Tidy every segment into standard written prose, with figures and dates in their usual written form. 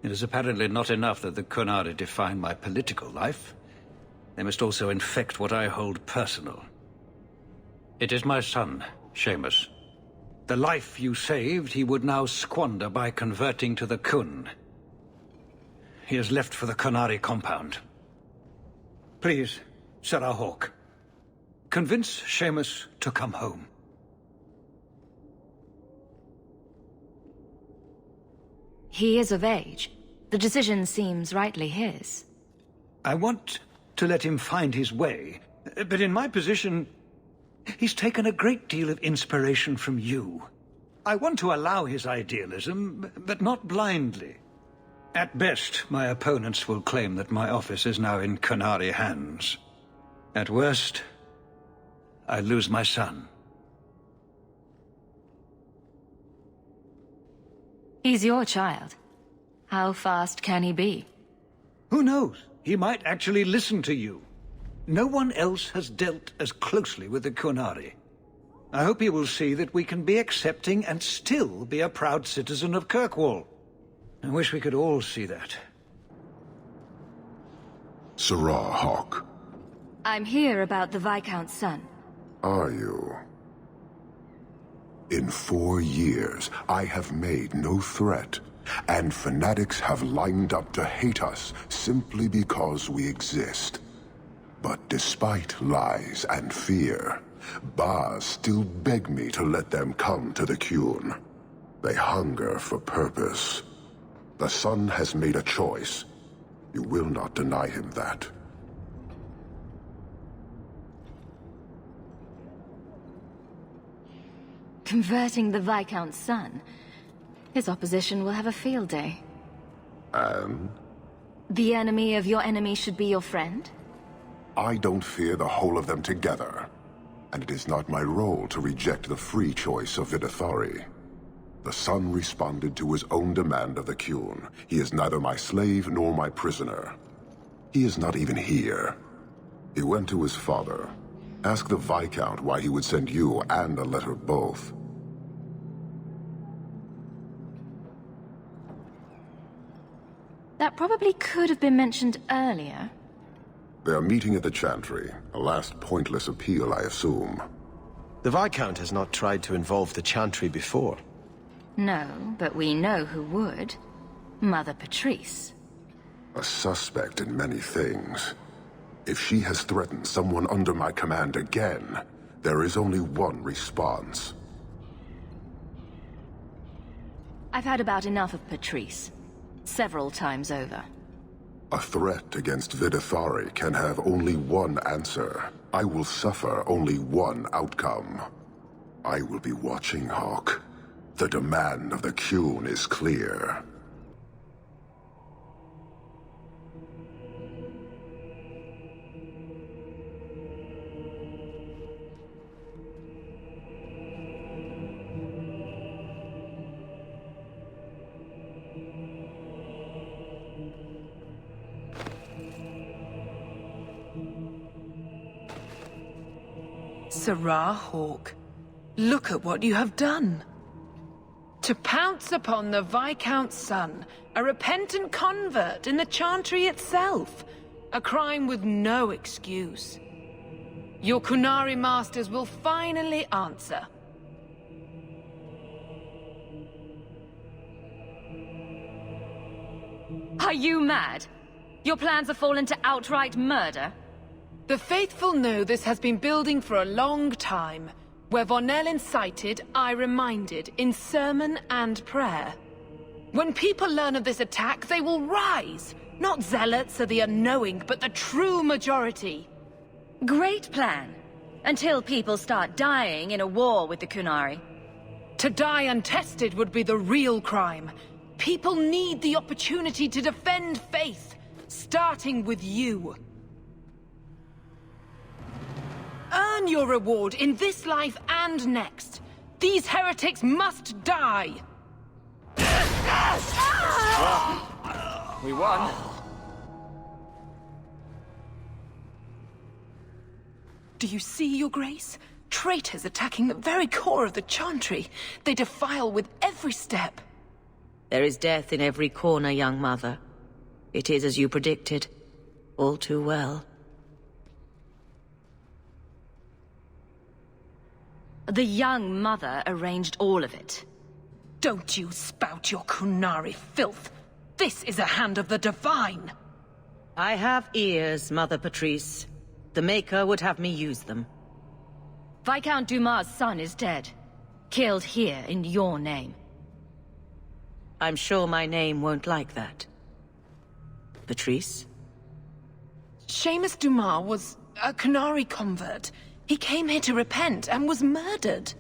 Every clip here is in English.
It is apparently not enough that the Qunari define my political life. They must also infect what I hold personal. It is my son, Seamus. The life you saved, he would now squander by converting to the Qun. He has left for the Qunari compound. Please, Sarah Hawk, convince Seamus to come home. He is of age. The decision seems rightly his. I want to let him find his way, but in my position, he's taken a great deal of inspiration from you. I want to allow his idealism, but not blindly. At best, my opponents will claim that my office is now in Qunari hands. At worst, I lose my son. He's your child. How fast can he be? Who knows? He might actually listen to you. No one else has dealt as closely with the Qunari. I hope he will see that we can be accepting and still be a proud citizen of Kirkwall. I wish we could all see that. Sarah Hawk. I'm here about the Viscount's son. Are you? In 4 years, I have made no threat, and fanatics have lined up to hate us simply because we exist. But despite lies and fear, Bas still beg me to let them come to the Qun. They hunger for purpose. The son has made a choice. You will not deny him that. Converting the Viscount's son. His opposition will have a field day. And? The enemy of your enemy should be your friend? I don't fear the whole of them together. And it is not my role to reject the free choice of Videthari. The son responded to his own demand of the Qun. He is neither my slave nor my prisoner. He is not even here. He went to his father. Ask the Viscount why he would send you and a letter both. That probably could have been mentioned earlier. They are meeting at the Chantry. A last pointless appeal, I assume. The Viscount has not tried to involve the Chantry before. No, but we know who would. Mother Patrice. A suspect in many things. If she has threatened someone under my command again, there is only one response. I've had about enough of Patrice. Several times over. A threat against Videthari can have only one answer. I will suffer only one outcome. I will be watching, Hawk. The demand of the Qun is clear. Sarah Hawk, look at what you have done. To pounce upon the Viscount's son, a repentant convert in the Chantry itself, a crime with no excuse. Your Qunari masters will finally answer. Are you mad? Your plans have fallen to outright murder? The faithful know this has been building for a long time. Where Vonel incited, I reminded, in sermon and prayer. When people learn of this attack, they will rise. Not zealots or the unknowing, but the true majority. Great plan. Until people start dying in a war with the Qunari. To die untested would be the real crime. People need the opportunity to defend faith, starting with you. Earn your reward in this life and next. These heretics must die! We won. Do you see, Your Grace? Traitors attacking the very core of the Chantry. They defile with every step. There is death in every corner, young mother. It is as you predicted. All too well. The young mother arranged all of it. Don't you spout your Qunari filth! This is a hand of the Divine! I have ears, Mother Patrice. The Maker would have me use them. Viscount Dumas' son is dead. Killed here in your name. I'm sure my name won't like that. Patrice? Seamus Dumas was a Qunari convert. He came here to repent and was murdered.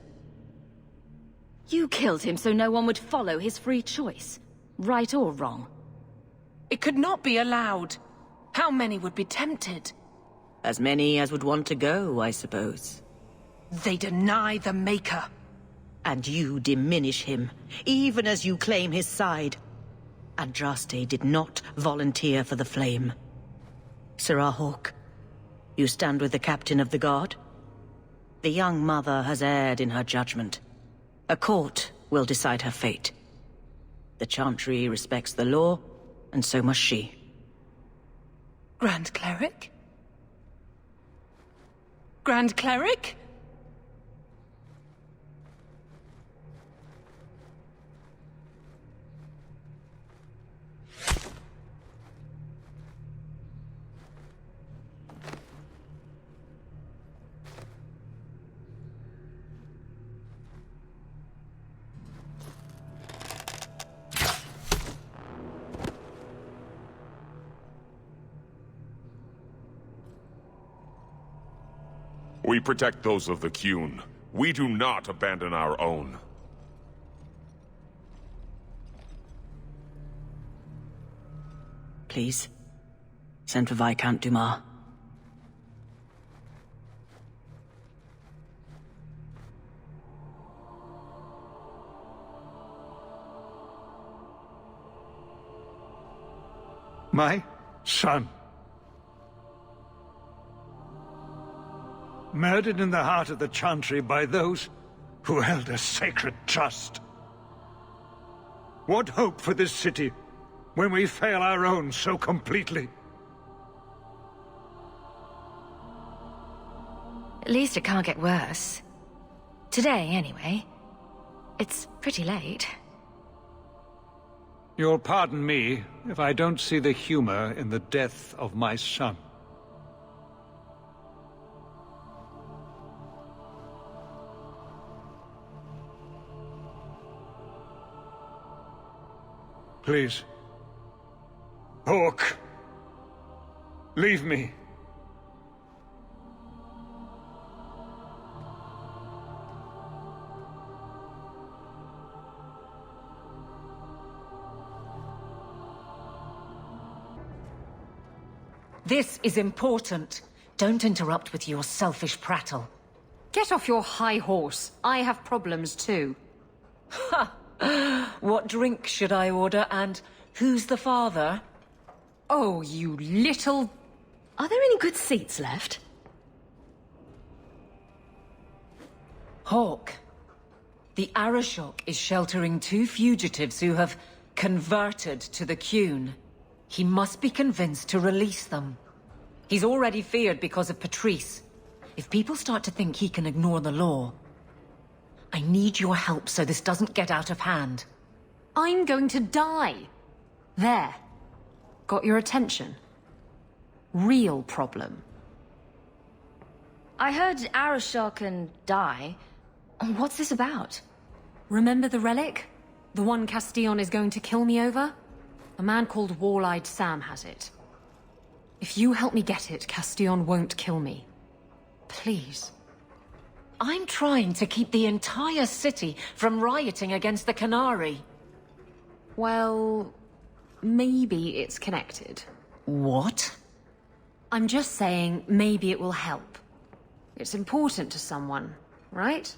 You killed him so no one would follow his free choice. Right or wrong? It could not be allowed. How many would be tempted? As many as would want to go, I suppose. They deny the Maker. And you diminish him, even as you claim his side. Andraste did not volunteer for the flame. Sirrah Hawke, you stand with the captain of the guard? The young mother has erred in her judgment. A court will decide her fate. The Chantry respects the law, and so must she. Grand Cleric? Grand Cleric? We protect those of the Qun. We do not abandon our own. Please, send for Viscount Dumas. My son. Murdered in the heart of the Chantry by those who held a sacred trust. What hope for this city when we fail our own so completely? At least it can't get worse. Today, anyway. It's pretty late. You'll pardon me if I don't see the humor in the death of my son. Please. Hawke. Leave me. This is important. Don't interrupt with your selfish prattle. Get off your high horse. I have problems too. Ha! What drink should I order, and who's the father? Oh, you little... Are there any good seats left? Hawke. The Arishok is sheltering 2 fugitives who have converted to the Qun. He must be convinced to release them. He's already feared because of Patrice. If people start to think he can ignore the law, I need your help so this doesn't get out of hand. I'm going to die. There. Got your attention? Real problem. I heard Arishok and die. What's this about? Remember the relic? The one Castillon is going to kill me over? A man called Wall-Eyed Sam has it. If you help me get it, Castillon won't kill me. Please. I'm trying to keep the entire city from rioting against the Qunari. Well, maybe it's connected. What? I'm just saying, maybe it will help. It's important to someone, right?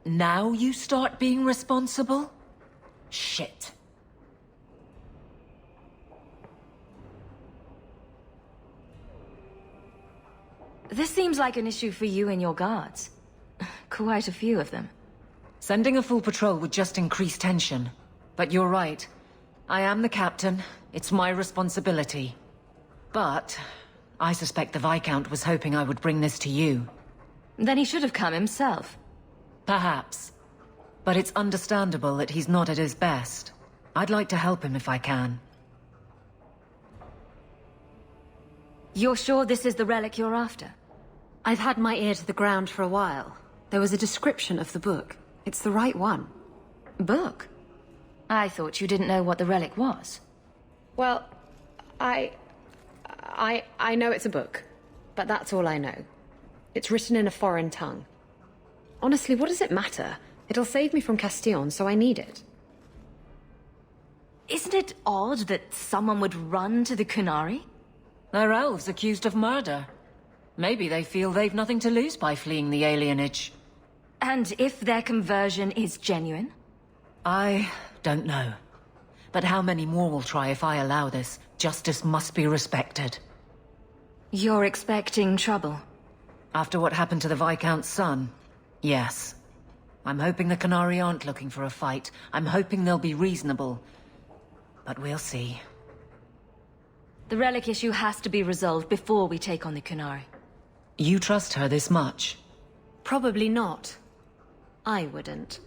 Now you start being responsible? Shit. This seems like an issue for you and your guards. Quite a few of them. Sending a full patrol would just increase tension. But you're right. I am the captain. It's my responsibility. But I suspect the Viscount was hoping I would bring this to you. Then he should have come himself. Perhaps. But it's understandable that he's not at his best. I'd like to help him if I can. You're sure this is the relic you're after? I've had my ear to the ground for a while. There was a description of the book. It's the right one. Book? I thought you didn't know what the relic was. Well, I know it's a book, but that's all I know. It's written in a foreign tongue. Honestly, what does it matter? It'll save me from Castillon, so I need it. Isn't it odd that someone would run to the Qunari? They're elves accused of murder. Maybe they feel they've nothing to lose by fleeing the alienage. And if their conversion is genuine? I don't know. But how many more will try if I allow this? Justice must be respected. You're expecting trouble? After what happened to the Viscount's son, yes. I'm hoping the Qunari aren't looking for a fight. I'm hoping they'll be reasonable. But we'll see. The relic issue has to be resolved before we take on the Qunari. You trust her this much? Probably not. I wouldn't.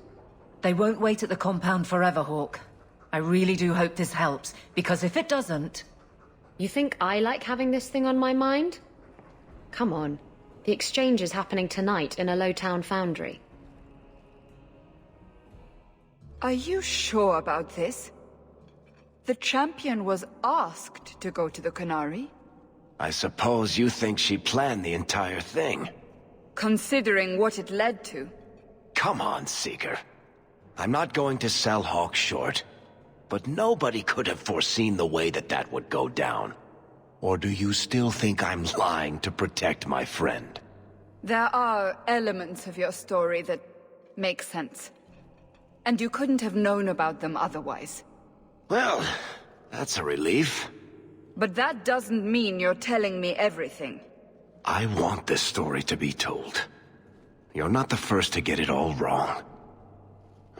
They won't wait at the compound forever, Hawk. I really do hope this helps, because if it doesn't... You think I like having this thing on my mind? Come on. The exchange is happening tonight in a low-town foundry. Are you sure about this? The champion was asked to go to the Qunari. I suppose you think she planned the entire thing. Considering what it led to. Come on, Seeker. I'm not going to sell Hawk short, but nobody could have foreseen the way that would go down. Or do you still think I'm lying to protect my friend? There are elements of your story that make sense. And you couldn't have known about them otherwise. Well, that's a relief. But that doesn't mean you're telling me everything. I want this story to be told. You're not the first to get it all wrong.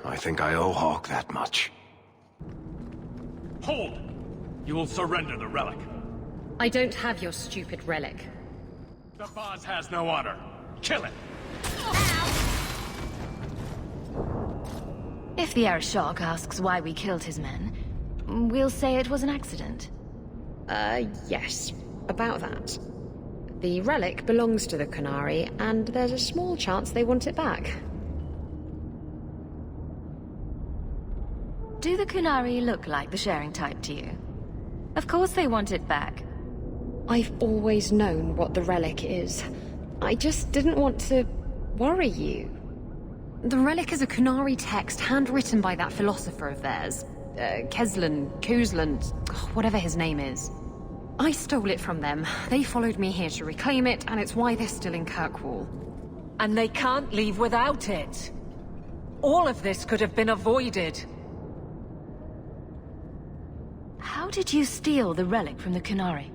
I think I owe Hawk that much. Hold! You will surrender the relic. I don't have your stupid relic. The boss has no honor. Kill it! If the Arishok asks why we killed his men, we'll say it was an accident. Yes. About that. The relic belongs to the Qunari, and there's a small chance they want it back. Do the Qunari look like the sharing type to you? Of course they want it back. I've always known what the relic is. I just didn't want to worry you. The relic is a Qunari text handwritten by that philosopher of theirs. Kuzlan, whatever his name is. I stole it from them. They followed me here to reclaim it, and it's why they're still in Kirkwall. And they can't leave without it. All of this could have been avoided. How did you steal the relic from the Qunari?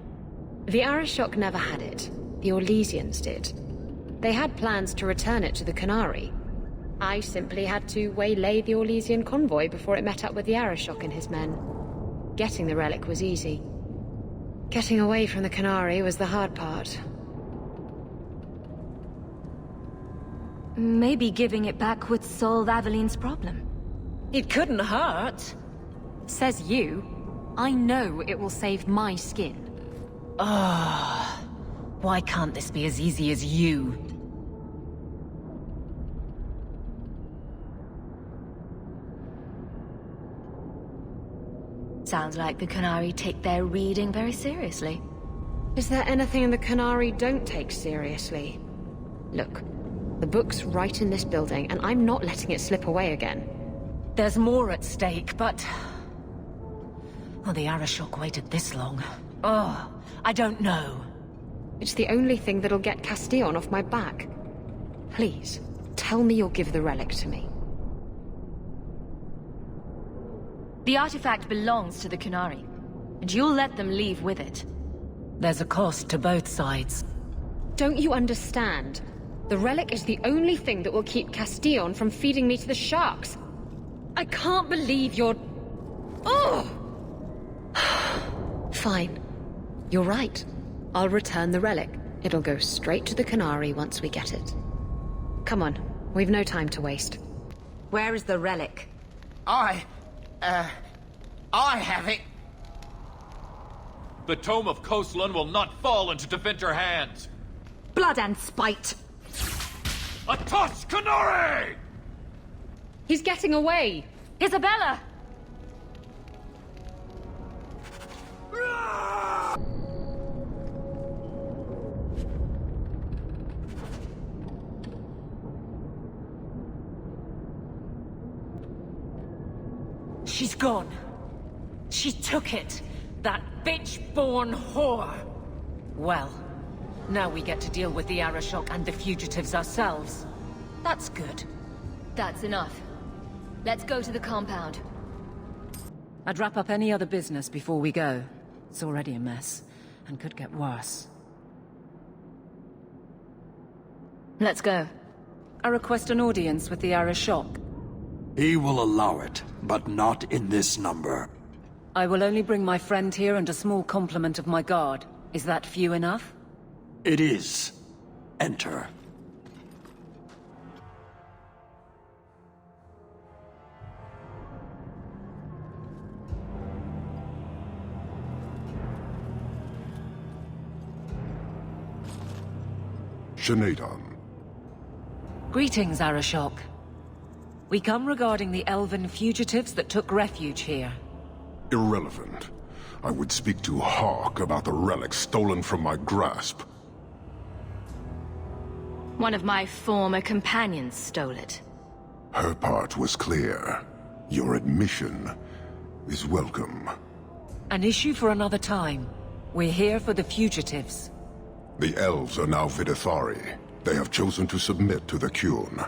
The Arishok never had it. The Orlesians did. They had plans to return it to the Qunari. I simply had to waylay the Orlesian convoy before it met up with the Arishok and his men. Getting the relic was easy. Getting away from the Qunari was the hard part. Maybe giving it back would solve Aveline's problem. It couldn't hurt. Says you. I know it will save my skin. Why can't this be as easy as you? Sounds like the Qunari take their reading very seriously. Is there anything in the Qunari don't take seriously? Look, the book's right in this building, and I'm not letting it slip away again. There's more at stake, but... Oh, the Arishok waited this long. I don't know. It's the only thing that'll get Castillon off my back. Please, tell me you'll give the relic to me. The artifact belongs to the Qunari, and you'll let them leave with it. There's a cost to both sides. Don't you understand? The relic is the only thing that will keep Castillon from feeding me to the sharks. I can't believe you're Oh! Fine. You're right. I'll return the relic. It'll go straight to the Qunari once we get it. Come on, we've no time to waste. Where is the relic? I have it. The Tome of Coastland will not fall into defender hands. Blood and spite! A toss, Qunari! He's getting away! Isabela! She's gone. She took it. That bitch-born whore. Well, now we get to deal with the Arishok and the fugitives ourselves. That's good. That's enough. Let's go to the compound. I'd wrap up any other business before we go. It's already a mess, and could get worse. Let's go. I request an audience with the Arishok. He will allow it, but not in this number. I will only bring my friend here and a small complement of my guard. Is that few enough? It is. Enter. Shanatan. Greetings, Arishok. We come regarding the elven fugitives that took refuge here. Irrelevant. I would speak to Hawk about the relic stolen from my grasp. One of my former companions stole it. Her part was clear. Your admission is welcome. An issue for another time. We're here for the fugitives. The elves are now Vidithari. They have chosen to submit to the Qun.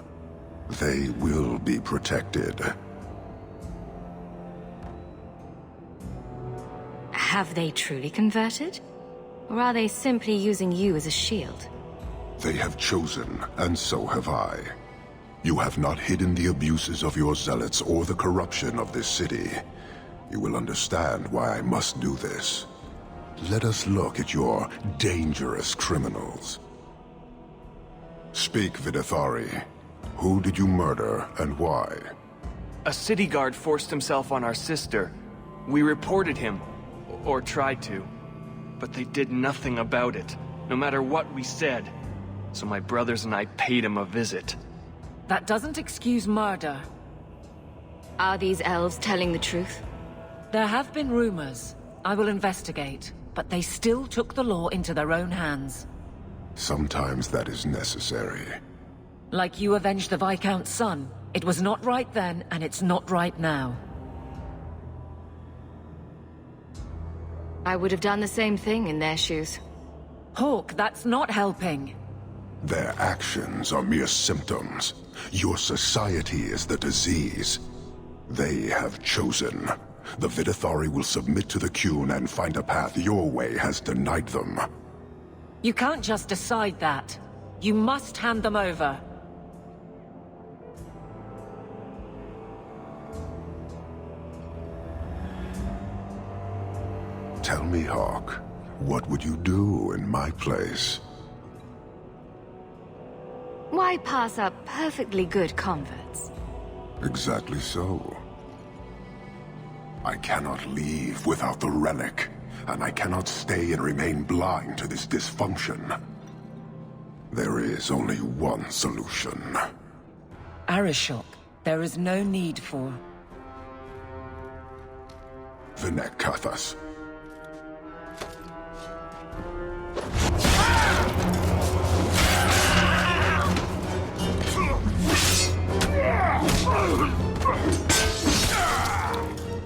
They will be protected. Have they truly converted? Or are they simply using you as a shield? They have chosen, and so have I. You have not hidden the abuses of your zealots or the corruption of this city. You will understand why I must do this. Let us look at your dangerous criminals. Speak, Vidithari. Who did you murder, and why? A city guard forced himself on our sister. We reported him, or tried to. But they did nothing about it, no matter what we said. So my brothers and I paid him a visit. That doesn't excuse murder. Are these elves telling the truth? There have been rumors. I will investigate, but they still took the law into their own hands. Sometimes that is necessary. Like you avenged the Viscount's son. It was not right then, and it's not right now. I would have done the same thing in their shoes. Hawk, that's not helping. Their actions are mere symptoms. Your society is the disease. They have chosen. The Vidithari will submit to the Qun and find a path your way has denied them. You can't just decide that. You must hand them over. Tell me, Hawk, what would you do in my place? Why pass up perfectly good converts? Exactly so. I cannot leave without the relic, and I cannot stay and remain blind to this dysfunction. There is only one solution. Arishok, there is no need for... Vinek Kathas.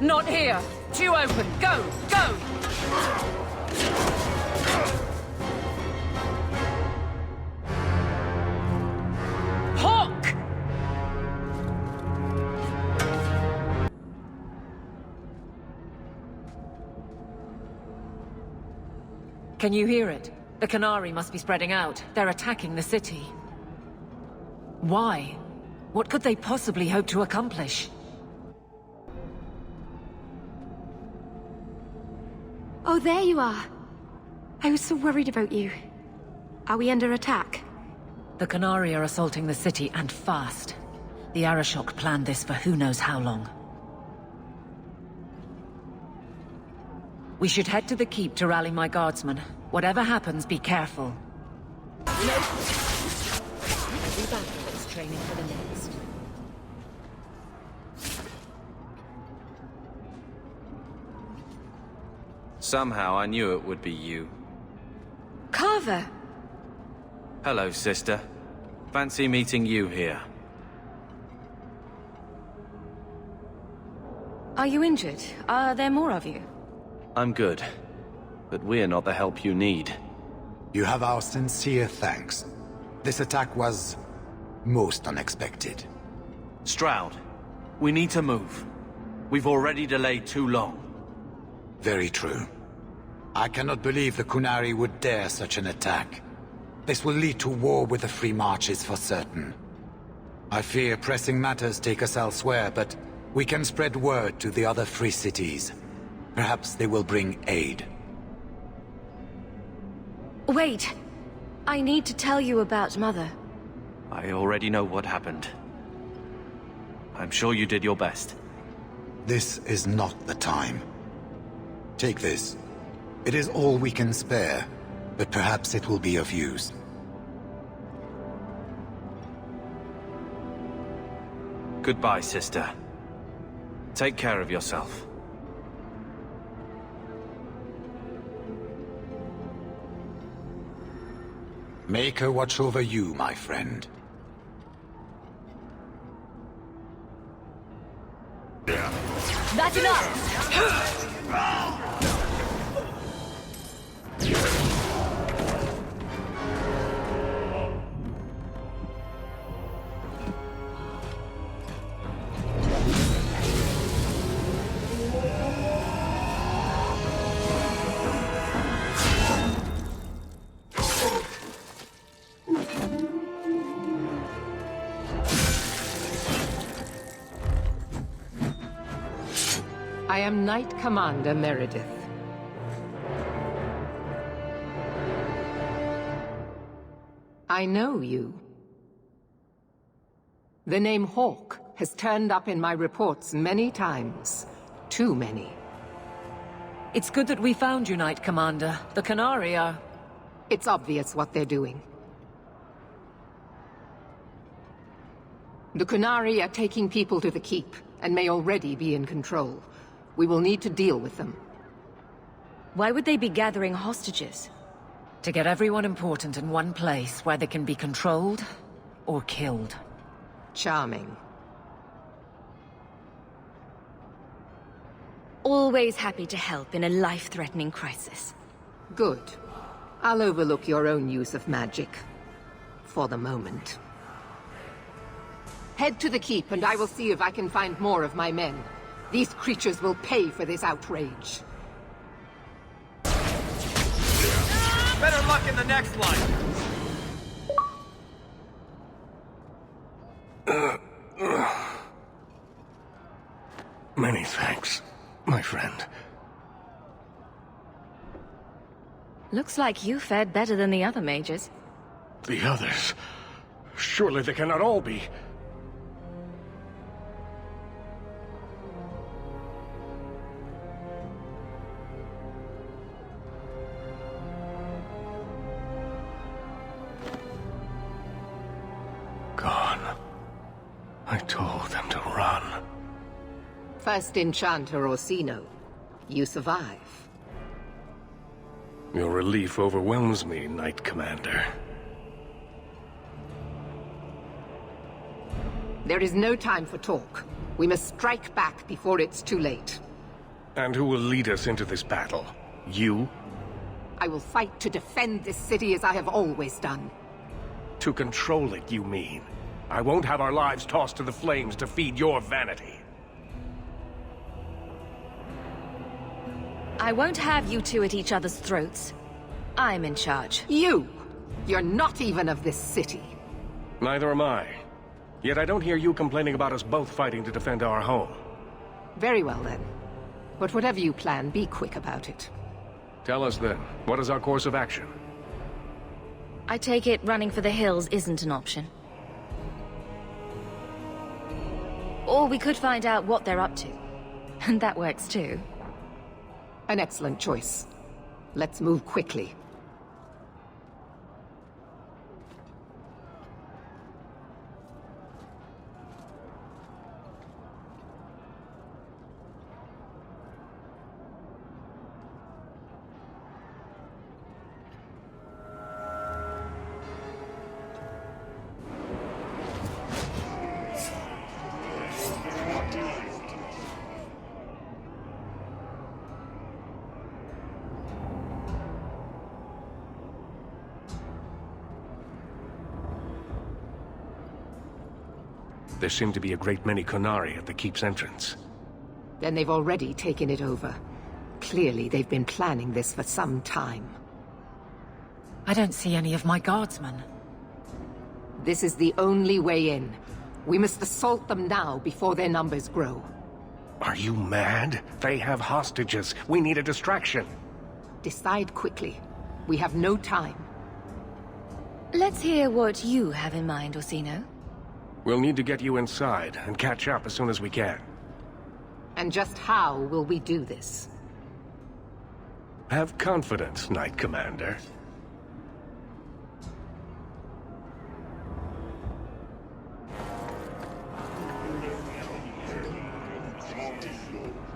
Not here! Too open! Go! Go! Hawk! Can you hear it? The Qunari must be spreading out. They're attacking the city. Why? What could they possibly hope to accomplish? Oh, there you are. I was so worried about you. Are we under attack? The Qunari are assaulting the city, and fast. The Arishok planned this for who knows how long. We should head to the keep to rally my guardsmen. Whatever happens, be careful. Every battle is training for the next. Somehow I knew it would be you. Carver! Hello, sister. Fancy meeting you here. Are you injured? Are there more of you? I'm good, but we're not the help you need. You have our sincere thanks. This attack was most unexpected. Stroud, we need to move. We've already delayed too long. Very true. I cannot believe the Qunari would dare such an attack. This will lead to war with the Free Marches for certain. I fear pressing matters take us elsewhere, but we can spread word to the other free cities. Perhaps they will bring aid. Wait! I need to tell you about Mother. I already know what happened. I'm sure you did your best. This is not the time. Take this. It is all we can spare, but perhaps it will be of use. Goodbye, sister. Take care of yourself. Make her watch over you, my friend. That's enough! I am Knight Commander Meredith. I know you. The name Hawk has turned up in my reports many times. Too many. It's good that we found you, Knight Commander. The Qunari are... It's obvious what they're doing. The Qunari are taking people to the keep, and may already be in control. We will need to deal with them. Why would they be gathering hostages? To get everyone important in one place where they can be controlled or killed. Charming. Always happy to help in a life-threatening crisis. Good. I'll overlook your own use of magic. For the moment. Head to the keep and I will see if I can find more of my men. These creatures will pay for this outrage. Better luck in the next line! Many thanks, my friend. Looks like you fared better than the other mages. The others? Surely they cannot all be... gone. I told them to run. First Enchanter Orsino. You survive. Your relief overwhelms me, Knight Commander. There is no time for talk. We must strike back before it's too late. And who will lead us into this battle? You? I will fight to defend this city as I have always done. To control it, you mean? I won't have our lives tossed to the flames to feed your vanity. I won't have you two at each other's throats. I'm in charge. You! You're not even of this city. Neither am I. Yet I don't hear you complaining about us both fighting to defend our home. Very well then. But whatever you plan, be quick about it. Tell us then, what is our course of action? I take it running for the hills isn't an option. Or we could find out what they're up to. And that works too. An excellent choice. Let's move quickly. There seem to be a great many Qunari at the keep's entrance. Then they've already taken it over. Clearly, they've been planning this for some time. I don't see any of my guardsmen. This is the only way in. We must assault them now before their numbers grow. Are you mad? They have hostages. We need a distraction. Decide quickly. We have no time. Let's hear what you have in mind, Orsino. We'll need to get you inside and catch up as soon as we can. And just how will we do this? Have confidence, Knight Commander.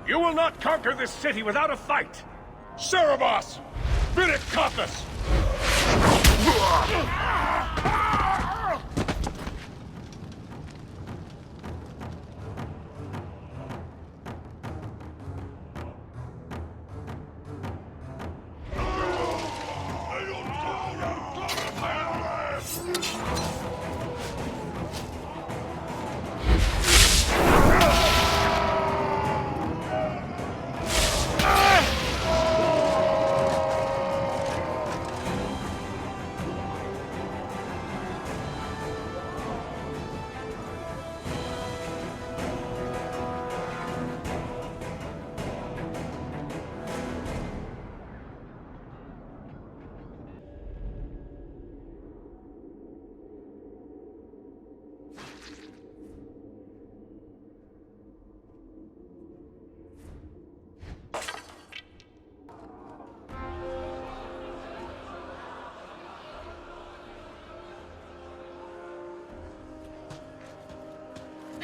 You will not conquer this city without a fight! Cerebos! Vidit Cothus!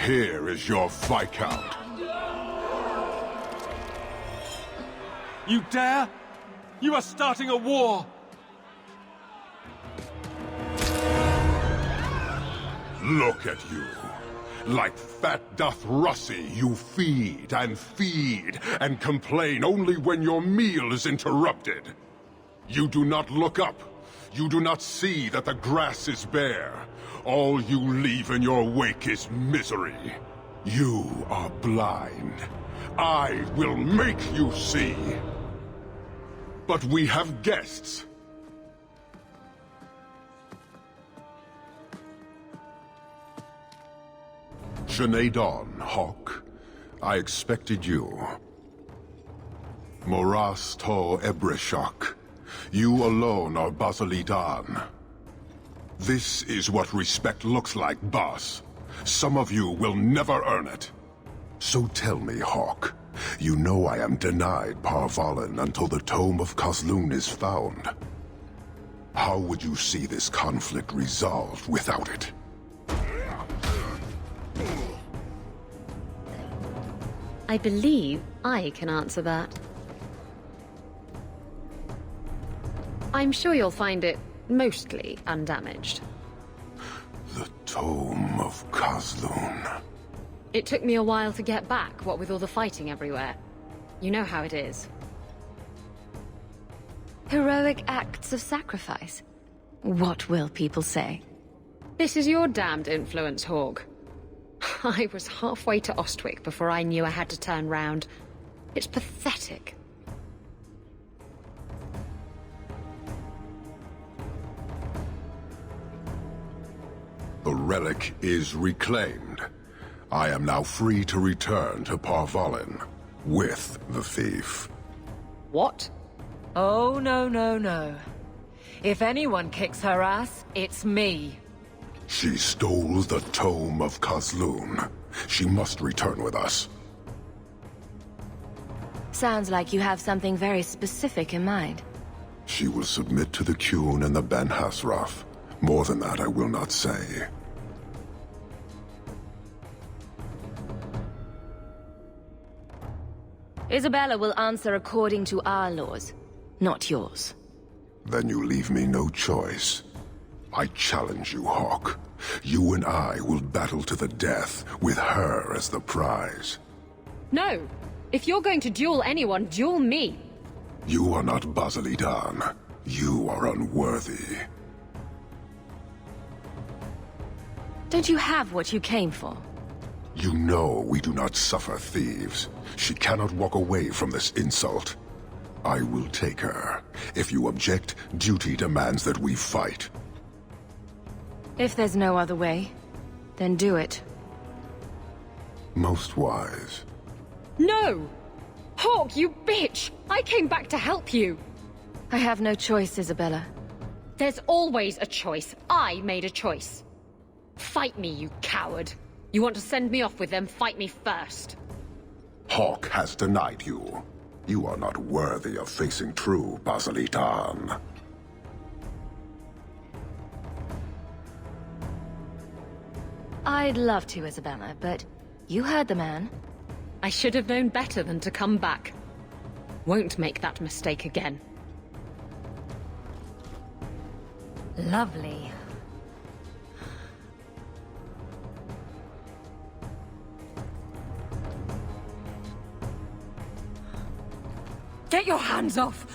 Here is your Viscount. You dare? You are starting a war! Look at you. Like fat Dothrossi, you feed and complain only when your meal is interrupted. You do not look up. You do not see that the grass is bare. All you leave in your wake is misery. You are blind. I will make you see. But we have guests. Sinead Dawn, Hawk. I expected you. Moras to Ebreshok. You alone are Basilidan. This is what respect looks like, boss. Some of you will never earn it. So tell me, Hawk, you know I am denied Parvalin until the Tome of Kozlun is found. How would you see this conflict resolved without it? I believe I can answer that. I'm sure you'll find it mostly undamaged. The Tome of Kozlun. It took me a while to get back, what with all the fighting everywhere. You know how it is. Heroic acts of sacrifice. What will people say? This is your damned influence, Hawk. I was halfway to Ostwick before I knew I had to turn round. It's pathetic. The relic is reclaimed. I am now free to return to Parvalin with the thief. What? Oh, no, no, no. If anyone kicks her ass, it's me. She stole the Tome of Kazloon. She must return with us. Sounds like you have something very specific in mind. She will submit to the Qun and the Ben Hassrath. More than that I will not say. Isabela will answer according to our laws, not yours. Then you leave me no choice. I challenge you, Hawk. You and I will battle to the death, with her as the prize. No! If you're going to duel anyone, duel me! You are not Basilidan. You are unworthy. Don't you have what you came for? You know we do not suffer thieves. She cannot walk away from this insult. I will take her. If you object, duty demands that we fight. If there's no other way, then do it. Most wise. No! Hawk, you bitch! I came back to help you! I have no choice, Isabela. There's always a choice. I made a choice. Fight me, you coward. You want to send me off with them, fight me first. Hawk has denied you. You are not worthy of facing true Basilidan. I'd love to, Isabela, but you heard the man. I should have known better than to come back. Won't make that mistake again. Lovely. Get your hands off!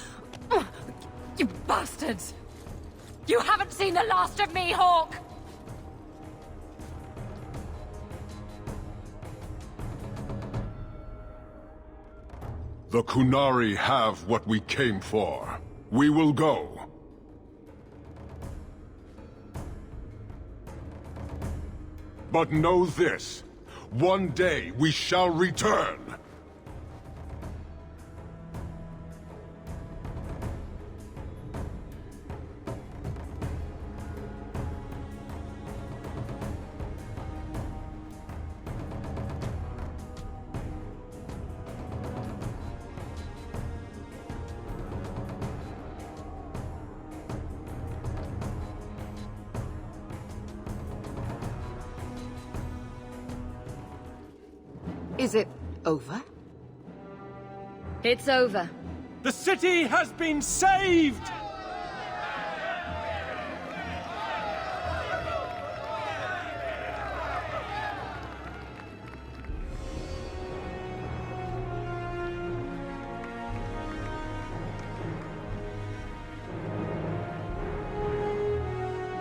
You bastards! You haven't seen the last of me, Hawk! The Qunari have what we came for. We will go. But know this. One day we shall return. Is it over? It's over. The city has been saved!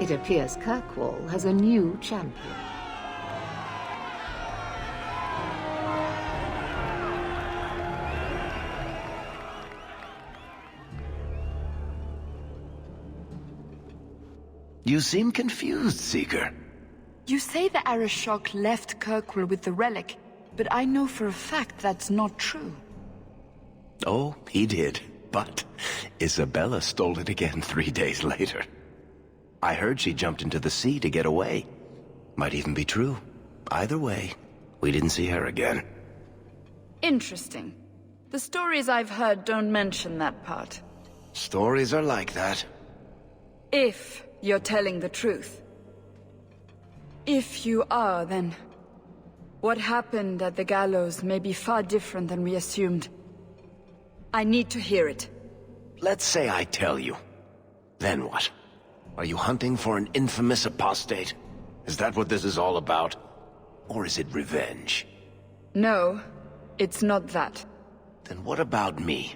It appears Kirkwall has a new champion. You seem confused, Seeker. You say the Arishok left Kirkwall with the relic, but I know for a fact that's not true. Oh, he did. But Isabela stole it again 3 days later. I heard she jumped into the sea to get away. Might even be true. Either way, we didn't see her again. Interesting. The stories I've heard don't mention that part. Stories are like that. If you're telling the truth. If you are, then what happened at the gallows may be far different than we assumed. I need to hear it. Let's say I tell you. Then what? Are you hunting for an infamous apostate? Is that what this is all about? Or is it revenge? No, it's not that. Then what about me?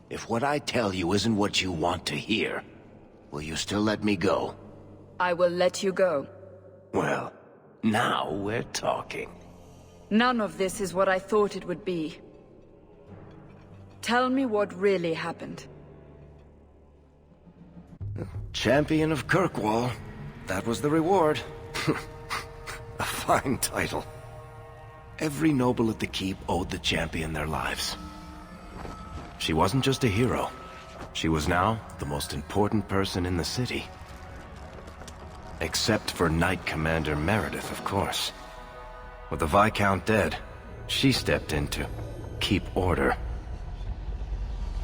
If what I tell you isn't what you want to hear, will you still let me go? I will let you go. Well, now we're talking. None of this is what I thought it would be. Tell me what really happened. Champion of Kirkwall. That was the reward. A fine title. Every noble at the keep owed the champion their lives. She wasn't just a hero. She was now the most important person in the city. Except for Knight Commander Meredith, of course. With the Viscount dead, she stepped in to keep order.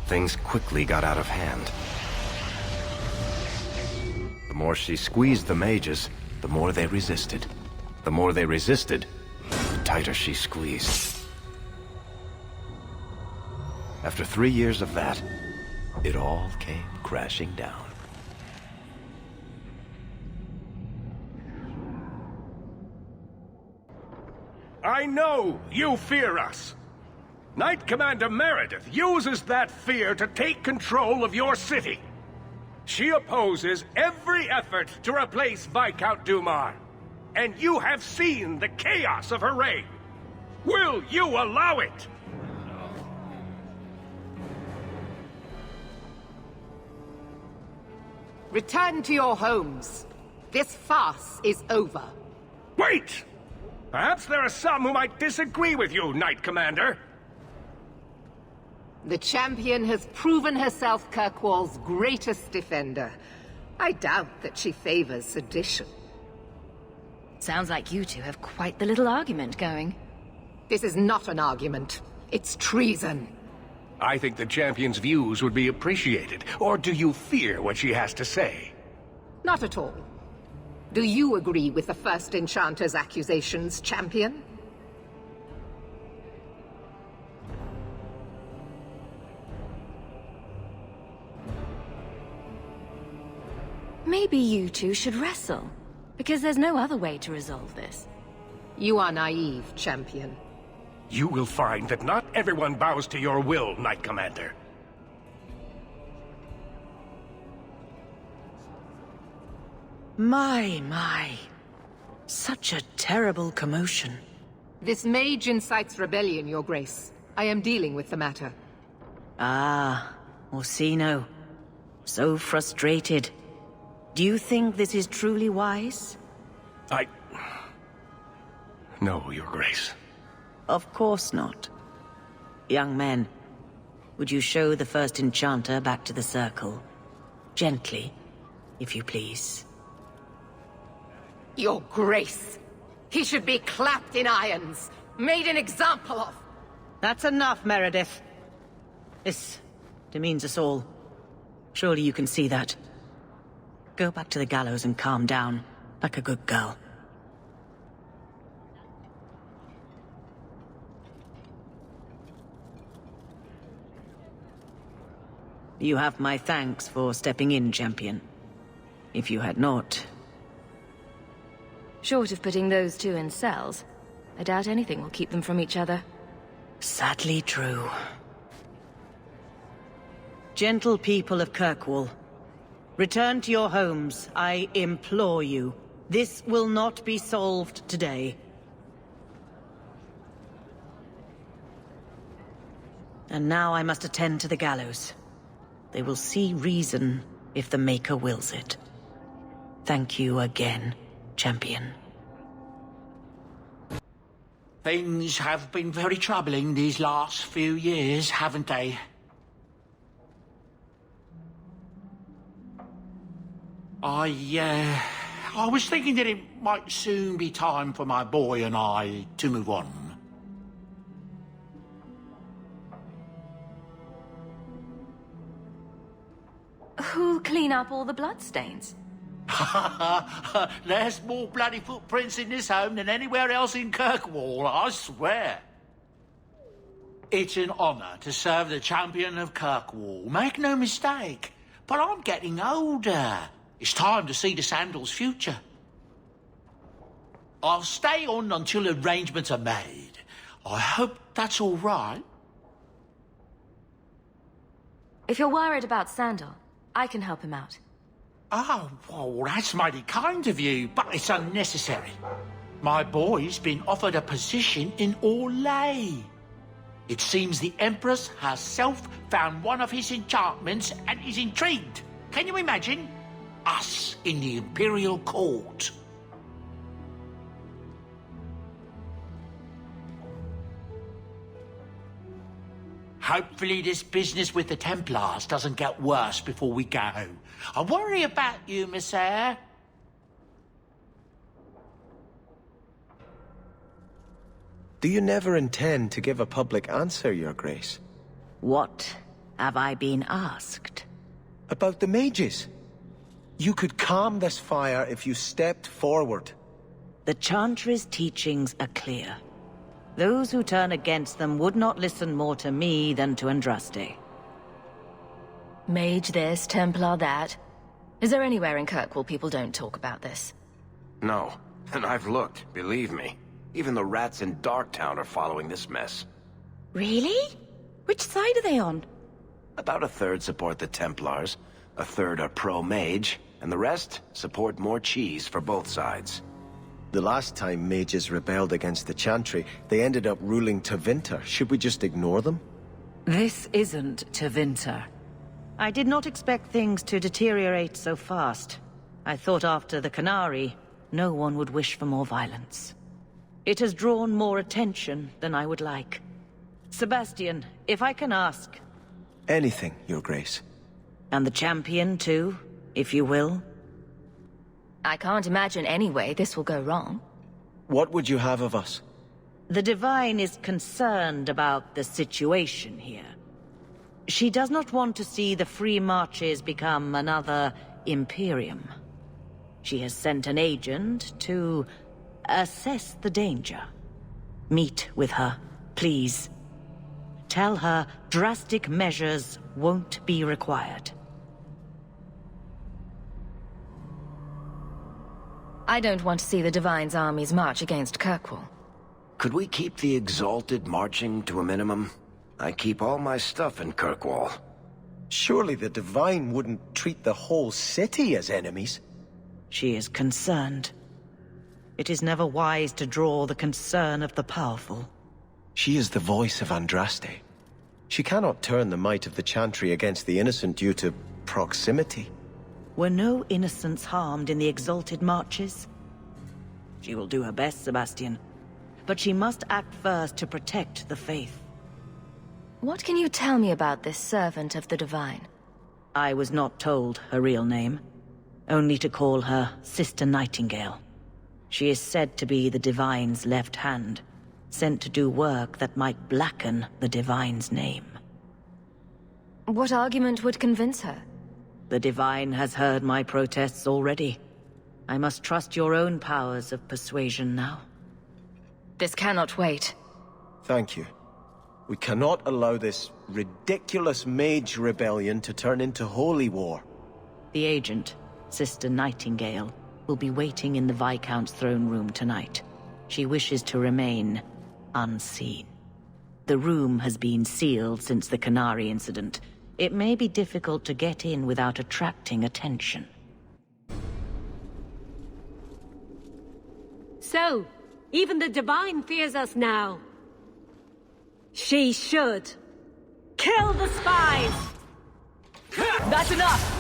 Things quickly got out of hand. The more she squeezed the mages, the more they resisted. The more they resisted, the tighter she squeezed. After 3 years of that, it all came crashing down. I know you fear us. Knight Commander Meredith uses that fear to take control of your city. She opposes every effort to replace Viscount Dumar. And you have seen the chaos of her reign. Will you allow it? Return to your homes. This farce is over. Wait! Perhaps there are some who might disagree with you, Knight Commander. The champion has proven herself Kirkwall's greatest defender. I doubt that she favors sedition. Sounds like you two have quite the little argument going. This is not an argument. It's treason. I think the champion's views would be appreciated. Or do you fear what she has to say? Not at all. Do you agree with the First Enchanter's accusations, champion? Maybe you two should wrestle, because there's no other way to resolve this. You are naive, champion. You will find that not everyone bows to your will, Knight Commander. My. Such a terrible commotion. This mage incites rebellion, Your Grace. I am dealing with the matter. Ah, Orsino. So frustrated. Do you think this is truly wise? No, Your Grace. Of course not. Young men, would you show the First Enchanter back to the Circle? Gently, if you please. Your Grace! He should be clapped in irons, made an example of! That's enough, Meredith. This demeans us all. Surely you can see that. Go back to the gallows and calm down, like a good girl. You have my thanks for stepping in, champion. If you had not... Short of putting those two in cells, I doubt anything will keep them from each other. Sadly true. Gentle people of Kirkwall, return to your homes, I implore you. This will not be solved today. And now I must attend to the gallows. They will see reason if the Maker wills it. Thank you again, champion. Things have been very troubling these last few years, haven't they? I was thinking that it might soon be time for my boy and I to move on. Who'll clean up all the bloodstains? There's more bloody footprints in this home than anywhere else in Kirkwall, I swear. It's an honor to serve the champion of Kirkwall, make no mistake. But I'm getting older. It's time to see the Sandal's future. I'll stay on until arrangements are made. I hope that's all right. If you're worried about Sandal, I can help him out. Oh, well, that's mighty kind of you, but it's unnecessary. My boy's been offered a position in Orlais. It seems the Empress herself found one of his enchantments and is intrigued. Can you imagine? Us in the Imperial Court. Hopefully this business with the Templars doesn't get worse before we go. I worry about you, Messiah. Do you never intend to give a public answer, Your Grace? What have I been asked? About the mages. You could calm this fire if you stepped forward. The Chantry's teachings are clear. Those who turn against them would not listen more to me than to Andraste. Mage this, Templar that. Is there anywhere in Kirkwall people don't talk about this? No, and I've looked, believe me. Even the rats in Darktown are following this mess. Really? Which side are they on? About a third support the Templars, a third are pro-mage, and the rest support more cheese for both sides. The last time mages rebelled against the Chantry, they ended up ruling Tevinter. Should we just ignore them? This isn't Tevinter. I did not expect things to deteriorate so fast. I thought after the Qunari, no one would wish for more violence. It has drawn more attention than I would like. Sebastian, if I can ask... Anything, Your Grace. And the champion, too, if you will? I can't imagine any way this will go wrong. What would you have of us? The Divine is concerned about the situation here. She does not want to see the Free Marches become another Imperium. She has sent an agent to assess the danger. Meet with her, please. Tell her drastic measures won't be required. I don't want to see the Divine's armies march against Kirkwall. Could we keep the Exalted marching to a minimum? I keep all my stuff in Kirkwall. Surely the Divine wouldn't treat the whole city as enemies. She is concerned. It is never wise to draw the concern of the powerful. She is the voice of Andraste. She cannot turn the might of the Chantry against the innocent due to proximity. Were no innocents harmed in the Exalted marches? She will do her best, Sebastian. But she must act first to protect the faith. What can you tell me about this servant of the Divine? I was not told her real name. Only to call her Sister Nightingale. She is said to be the Divine's left hand, sent to do work that might blacken the Divine's name. What argument would convince her? The Divine has heard my protests already. I must trust your own powers of persuasion now. This cannot wait. Thank you. We cannot allow this ridiculous mage rebellion to turn into holy war. The agent, Sister Nightingale, will be waiting in the Viscount's throne room tonight. She wishes to remain unseen. The room has been sealed since the Qunari incident. It may be difficult to get in without attracting attention. So, even the Divine fears us now. She should. Kill the spies! That's enough!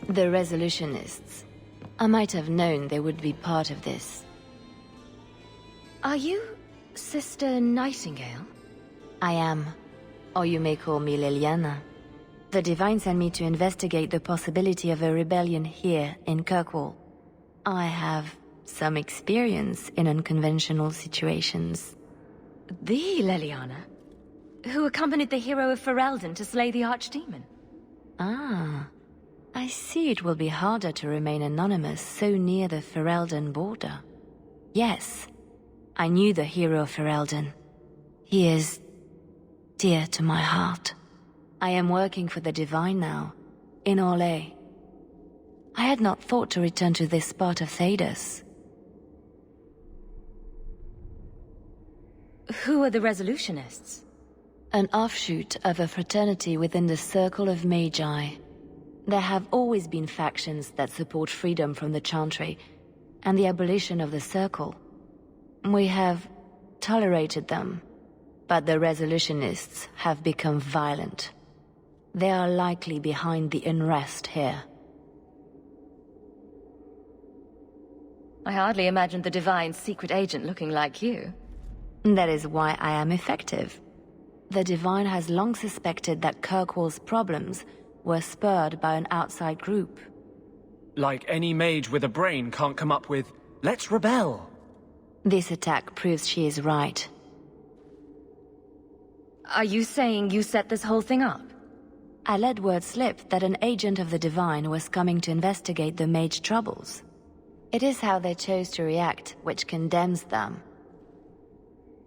The Resolutionists. I might have known they would be part of this. Are you Sister Nightingale? I am. Or you may call me Liliana. The Divine sent me to investigate the possibility of a rebellion here in Kirkwall. I have some experience in unconventional situations. The Liliana? Who accompanied the hero of Ferelden to slay the Archdemon? Ah. I see it will be harder to remain anonymous so near the Ferelden border. Yes. I knew the hero of Ferelden. He is dear to my heart. I am working for the Divine now, in Orlais. I had not thought to return to this part of Thedas. Who are the Resolutionists? An offshoot of a fraternity within the Circle of Magi. There have always been factions that support freedom from the Chantry, and the abolition of the Circle. We have tolerated them, But the resolutionists have become violent. They are likely behind the unrest here. I hardly imagined the Divine's secret agent looking like you. That is why I am effective. The Divine has long suspected that Kirkwall's problems were spurred by an outside group. Like any mage with a brain can't come up with, "Let's rebel." This attack proves she is right. Are you saying you set this whole thing up? I let word slip that an agent of the Divine was coming to investigate the mage troubles. It is how they chose to react which condemns them.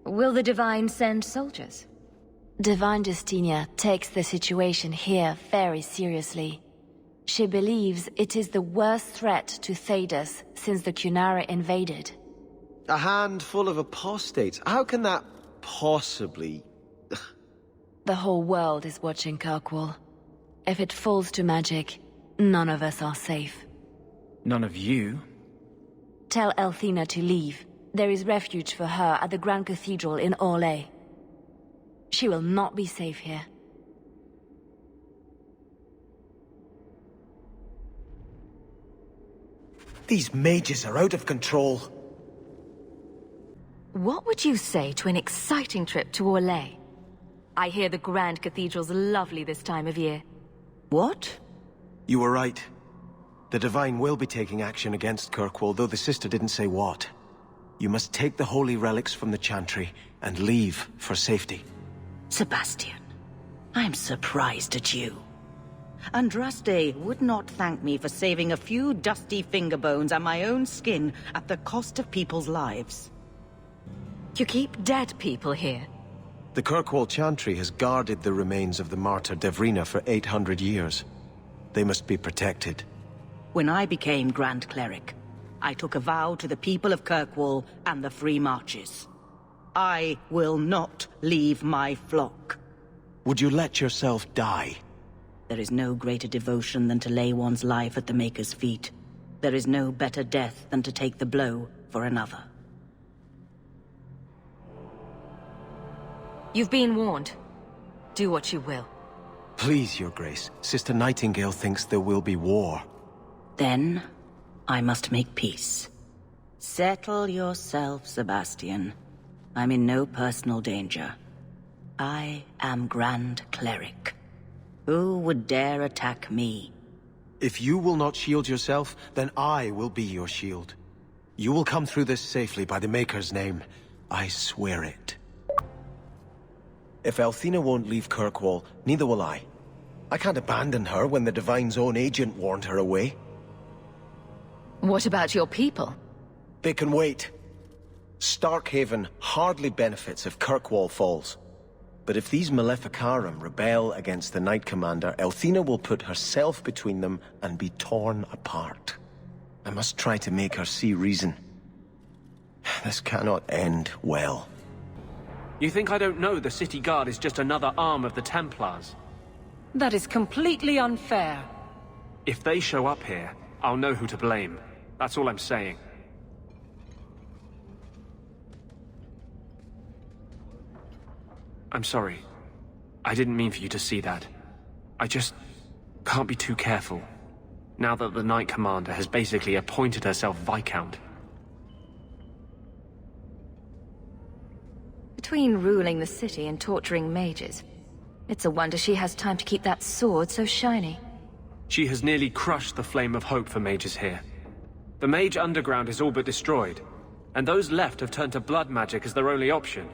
Will the Divine send soldiers? Divine Justinia takes the situation here very seriously. She believes it is the worst threat to Thedas since the Qunari invaded. A handful of apostates? How can that possibly... The whole world is watching Kirkwall. If it falls to magic, none of us are safe. None of you? Tell Elthina to leave. There is refuge for her at the Grand Cathedral in Orlais. She will not be safe here. These mages are out of control. What would you say to an exciting trip to Orlais? I hear the Grand Cathedral's lovely this time of year. What? You were right. The Divine will be taking action against Kirkwall, though the sister didn't say what. You must take the holy relics from the Chantry and leave for safety. Sebastian, I'm surprised at you. Andraste would not thank me for saving a few dusty finger bones and my own skin at the cost of people's lives. You keep dead people here. The Kirkwall Chantry has guarded the remains of the martyr Devrina for 800 years. They must be protected. When I became Grand Cleric, I took a vow to the people of Kirkwall and the Free Marches. I will not leave my flock. Would you let yourself die? There is no greater devotion than to lay one's life at the Maker's feet. There is no better death than to take the blow for another. You've been warned. Do what you will. Please, Your Grace. Sister Nightingale thinks there will be war. Then, I must make peace. Settle yourself, Sebastian. I'm in no personal danger. I am Grand Cleric. Who would dare attack me? If you will not shield yourself, then I will be your shield. You will come through this safely by the Maker's name. I swear it. If Elthina won't leave Kirkwall, neither will I. I can't abandon her when the Divine's own agent warned her away. What about your people? They can wait. Starkhaven hardly benefits if Kirkwall falls. But if these Maleficarum rebel against the Knight Commander, Elthina will put herself between them and be torn apart. I must try to make her see reason. This cannot end well. You think I don't know the City Guard is just another arm of the Templars? That is completely unfair. If they show up here, I'll know who to blame. That's all I'm saying. I'm sorry. I didn't mean for you to see that. I just can't be too careful, now that the Knight Commander has basically appointed herself Viscount. Between ruling the city and torturing mages, it's a wonder she has time to keep that sword so shiny. She has nearly crushed the flame of hope for mages here. The Mage Underground is all but destroyed, and those left have turned to blood magic as their only option,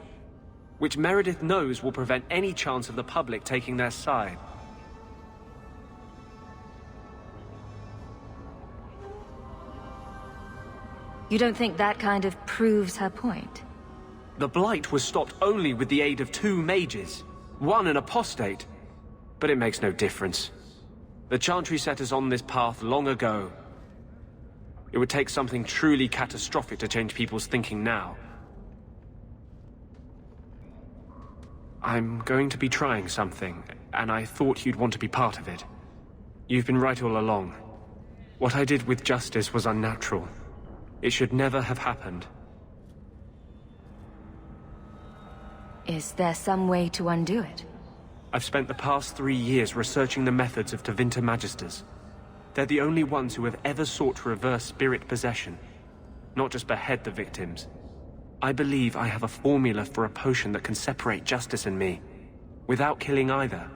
which Meredith knows will prevent any chance of the public taking their side. You don't think that kind of proves her point? The Blight was stopped only with the aid of 2 mages, one an apostate. But it makes no difference. The Chantry set us on this path long ago. It would take something truly catastrophic to change people's thinking now. I'm going to be trying something, and I thought you'd want to be part of it. You've been right all along. What I did with Justice was unnatural. It should never have happened. Is there some way to undo it? I've spent the past 3 years researching the methods of Tevinter Magisters. They're the only ones who have ever sought to reverse spirit possession, not just behead the victims. I believe I have a formula for a potion that can separate justice and me, without killing either.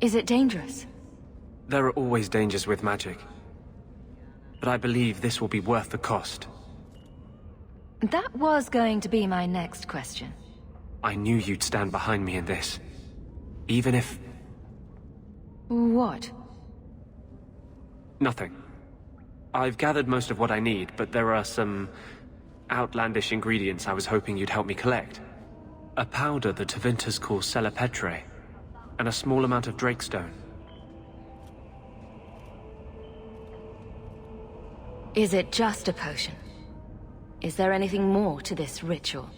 Is it dangerous? There are always dangers with magic. But I believe this will be worth the cost. That was going to be my next question. I knew you'd stand behind me in this. Even if... What? Nothing. I've gathered most of what I need, but there are some outlandish ingredients I was hoping you'd help me collect. A powder the Tevinters call Selepetre, and a small amount of Drakestone. Is it just a potion? Is there anything more to this ritual?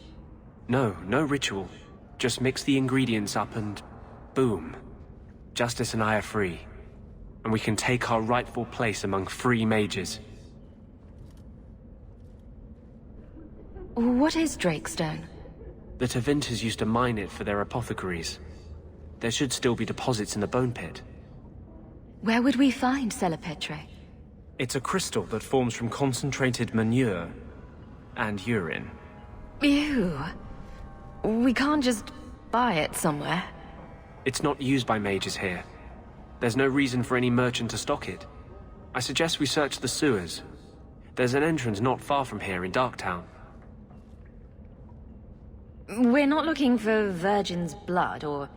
No, no ritual. Just mix the ingredients up and... boom. Justice and I are free. And we can take our rightful place among free mages. What is Drakestone? The Tevinters used to mine it for their apothecaries. There should still be deposits in the bone pit. Where would we find Selepetre? It's a crystal that forms from concentrated manure and urine. Ew. We can't just buy it somewhere. It's not used by mages here. There's no reason for any merchant to stock it. I suggest we search the sewers. There's an entrance not far from here in Darktown. We're not looking for virgin's blood or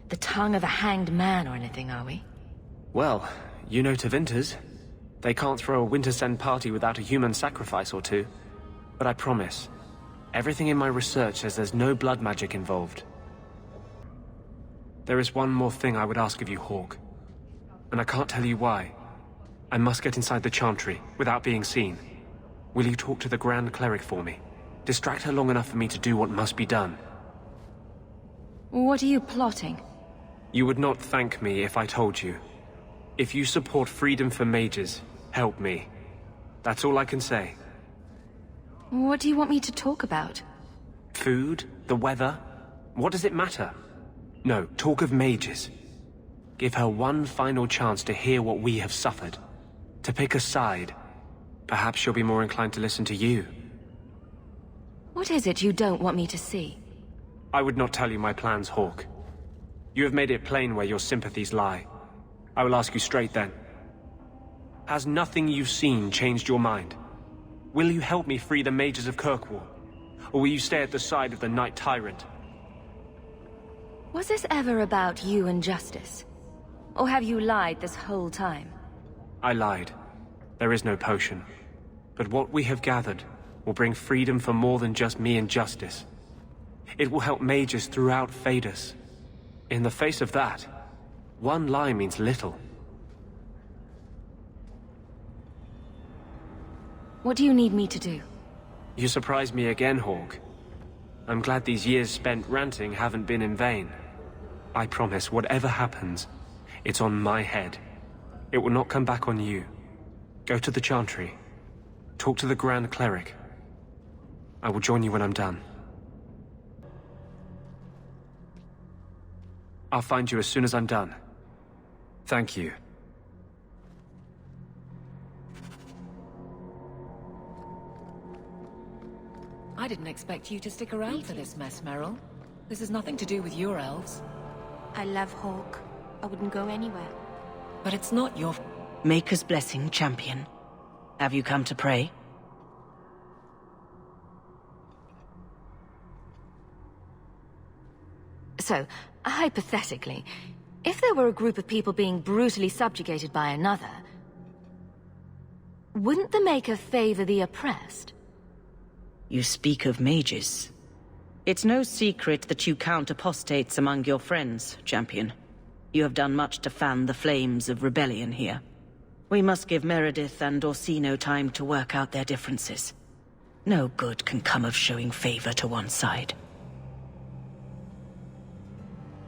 the tongue of a hanged man or anything, are we? Well, you know Tevinters. They can't throw a Wintersend party without a human sacrifice or two. But I promise, everything in my research says there's no blood magic involved. There is one more thing I would ask of you, Hawk. And I can't tell you why. I must get inside the Chantry, without being seen. Will you talk to the Grand Cleric for me? Distract her long enough for me to do what must be done. What are you plotting? You would not thank me if I told you. If you support freedom for mages, help me. That's all I can say. What do you want me to talk about? Food? The weather? What does it matter? No, talk of mages. Give her one final chance to hear what we have suffered. To pick a side. Perhaps she'll be more inclined to listen to you. What is it you don't want me to see? I would not tell you my plans, Hawk. You have made it plain where your sympathies lie. I will ask you straight then. Has nothing you've seen changed your mind? Will you help me free the mages of Kirkwall? Or will you stay at the side of the Night Tyrant? Was this ever about you and justice? Or have you lied this whole time? I lied. There is no potion. But what we have gathered will bring freedom for more than just me and justice. It will help mages throughout Phaedus. In the face of that, one lie means little. What do you need me to do? You surprised me again, Hawk. I'm glad these years spent ranting haven't been in vain. I promise, whatever happens, it's on my head. It will not come back on you. Go to the Chantry. Talk to the Grand Cleric. I will join you when I'm done. I'll find you as soon as I'm done. Thank you. I didn't expect you to stick around for this mess, Merrill. This has nothing to do with your elves. I love Hawk. I wouldn't go anywhere. But it's not your... Maker's blessing, champion. Have you come to pray? So, hypothetically, if there were a group of people being brutally subjugated by another, wouldn't the Maker favor the oppressed? You speak of mages. It's no secret that you count apostates among your friends, champion. You have done much to fan the flames of rebellion here. We must give Meredith and Orsino time to work out their differences. No good can come of showing favor to one side.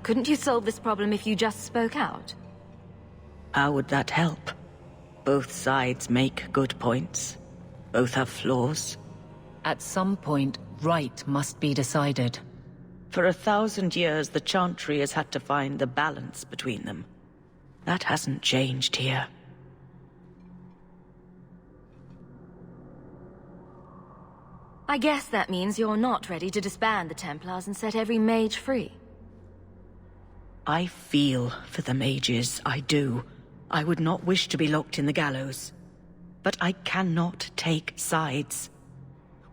Couldn't you solve this problem if you just spoke out? How would that help? Both sides make good points. Both have flaws. At some point, right must be decided. For 1,000 years, the Chantry has had to find the balance between them. That hasn't changed here. I guess that means you're not ready to disband the Templars and set every mage free. I feel for the mages, I do. I would not wish to be locked in the gallows. But I cannot take sides.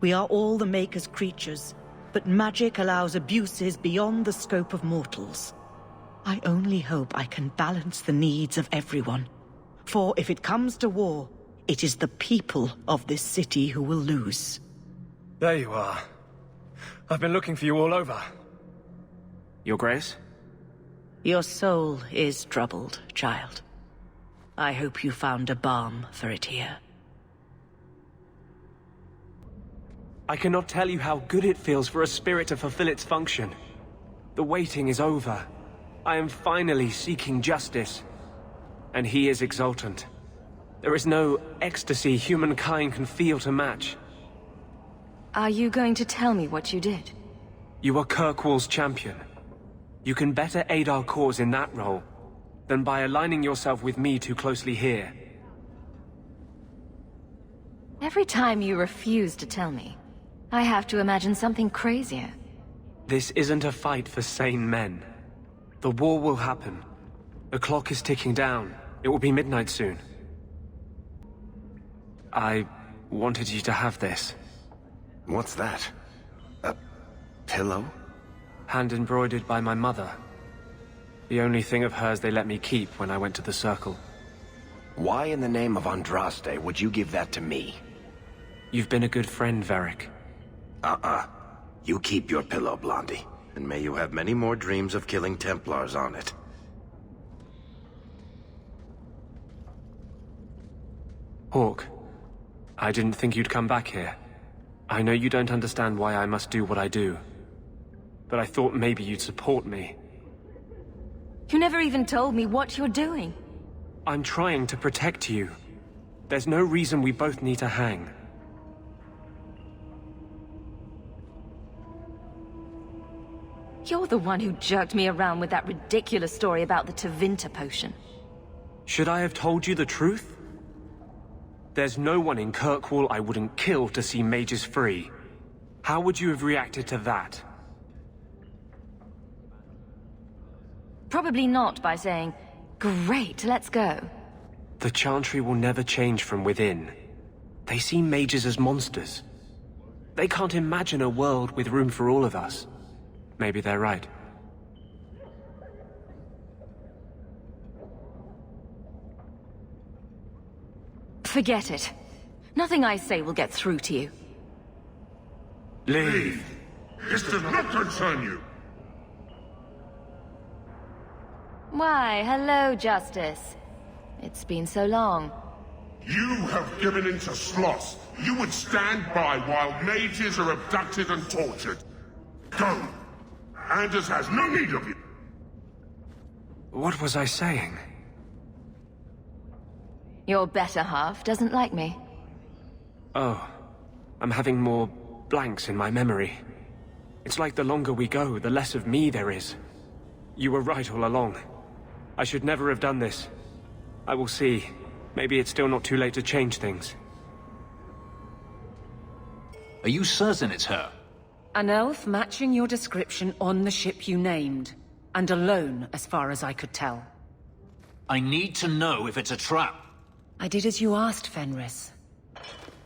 We are all the Maker's creatures, but magic allows abuses beyond the scope of mortals. I only hope I can balance the needs of everyone. For if it comes to war, it is the people of this city who will lose. There you are. I've been looking for you all over. Your Grace? Your soul is troubled, child. I hope you found a balm for it here. I cannot tell you how good it feels for a spirit to fulfill its function. The waiting is over. I am finally seeking justice. And he is exultant. There is no ecstasy humankind can feel to match. Are you going to tell me what you did? You are Kirkwall's champion. You can better aid our cause in that role than by aligning yourself with me too closely here. Every time you refuse to tell me, I have to imagine something crazier. This isn't a fight for sane men. The war will happen. The clock is ticking down. It will be midnight soon. I wanted you to have this. What's that? A pillow? Hand-embroidered by my mother. The only thing of hers they let me keep when I went to the Circle. Why in the name of Andraste would you give that to me? You've been a good friend, Varric. You keep your pillow, Blondie. And may you have many more dreams of killing Templars on it. Hawk, I didn't think you'd come back here. I know you don't understand why I must do what I do. But I thought maybe you'd support me. You never even told me what you're doing. I'm trying to protect you. There's no reason we both need to hang. You're the one who jerked me around with that ridiculous story about the Tevinter potion. Should I have told you the truth? There's no one in Kirkwall I wouldn't kill to see mages free. How would you have reacted to that? Probably not by saying, "Great, let's go." The Chantry will never change from within. They see mages as monsters. They can't imagine a world with room for all of us. Maybe they're right. Forget it. Nothing I say will get through to you. Leave. This does not concern you. Why, hello, Justice. It's been so long. You have given in to sloths. You would stand by while mages are abducted and tortured. Go. Anders has no need of you. What was I saying? Your better half doesn't like me. Oh, I'm having more blanks in my memory. It's like the longer we go, the less of me there is. You were right all along. I should never have done this. I will see. Maybe it's still not too late to change things. Are you certain it's her? An elf matching your description on the ship you named. And alone, as far as I could tell. I need to know if it's a trap. I did as you asked, Fenris.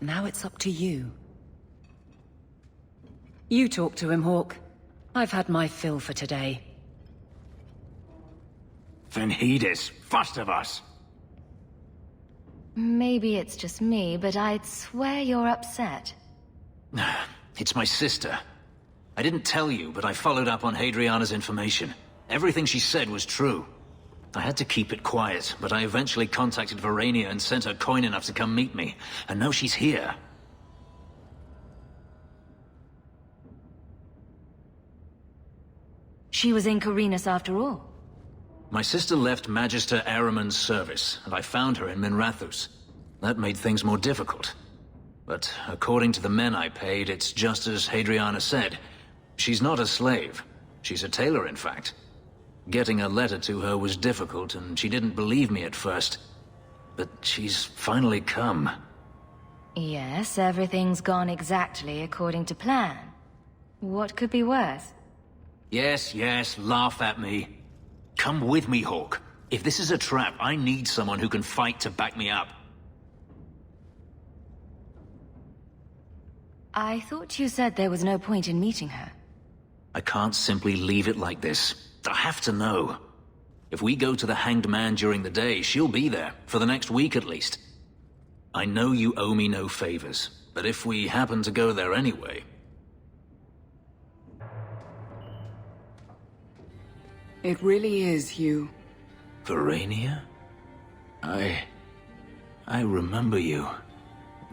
Now it's up to you. You talk to him, Hawk. I've had my fill for today. Fenhidis, first of us. Maybe it's just me, but I'd swear you're upset. It's my sister. I didn't tell you, but I followed up on Hadriana's information. Everything she said was true. I had to keep it quiet, but I eventually contacted Verania and sent her coin enough to come meet me. And now she's here. She was in Corinus after all. My sister left Magister Araman's service, and I found her in Minrathus. That made things more difficult. But according to the men I paid, it's just as Hadriana said. She's not a slave. She's a tailor, in fact. Getting a letter to her was difficult, and she didn't believe me at first. But she's finally come. Yes, everything's gone exactly according to plan. What could be worse? Yes, yes, laugh at me. Come with me, Hawk. If this is a trap, I need someone who can fight to back me up. I thought you said there was no point in meeting her. I can't simply leave it like this. I have to know. If we go to the Hanged Man during the day, she'll be there, for the next week at least. I know you owe me no favors, but if we happen to go there anyway... It really is you. Verania? I remember you.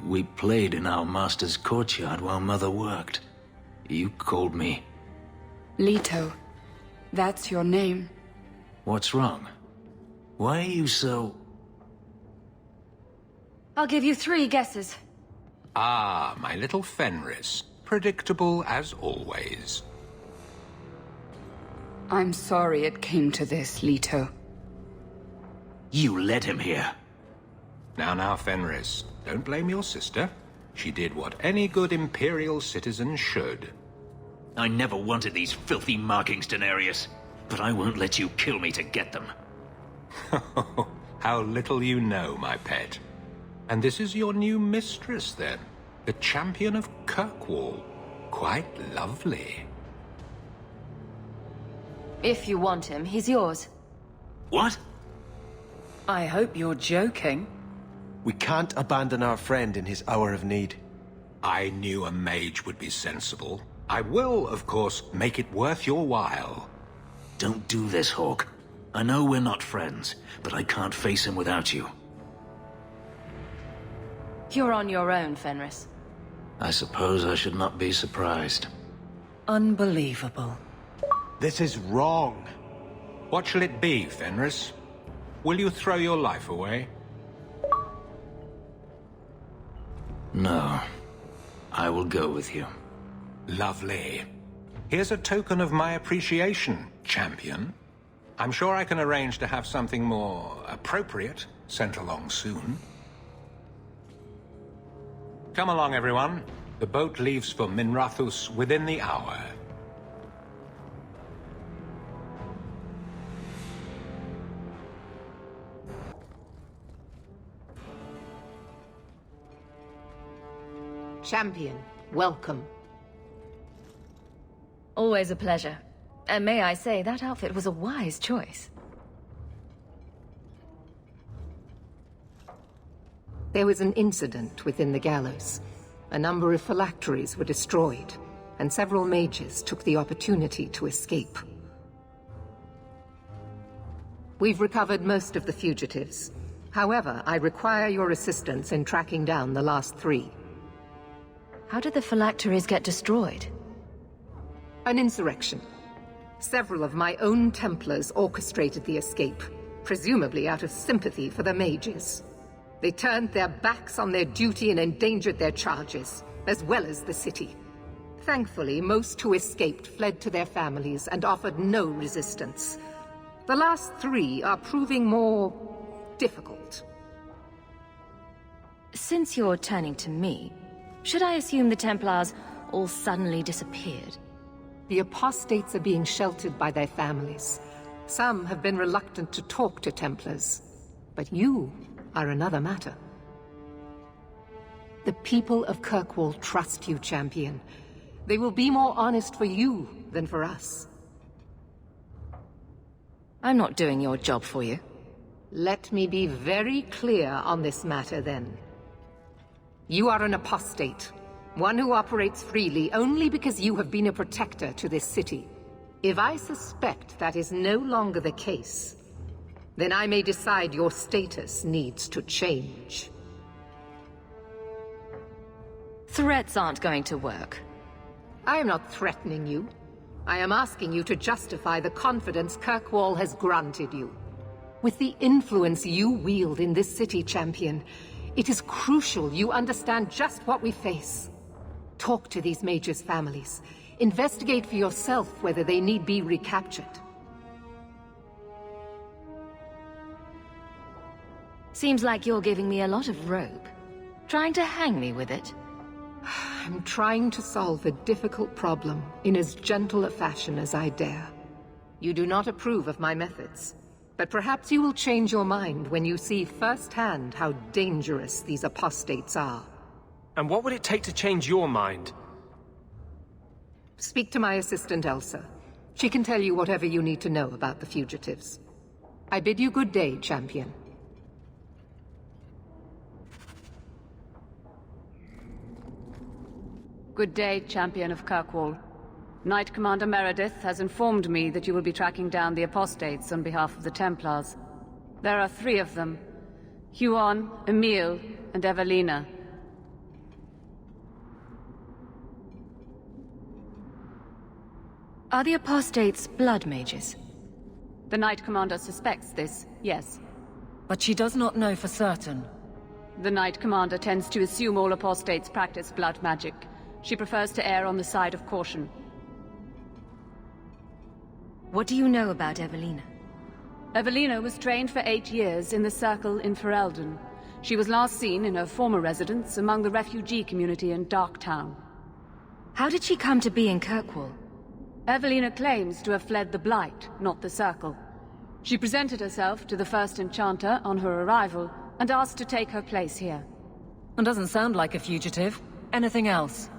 We played in our master's courtyard while Mother worked. You called me... Leto. That's your name. What's wrong? Why are you so... I'll give you 3 guesses. Ah, my little Fenris. Predictable as always. I'm sorry it came to this, Leto. You led him here. Now, Fenris. Don't blame your sister. She did what any good Imperial citizen should. I never wanted these filthy markings, Danarius. But I won't let you kill me to get them. How little you know, my pet. And this is your new mistress, then? The champion of Kirkwall. Quite lovely. If you want him, he's yours. What? I hope you're joking. We can't abandon our friend in his hour of need. I knew a mage would be sensible. I will, of course, make it worth your while. Don't do this, Hawk. I know we're not friends, but I can't face him without you. You're on your own, Fenris. I suppose I should not be surprised. Unbelievable. This is wrong. What shall it be, Fenris? Will you throw your life away? No. I will go with you. Lovely. Here's a token of my appreciation, champion. I'm sure I can arrange to have something more appropriate sent along soon. Come along, everyone. The boat leaves for Minrathus within the hour. Champion, welcome. Always a pleasure. And may I say, that outfit was a wise choice. There was an incident within the gallows. A number of phylacteries were destroyed, and several mages took the opportunity to escape. We've recovered most of the fugitives. However, I require your assistance in tracking down the last 3. How did the phylacteries get destroyed? An insurrection. Several of my own Templars orchestrated the escape, presumably out of sympathy for the mages. They turned their backs on their duty and endangered their charges, as well as the city. Thankfully, most who escaped fled to their families and offered no resistance. The last 3 are proving more difficult. Since you're turning to me, should I assume the Templars all suddenly disappeared? The apostates are being sheltered by their families. Some have been reluctant to talk to Templars. But you are another matter. The people of Kirkwall trust you, champion. They will be more honest for you than for us. I'm not doing your job for you. Let me be very clear on this matter, then. You are an apostate. One who operates freely only because you have been a protector to this city. If I suspect that is no longer the case, then I may decide your status needs to change. Threats aren't going to work. I am not threatening you. I am asking you to justify the confidence Kirkwall has granted you. With the influence you wield in this city, champion, it is crucial you understand just what we face. Talk to these mages' families. Investigate for yourself whether they need be recaptured. Seems like you're giving me a lot of rope. Trying to hang me with it? I'm trying to solve a difficult problem in as gentle a fashion as I dare. You do not approve of my methods, but perhaps you will change your mind when you see firsthand how dangerous these apostates are. And what would it take to change your mind? Speak to my assistant Elsa. She can tell you whatever you need to know about the fugitives. I bid you good day, champion. Good day, champion of Kirkwall. Knight Commander Meredith has informed me that you will be tracking down the apostates on behalf of the Templars. There are 3 of them: Huon, Emil, and Evelina. Are the apostates blood mages? The Knight Commander suspects this, yes. But she does not know for certain. The Knight Commander tends to assume all apostates practice blood magic. She prefers to err on the side of caution. What do you know about Evelina? Evelina was trained for 8 years in the Circle in Ferelden. She was last seen in her former residence among the refugee community in Darktown. How did she come to be in Kirkwall? Evelina claims to have fled the Blight, not the Circle. She presented herself to the First Enchanter on her arrival and asked to take her place here. And doesn't sound like a fugitive. Anything else?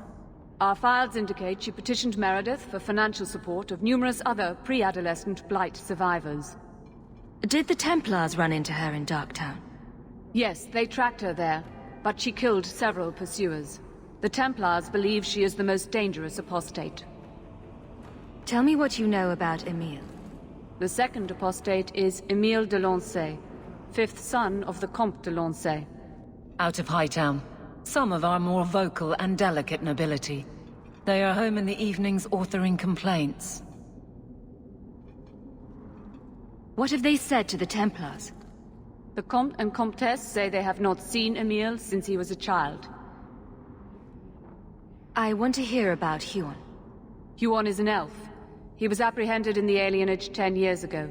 Our files indicate she petitioned Meredith for financial support of numerous other pre-adolescent Blight survivors. Did the Templars run into her in Darktown? Yes, they tracked her there, but she killed several pursuers. The Templars believe she is the most dangerous apostate. Tell me what you know about Emile. The second apostate is Emile de Lancey, 5th son of the Comte de Lancey. Out of Hightown. Some of our more vocal and delicate nobility. They are home in the evenings authoring complaints. What have they said to the Templars? The Comte and Comtesse say they have not seen Emile since he was a child. I want to hear about Huon. Huon is an elf. He was apprehended in the alienage 10 years ago.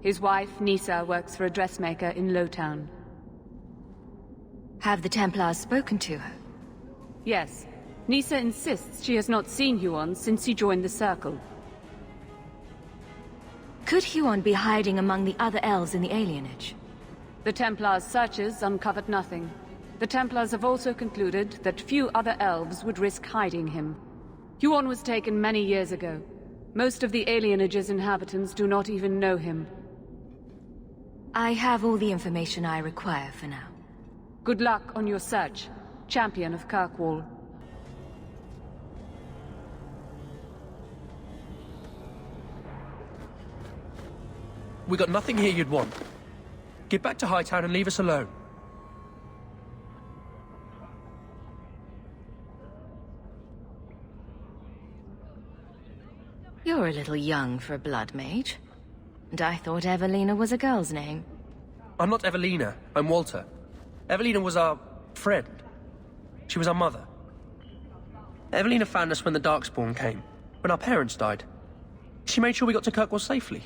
His wife, Nisa, works for a dressmaker in Lowtown. Have the Templars spoken to her? Yes. Nisa insists she has not seen Huon since he joined the Circle. Could Huon be hiding among the other elves in the alienage? The Templars' searches uncovered nothing. The Templars have also concluded that few other elves would risk hiding him. Huon was taken many years ago. Most of the alienage's inhabitants do not even know him. I have all the information I require for now. Good luck on your search, champion of Kirkwall. We got nothing here you'd want. Get back to Hightown and leave us alone. You're a little young for a blood mage. And I thought Evelina was a girl's name. I'm not Evelina, I'm Walter. Evelina was our friend. She was our mother. Evelina found us when the Darkspawn came, when our parents died. She made sure we got to Kirkwall safely.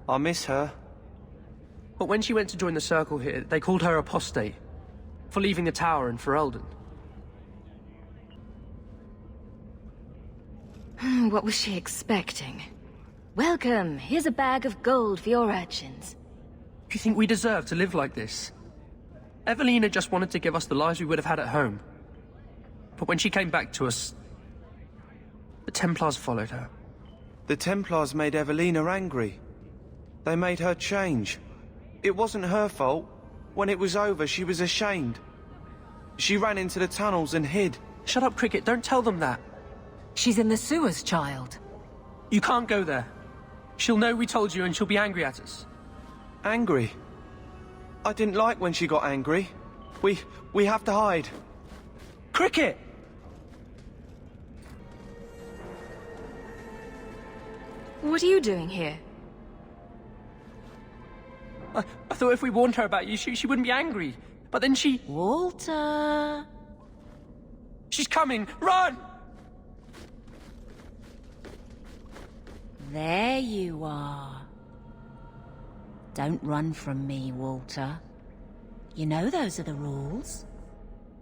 I miss her. But when she went to join the Circle here, they called her apostate for leaving the tower in Ferelden. What was she expecting? Welcome, here's a bag of gold for your urchins. Do you think we deserve to live like this? Evelina just wanted to give us the lives we would have had at home. But when she came back to us, the Templars followed her. The Templars made Evelina angry. They made her change. It wasn't her fault. When it was over, she was ashamed. She ran into the tunnels and hid. Shut up, Cricket. Don't tell them that. She's in the sewers, child. You can't go there. She'll know we told you and she'll be angry at us. Angry? I didn't like when she got angry. We have to hide. Cricket! What are you doing here? I thought if we warned her about you, she wouldn't be angry. But then she... Walter... She's coming! Run! There you are. Don't run from me, Walter. You know those are the rules.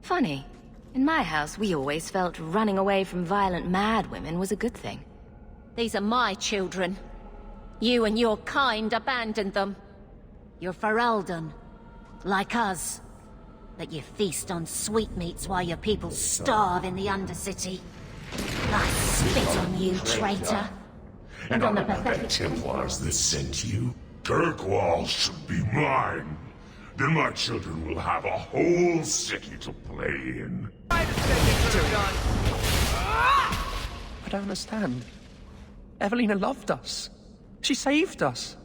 Funny. In my house, we always felt running away from violent mad women was a good thing. These are my children. You and your kind abandoned them. You're Ferelden. Like us. That you feast on sweetmeats while your people starve in the Undercity. I spit on you, traitor. And on the pathetic Templars that sent you. Kirkwall should be mine. Then my children will have a whole city to play in. I don't understand. Evelina loved us. She saved us.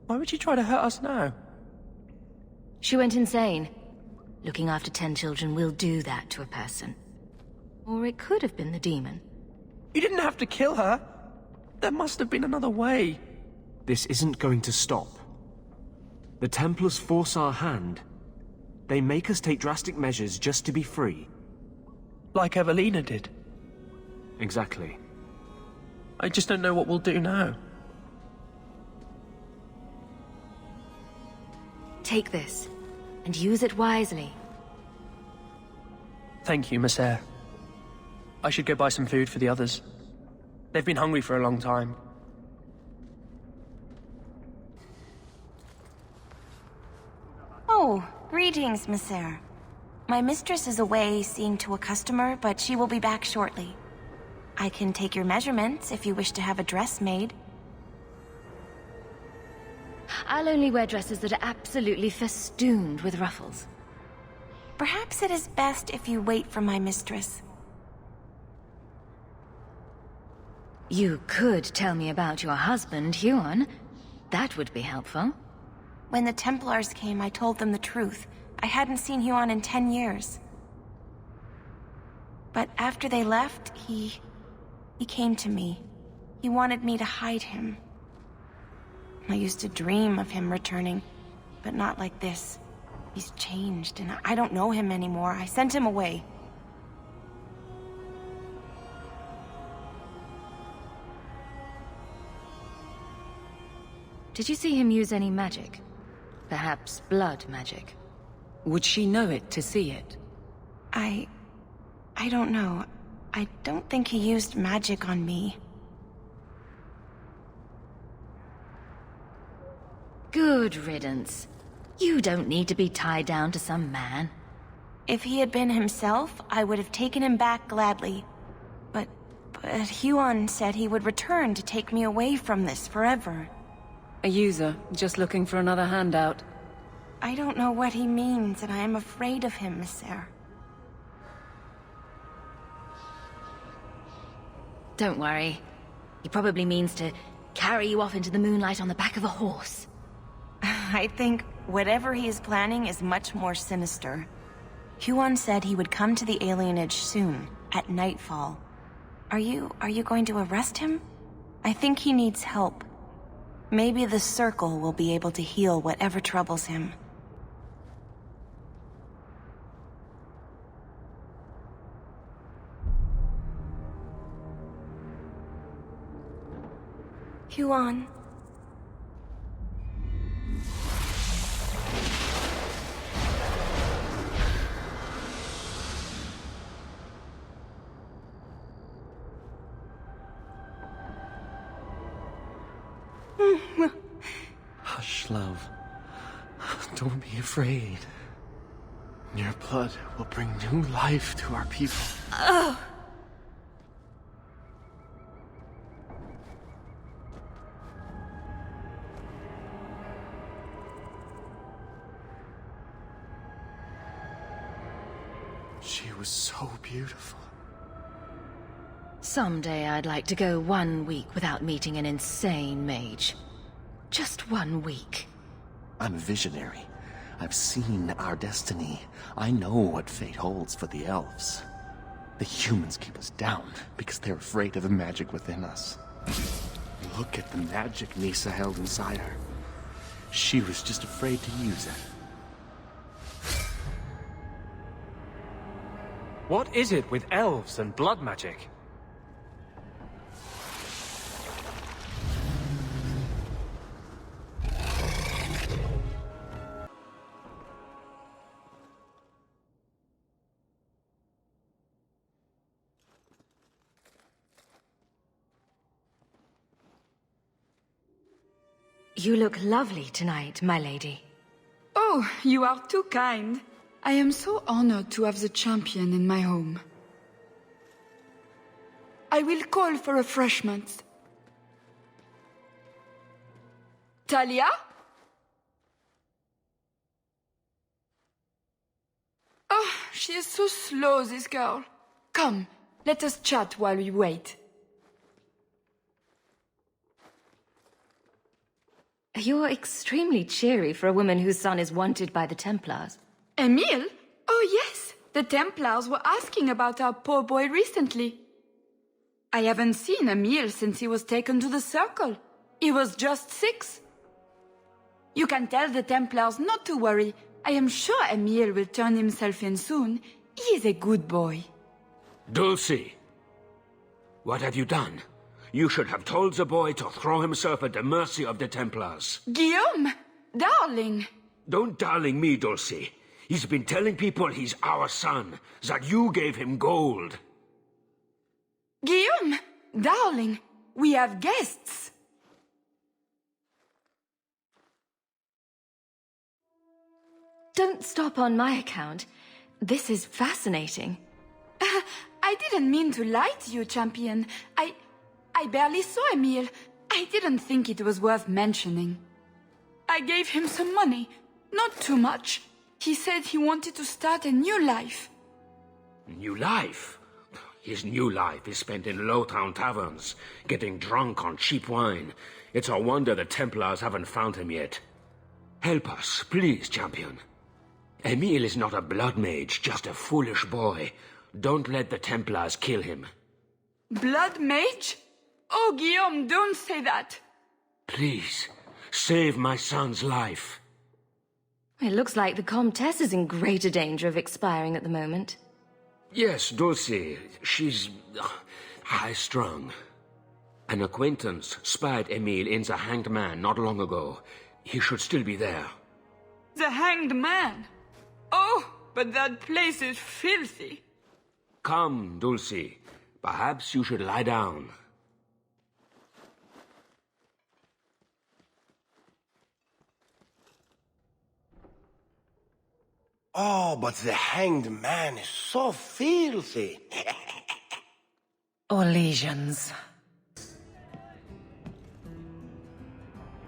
Why would she try to hurt us now? She went insane. Looking after 10 children will do that to a person. Or it could have been the demon. You didn't have to kill her. There must have been another way. This isn't going to stop. The Templars force our hand. They make us take drastic measures just to be free. Like Evelina did. Exactly. I just don't know what we'll do now. Take this, and use it wisely. Thank you, Miss Eyre. I should go buy some food for the others. They've been hungry for a long time. Oh, greetings, Miss Eyre. My mistress is away seeing to a customer, but she will be back shortly. I can take your measurements if you wish to have a dress made. I'll only wear dresses that are absolutely festooned with ruffles. Perhaps it is best if you wait for my mistress. You could tell me about your husband, Huon. That would be helpful. When the Templars came, I told them the truth. I hadn't seen Huon in 10 years. But after they left, he came to me. He wanted me to hide him. I used to dream of him returning, but not like this. He's changed, and I don't know him anymore. I sent him away. Did you see him use any magic? Perhaps blood magic? Would she know it to see it? I don't know. I don't think he used magic on me. Good riddance. You don't need to be tied down to some man. If he had been himself, I would have taken him back gladly. But Huon said he would return to take me away from this forever. A user, just looking for another handout. I don't know what he means, and I am afraid of him, Miss Eyre. Don't worry. He probably means to carry you off into the moonlight on the back of a horse. I think whatever he is planning is much more sinister. Huon said he would come to the alienage soon, at nightfall. Are you going to arrest him? I think he needs help. Maybe the Circle will be able to heal whatever troubles him. Huon. Hush, love. Don't be afraid. Your blood will bring new life to our people. Ugh. She was so beautiful. Someday I'd like to go 1 week without meeting an insane mage. Just 1 week. I'm a visionary. I've seen our destiny. I know what fate holds for the elves. The humans keep us down because they're afraid of the magic within us. Look at the magic Nisa held inside her. She was just afraid to use it. What is it with elves and blood magic? You look lovely tonight, my lady. Oh, you are too kind. I am so honored to have the champion in my home. I will call for refreshments. Talia? Oh, she is so slow, this girl. Come, let us chat while we wait. You're extremely cheery for a woman whose son is wanted by the Templars. Emile? Oh yes, the Templars were asking about our poor boy recently. I haven't seen Emile since he was taken to the Circle. He was just 6. You can tell the Templars not to worry. I am sure Emile will turn himself in soon. He is a good boy. Dulcie! What have you done? You should have told the boy to throw himself at the mercy of the Templars. Guillaume! Darling! Don't darling me, Dulcie. He's been telling people he's our son, that you gave him gold. Guillaume! Darling! We have guests! Don't stop on my account. This is fascinating. I didn't mean to lie to you, champion. I barely saw Emile. I didn't think it was worth mentioning. I gave him some money. Not too much. He said he wanted to start a new life. New life? His new life is spent in low-town taverns, getting drunk on cheap wine. It's a wonder the Templars haven't found him yet. Help us, please, champion. Emile is not a blood mage, just a foolish boy. Don't let the Templars kill him. Blood mage? Oh, Guillaume, don't say that. Please, save my son's life. It looks like the Comtesse is in greater danger of expiring at the moment. Yes, Dulcie. She's high-strung. An acquaintance spied Emile in the Hanged Man not long ago. He should still be there. The Hanged Man? Oh, but that place is filthy. Come, Dulcie. Perhaps you should lie down. Oh, but the Hanged Man is so filthy. Or lesions.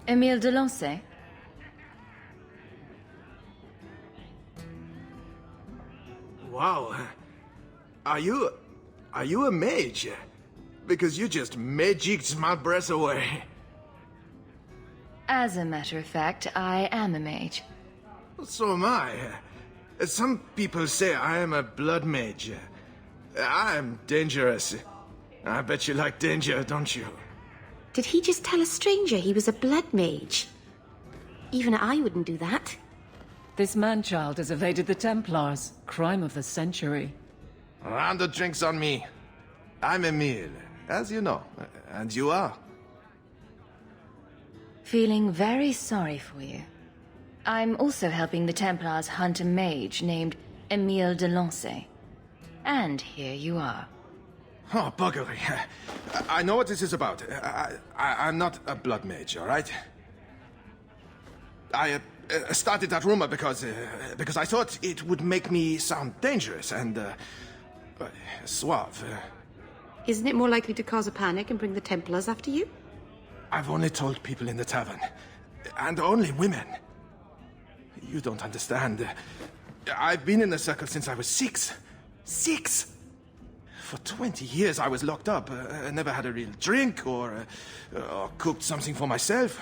Emile de Lancey? Wow. Are you a mage? Because you just magicked my breath away. As a matter of fact, I am a mage. So am I. Some people say I am a blood mage. I'm dangerous. I bet you like danger, don't you? Did he just tell a stranger he was a blood mage? Even I wouldn't do that. This man-child has evaded the Templars. Crime of the century. Round of drinks on me. I'm Emile, as you know. And you are? Feeling very sorry for you. I'm also helping the Templars hunt a mage named Emile de Lancey. And here you are. Oh, buggery. I know what this is about. I'm not a blood mage, all right? I started that rumor because I thought it would make me sound dangerous and suave. Isn't it more likely to cause a panic and bring the Templars after you? I've only told people in the tavern. And only women. You don't understand. I've been in the circle since I was 6. 6! For 20 years I was locked up. I never had a real drink or cooked something for myself.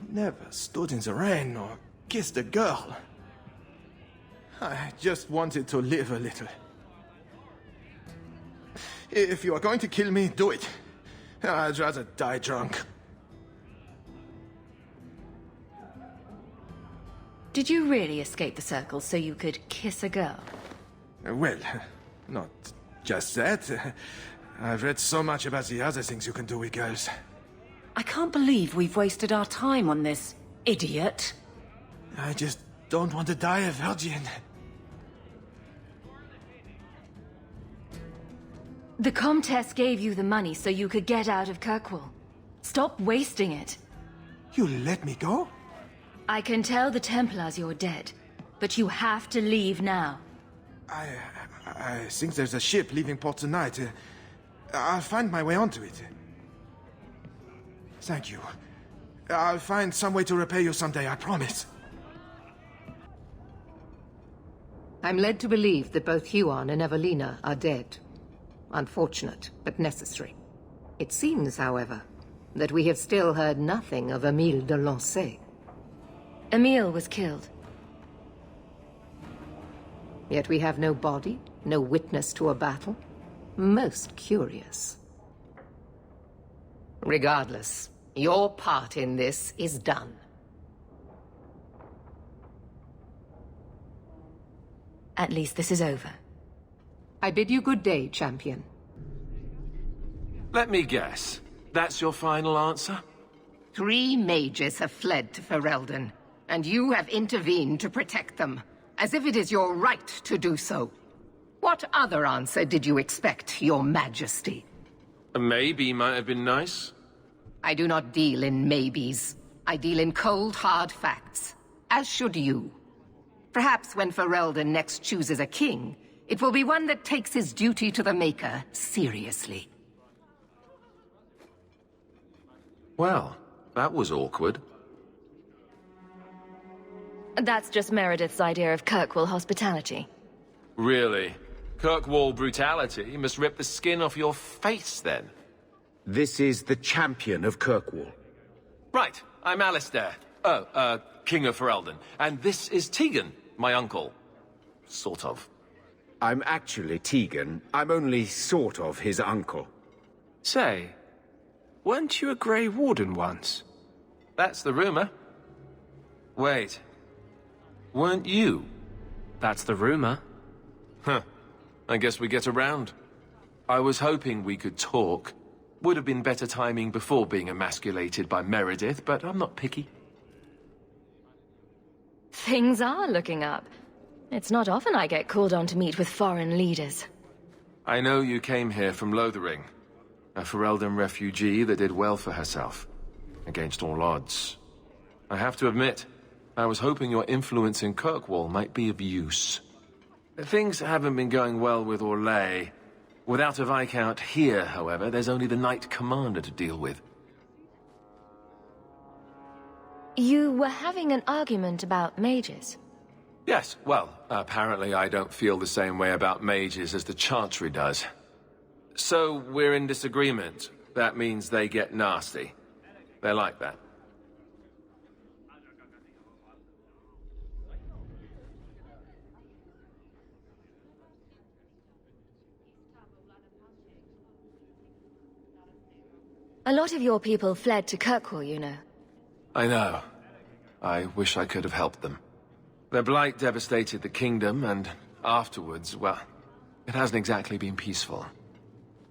Never stood in the rain or kissed a girl. I just wanted to live a little. If you are going to kill me, do it. I'd rather die drunk. Did you really escape the circle so you could kiss a girl? Well, not just that. I've read so much about the other things you can do with girls. I can't believe we've wasted our time on this, idiot. I just don't want to die a virgin. The Comtesse gave you the money so you could get out of Kirkwall. Stop wasting it. You let me go? I can tell the Templars you're dead, but you have to leave now. I think there's a ship leaving port tonight. I'll find my way onto it. Thank you. I'll find some way to repay you someday, I promise. I'm led to believe that both Huon and Evelina are dead. Unfortunate, but necessary. It seems, however, that we have still heard nothing of Emile de Lancey. Emile was killed. Yet we have no body, no witness to a battle. Most curious. Regardless, your part in this is done. At least this is over. I bid you good day, champion. Let me guess. That's your final answer? 3 mages have fled to Ferelden, and you have intervened to protect them, as if it is your right to do so. What other answer did you expect, your majesty? A maybe might have been nice. I do not deal in maybes. I deal in cold, hard facts. As should you. Perhaps when Ferelden next chooses a king, it will be one that takes his duty to the Maker seriously. Well, that was awkward. That's just Meredith's idea of Kirkwall hospitality. Really? Kirkwall brutality? You must rip the skin off your face, then. This is the champion of Kirkwall. Right, I'm Alastair. King of Ferelden. And this is Tegan, my uncle. Sort of. I'm actually Tegan. I'm only sort of his uncle. Say, weren't you a Grey Warden once? That's the rumor. Wait. Weren't you? That's the rumor. Huh. I guess we get around. I was hoping we could talk. Would have been better timing before being emasculated by Meredith, but I'm not picky. Things are looking up. It's not often I get called on to meet with foreign leaders. I know you came here from Lothering, a Ferelden refugee that did well for herself, against all odds. I have to admit, I was hoping your influence in Kirkwall might be of use. Things haven't been going well with Orlais. Without a Viscount here, however, there's only the Knight Commander to deal with. You were having an argument about mages. Yes, well, apparently I don't feel the same way about mages as the Chantry does. So, we're in disagreement. That means they get nasty. They're like that. A lot of your people fled to Kirkwall, you know. I know. I wish I could have helped them. Their blight devastated the kingdom, and afterwards, well, it hasn't exactly been peaceful.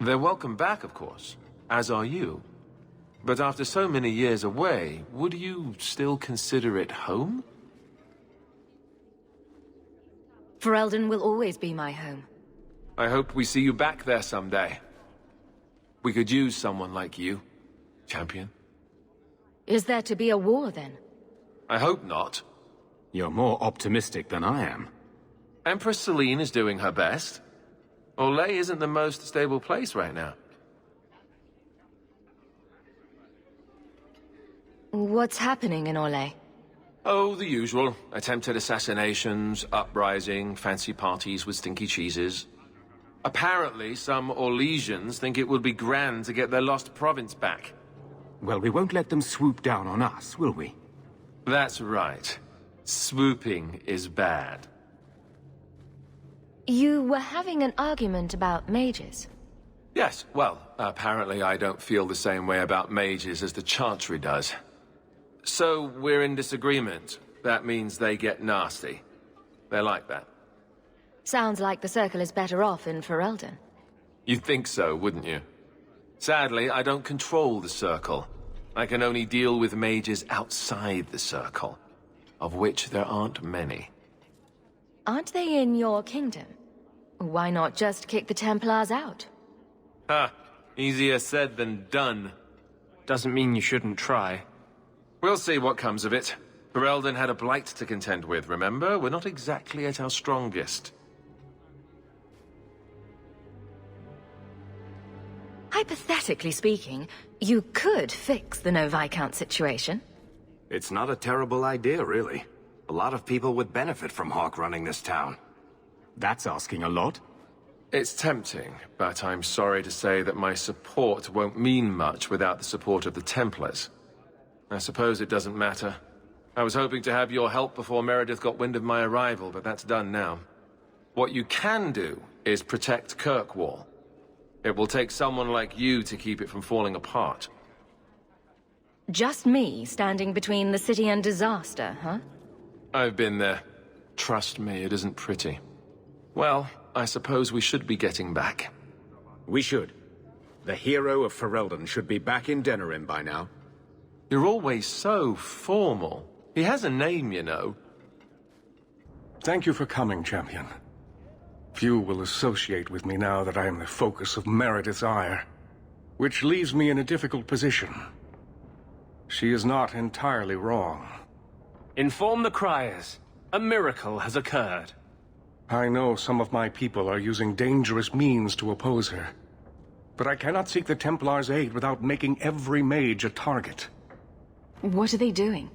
They're welcome back, of course, as are you. But after so many years away, would you still consider it home? Ferelden will always be my home. I hope we see you back there someday. We could use someone like you, champion. Is there to be a war, then? I hope not. You're more optimistic than I am. Empress Celine is doing her best. Orlais isn't the most stable place right now. What's happening in Orlais? Oh, the usual. Attempted assassinations, uprising, fancy parties with stinky cheeses. Apparently, some Orlesians think it would be grand to get their lost province back. Well, we won't let them swoop down on us, will we? That's right. Swooping is bad. You were having an argument about mages. Yes, well, apparently I don't feel the same way about mages as the Chantry does. So, we're in disagreement. That means they get nasty. They're like that. Sounds like the Circle is better off in Ferelden. You'd think so, wouldn't you? Sadly, I don't control the Circle. I can only deal with mages outside the Circle, of which there aren't many. Aren't they in your kingdom? Why not just kick the Templars out? Ha! Easier said than done. doesn't mean you shouldn't try. We'll see what comes of it. Ferelden had a blight to contend with, remember? We're not exactly at our strongest. Hypothetically speaking, you could fix the no Viscount situation. It's not a terrible idea, really. A lot of people would benefit from Hawk running this town. That's asking a lot. It's tempting, but I'm sorry to say that my support won't mean much without the support of the Templars. I suppose it doesn't matter. I was hoping to have your help before Meredith got wind of my arrival, but that's done now. What you can do is protect Kirkwall. It will take someone like you to keep it from falling apart. Just me standing between the city and disaster, huh? I've been there. Trust me, it isn't pretty. Well, I suppose we should be getting back. We should. The hero of Ferelden should be back in Denerim by now. You're always so formal. He has a name, you know. Thank you for coming, champion. Few will associate with me now that I am the focus of Meredith's ire, which leaves me in a difficult position. She is not entirely wrong. Inform the criers. A miracle has occurred. I know some of my people are using dangerous means to oppose her, but I cannot seek the Templars' aid without making every mage a target. What are they doing?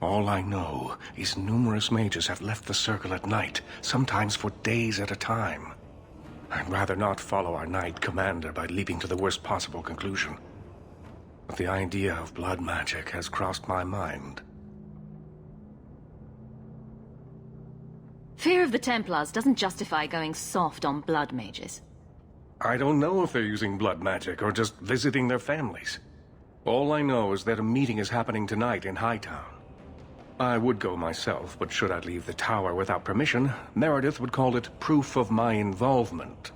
All I know is numerous mages have left the Circle at night, sometimes for days at a time. I'd rather not follow our Knight Commander by leaping to the worst possible conclusion. But the idea of blood magic has crossed my mind. Fear of the Templars doesn't justify going soft on blood mages. I don't know if they're using blood magic or just visiting their families. All I know is that a meeting is happening tonight in Hightown. I would go myself, but should I leave the tower without permission, Meredith would call it proof of my involvement.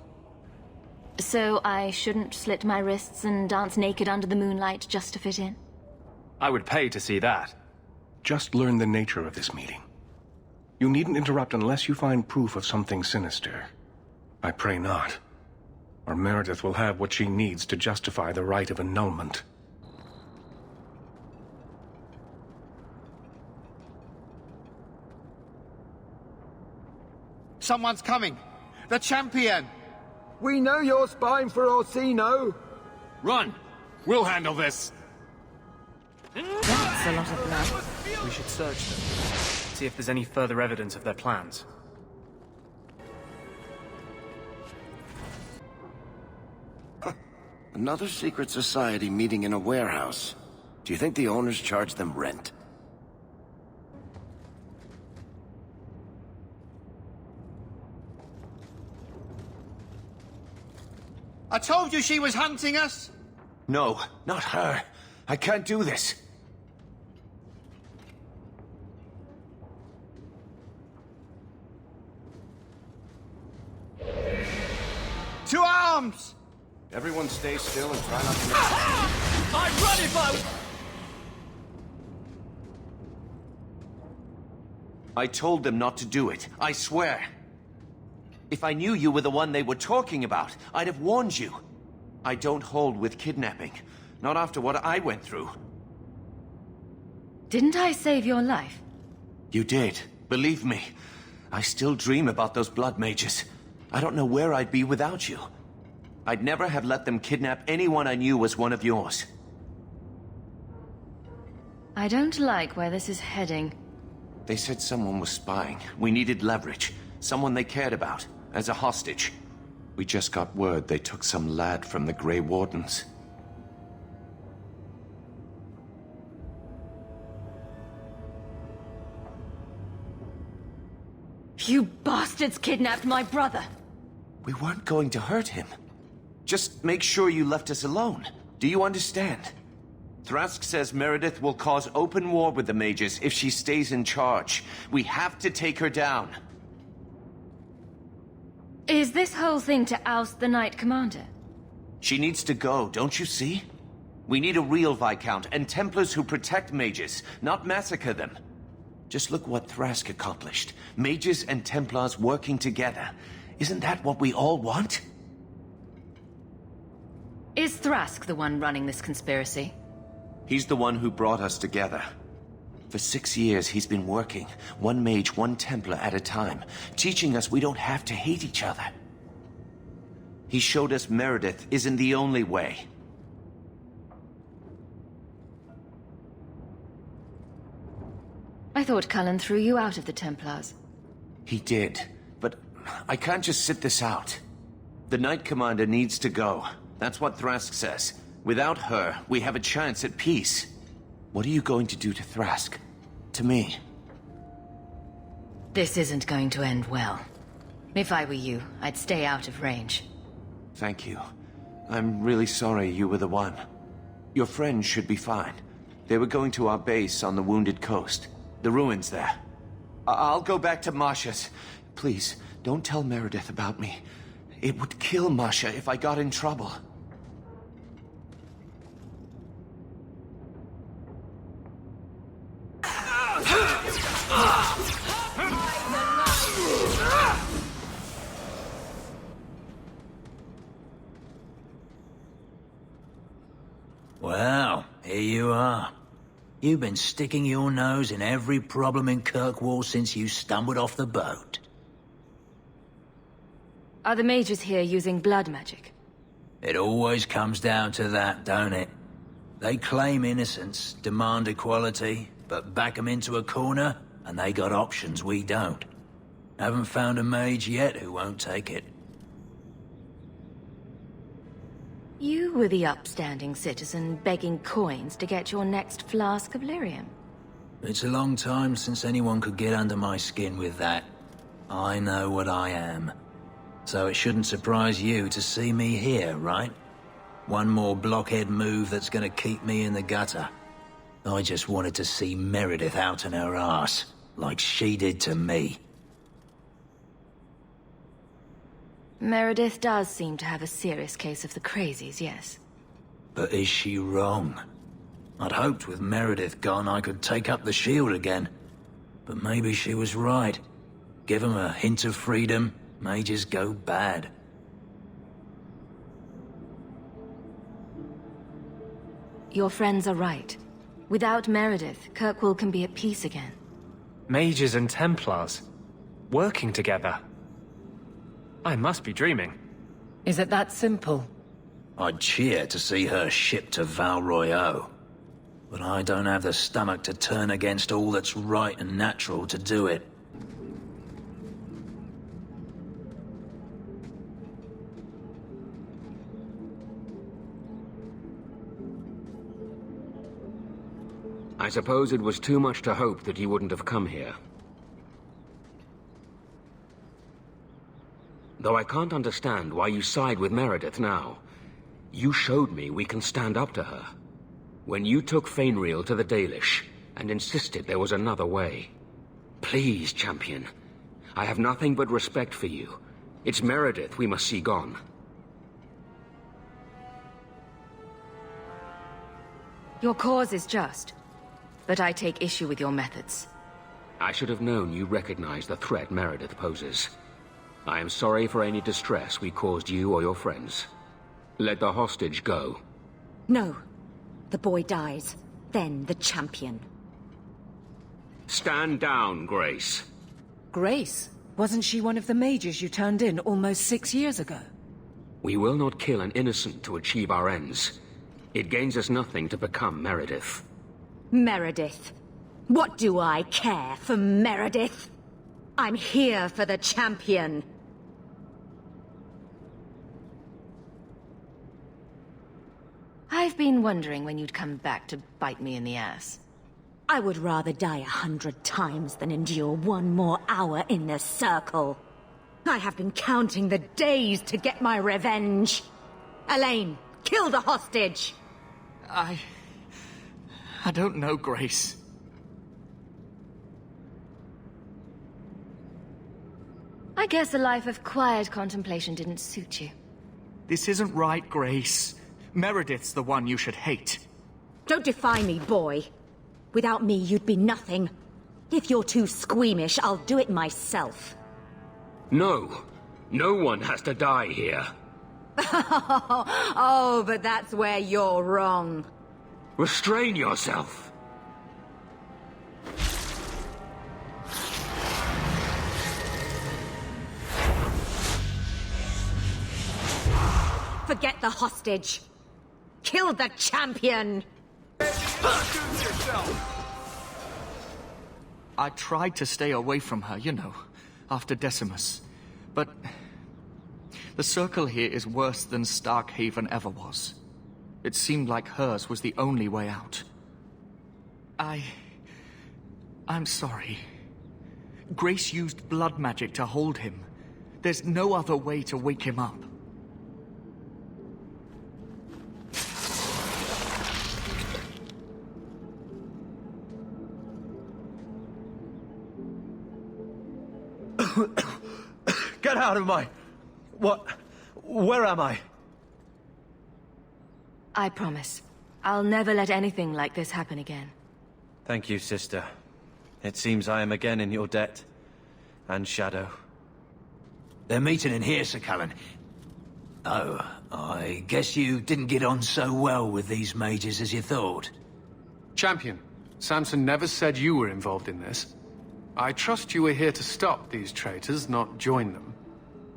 So I shouldn't slit my wrists and dance naked under the moonlight just to fit in? I would pay to see that. Just learn the nature of this meeting. You needn't interrupt unless you find proof of something sinister. I pray not. Or Meredith will have what she needs to justify the rite of annulment. Someone's coming! The champion! We know you're spying for Orsino! Run! We'll handle this! That's a lot of blood. We should search them. See if there's any further evidence of their plans. Another secret society meeting in a warehouse. Do you think the owners charge them rent? I told you she was hunting us! No, not her. I can't do this. To arms! Everyone stay still and try not to... I'd run if I told them not to do it, I swear. If I knew you were the one they were talking about, I'd have warned you. I don't hold with kidnapping. Not after what I went through. Didn't I save your life? You did. Believe me. I still dream about those blood mages. I don't know where I'd be without you. I'd never have let them kidnap anyone I knew was one of yours. I don't like where this is heading. They said someone was spying. We needed leverage. Someone they cared about. As a hostage. We just got word they took some lad from the Grey Wardens. You bastards kidnapped my brother! We weren't going to hurt him. Just make sure you left us alone. Do you understand? Thrask says Meredith will cause open war with the mages if she stays in charge. We have to take her down. Is this whole thing to oust the Knight Commander? She needs to go, don't you see? We need a real Viscount and Templars who protect mages, not massacre them. Just look what Thrask accomplished. Mages and Templars working together. Isn't that what we all want? Is Thrask the one running this conspiracy? He's the one who brought us together. For 6 years, he's been working, one mage, one Templar at a time, teaching us we don't have to hate each other. He showed us Meredith isn't the only way. I thought Cullen threw you out of the Templars. He did, but I can't just sit this out. The Knight Commander needs to go. That's what Thrask says. Without her, we have a chance at peace. What are you going to do to Thrask? To me? This isn't going to end well. If I were you, I'd stay out of range. Thank you. I'm really sorry you were the one. Your friends should be fine. They were going to our base on the Wounded Coast. The ruins there. I'll go back to Masha's. Please, don't tell Meredith about me. It would kill Masha if I got in trouble. Well, here you are. You've been sticking your nose in every problem in Kirkwall since you stumbled off the boat. Are the mages here using blood magic? It always comes down to that, don't it? They claim innocence, demand equality, but back 'em into a corner, and they got options we don't. Haven't found a mage yet who won't take it. You were the upstanding citizen begging coins to get your next flask of lyrium. It's a long time since anyone could get under my skin with that. I know what I am. So it shouldn't surprise you to see me here, right? One more blockhead move that's gonna keep me in the gutter. I just wanted to see Meredith out in her arse, like she did to me. Meredith does seem to have a serious case of the crazies, yes. But is she wrong? I'd hoped with Meredith gone I could take up the shield again. But maybe she was right. Give 'em a hint of freedom, mages go bad. Your friends are right. Without Meredith, Kirkwall can be at peace again. Mages and Templars. Working together. I must be dreaming. Is it that simple? I'd cheer to see her shipped to Val Royeaux. But I don't have the stomach to turn against all that's right and natural to do it. I suppose it was too much to hope that you wouldn't have come here. Though I can't understand why you side with Meredith now. You showed me we can stand up to her. When you took Fenris to the Dalish, and insisted there was another way. Please, champion. I have nothing but respect for you. It's Meredith we must see gone. Your cause is just, but I take issue with your methods. I should have known you recognized the threat Meredith poses. I am sorry for any distress we caused you or your friends. Let the hostage go. No. The boy dies. Then the champion. Stand down, Grace. Grace? Wasn't she one of the mages you turned in almost 6 years ago? We will not kill an innocent to achieve our ends. It gains us nothing to become Meredith. Meredith. What do I care for Meredith? I'm here for the champion. I've been wondering when you'd come back to bite me in the ass. I would rather die 100 times than endure one more hour in this circle. I have been counting the days to get my revenge. Elaine, kill the hostage! I don't know, Grace. I guess a life of quiet contemplation didn't suit you. This isn't right, Grace. Meredith's the one you should hate. Don't defy me, boy. Without me, you'd be nothing. If you're too squeamish, I'll do it myself. No. No one has to die here. Oh, but that's where you're wrong. Restrain yourself! Forget the hostage. Kill the champion! I tried to stay away from her, you know, after Decimus. But the circle here is worse than Starkhaven ever was. It seemed like hers was the only way out. I'm sorry. Grace used blood magic to hold him. There's no other way to wake him up. Get out of my... What? Where am I? I promise. I'll never let anything like this happen again. Thank you, sister. It seems I am again in your debt. And Shadow. They're meeting in here, Sir Callan. Oh, I guess you didn't get on so well with these mages as you thought. Champion, Samson never said you were involved in this. I trust you were here to stop these traitors, not join them.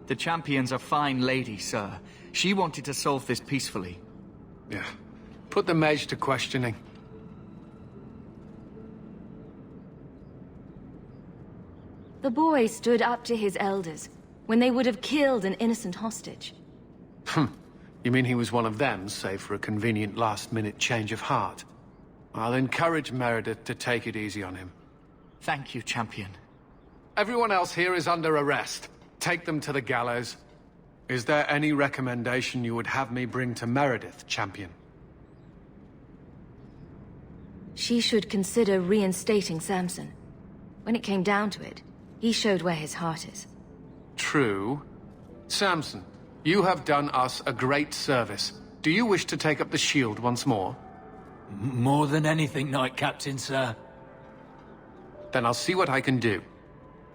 The champion's a fine lady, sir. She wanted to solve this peacefully. Yeah. Put the mage to questioning. The boy stood up to his elders when they would have killed an innocent hostage. You mean he was one of them, save for a convenient last-minute change of heart? I'll encourage Meredith to take it easy on him. Thank you, champion. Everyone else here is under arrest. Take them to the gallows. Is there any recommendation you would have me bring to Meredith, champion? She should consider reinstating Samson. When it came down to it, he showed where his heart is. True. Samson, you have done us a great service. Do you wish to take up the shield once more? More than anything, Knight Captain, sir. Then I'll see what I can do.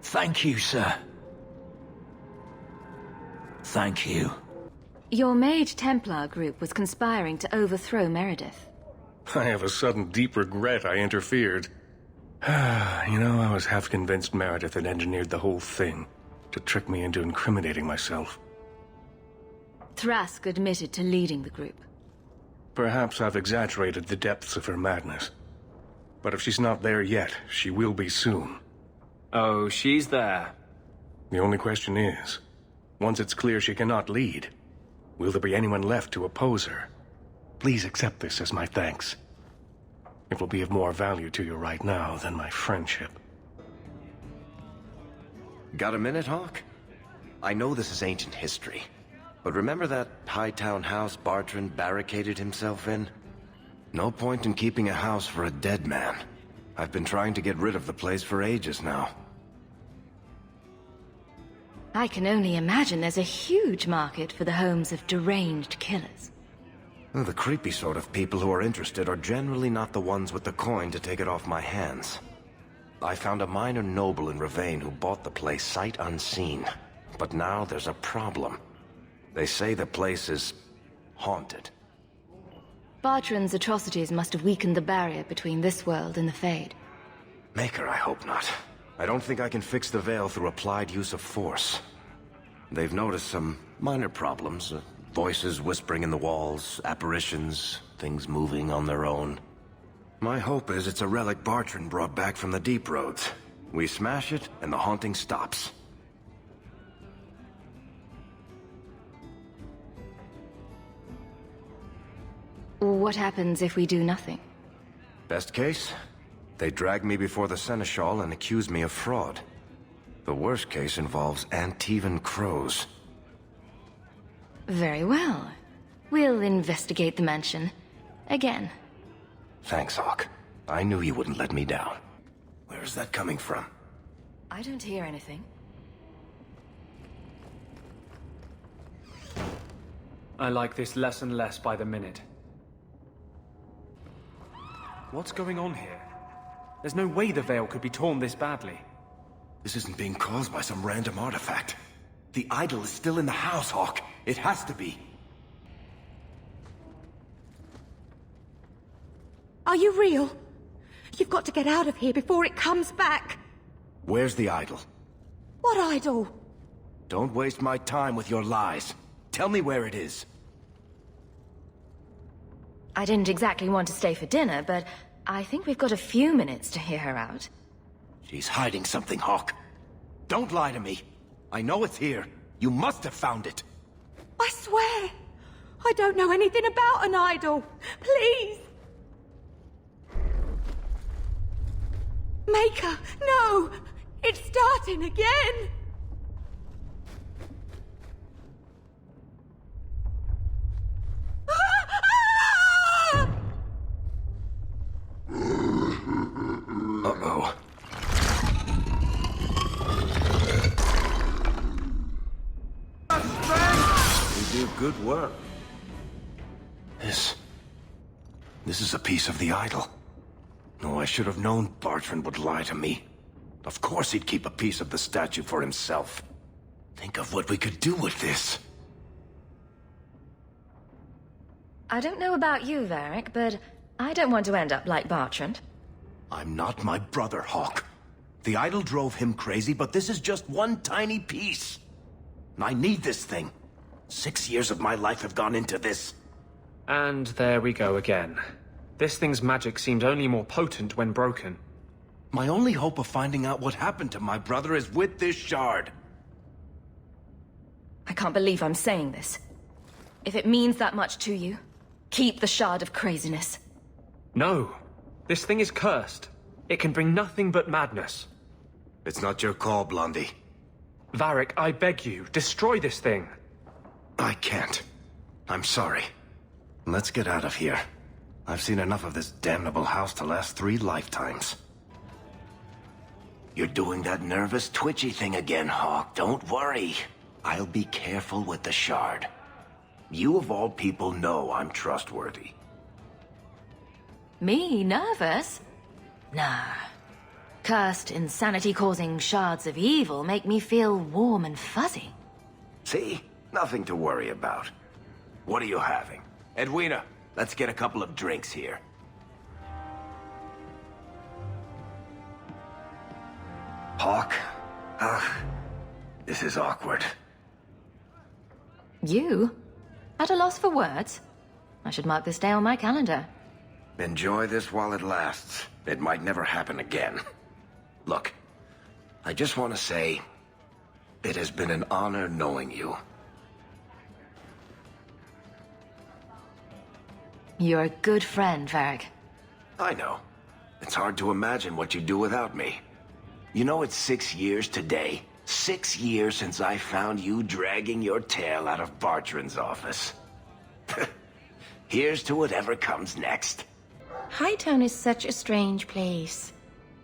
Thank you, sir. Thank you. Your Mage Templar group was conspiring to overthrow Meredith. I have a sudden deep regret I interfered. You know, I was half convinced Meredith had engineered the whole thing to trick me into incriminating myself. Thrask admitted to leading the group. Perhaps I've exaggerated the depths of her madness. But if she's not there yet, she will be soon. Oh, she's there. The only question is, once it's clear she cannot lead, will there be anyone left to oppose her? Please accept this as my thanks. It will be of more value to you right now than my friendship. Got a minute, Hawk? I know this is ancient history, but remember that Hightown house Bartrand barricaded himself in? No point in keeping a house for a dead man. I've been trying to get rid of the place for ages now. I can only imagine there's a huge market for the homes of deranged killers. Well, the creepy sort of people who are interested are generally not the ones with the coin to take it off my hands. I found a minor noble in Ravane who bought the place sight unseen. But now there's a problem. They say the place is haunted. Bartrand's atrocities must have weakened the barrier between this world and the Fade. Maker, I hope not. I don't think I can fix the veil through applied use of force. They've noticed some minor problems. Voices whispering in the walls, apparitions, things moving on their own. My hope is it's a relic Bartrand brought back from the Deep Roads. We smash it, and the haunting stops. What happens if we do nothing? Best case? They drag me before the Seneschal and accuse me of fraud. The worst case involves Antivan crows. Very well. We'll investigate the mansion. Again. Thanks, Hawk. I knew you wouldn't let me down. Where's that coming from? I don't hear anything. I like this less and less by the minute. What's going on here? There's no way the veil could be torn this badly. This isn't being caused by some random artifact. The idol is still in the house, Hawk. It has to be. Are you real? You've got to get out of here before it comes back. Where's the idol? What idol? Don't waste my time with your lies. Tell me where it is. I didn't exactly want to stay for dinner, but I think we've got a few minutes to hear her out. She's hiding something, Hawk. Don't lie to me. I know it's here. You must have found it. I swear, I don't know anything about an idol. Please. Maker, no! It's starting again! Uh-oh. You do good work. This is a piece of the idol. No, I should have known Bartrand would lie to me. Of course he'd keep a piece of the statue for himself. Think of what we could do with this. I don't know about you, Varric, but I don't want to end up like Bartrand. I'm not my brother, Hawk. The idol drove him crazy, but this is just one tiny piece. And I need this thing. 6 years of my life have gone into this. And there we go again. This thing's magic seemed only more potent when broken. My only hope of finding out what happened to my brother is with this shard. I can't believe I'm saying this. If it means that much to you, keep the Shard of Craziness. No. This thing is cursed. It can bring nothing but madness. It's not your call, Blondie. Varric, I beg you, destroy this thing. I can't. I'm sorry. Let's get out of here. I've seen enough of this damnable house to last 3 lifetimes. You're doing that nervous, twitchy thing again, Hawk. Don't worry. I'll be careful with the shard. You of all people know I'm trustworthy. Me nervous? Nah. Cursed, insanity-causing shards of evil make me feel warm and fuzzy. See? Nothing to worry about. What are you having? Edwina, let's get a couple of drinks here. Hawk? This is awkward. You? At a loss for words? I should mark this day on my calendar. Enjoy this while it lasts. It might never happen again. Look, I just want to say, it has been an honor knowing you. You're a good friend, Varric. I know. It's hard to imagine what you'd do without me. You know, it's 6 years today. 6 years since I found you dragging your tail out of Bartrand's office. Here's to whatever comes next. Hightown is such a strange place.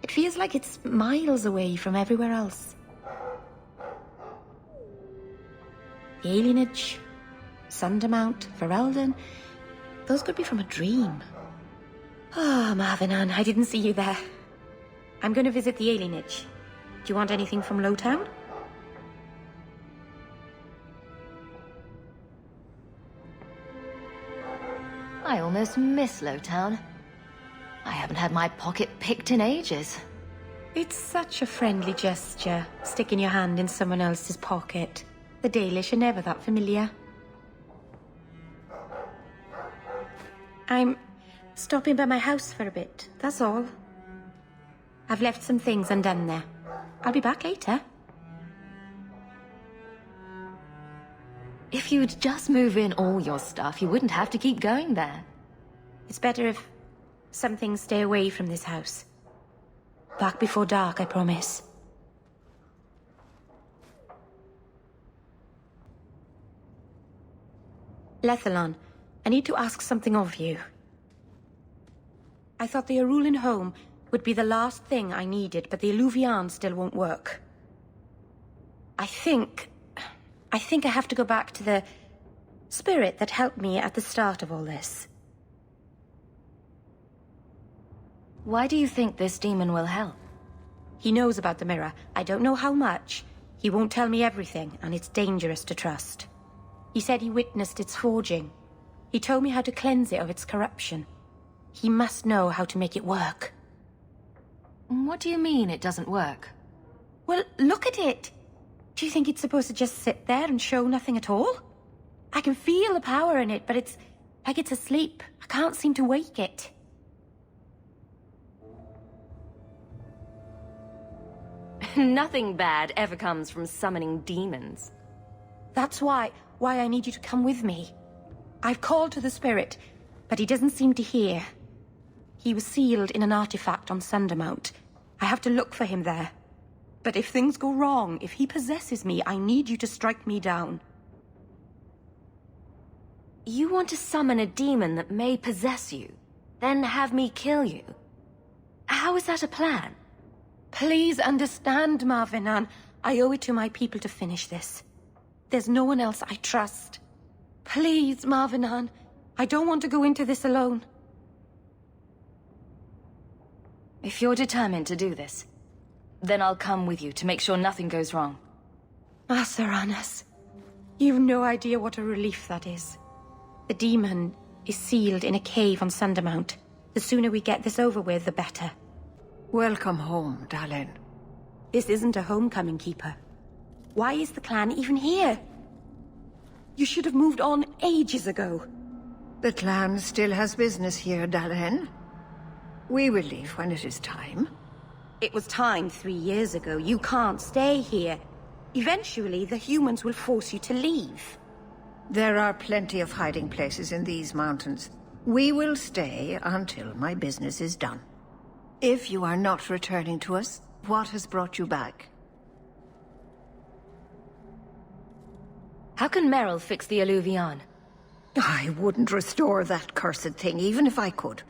It feels like it's miles away from everywhere else. The alienage, Sundermount, Ferelden, those could be from a dream. Oh, Marvinan, I didn't see you there. I'm going to visit the alienage. Do you want anything from Lowtown? I almost miss Lowtown. I haven't had my pocket picked in ages. It's such a friendly gesture, sticking your hand in someone else's pocket. The Dalish are never that familiar. I'm stopping by my house for a bit, that's all. I've left some things undone there. I'll be back later. If you'd just move in all your stuff, you wouldn't have to keep going there. It's better if some things stay away from this house. Back before dark, I promise. Lethalon, I need to ask something of you. I thought the Arulin home would be the last thing I needed, but the Illuvian still won't work. I think I have to go back to the spirit that helped me at the start of all this. Why do you think this demon will help? He knows about the mirror. I don't know how much. He won't tell me everything, and it's dangerous to trust. He said he witnessed its forging. He told me how to cleanse it of its corruption. He must know how to make it work. What do you mean it doesn't work? Well, look at it. Do you think it's supposed to just sit there and show nothing at all? I can feel the power in it, but it's like it's asleep. I can't seem to wake it. Nothing bad ever comes from summoning demons. That's why I need you to come with me. I've called to the spirit, but he doesn't seem to hear. He was sealed in an artifact on Sundermount. I have to look for him there. But if things go wrong, if he possesses me, I need you to strike me down. You want to summon a demon that may possess you, then have me kill you? How is that a plan? Please understand, Marvinan. I owe it to my people to finish this. There's no one else I trust. Please, Marvinan. I don't want to go into this alone. If you're determined to do this, then I'll come with you to make sure nothing goes wrong. Masaranas, you've no idea what a relief that is. The demon is sealed in a cave on Sundermount. The sooner we get this over with, the better. Welcome home, Dalen. This isn't a homecoming, Keeper. Why is the clan even here? You should have moved on ages ago. The clan still has business here, Dalen. We will leave when it is time. It was time 3 years ago. You can't stay here. Eventually, the humans will force you to leave. There are plenty of hiding places in these mountains. We will stay until my business is done. If you are not returning to us, what has brought you back? How can Merrill fix the Alluvion? I wouldn't restore that cursed thing, even if I could.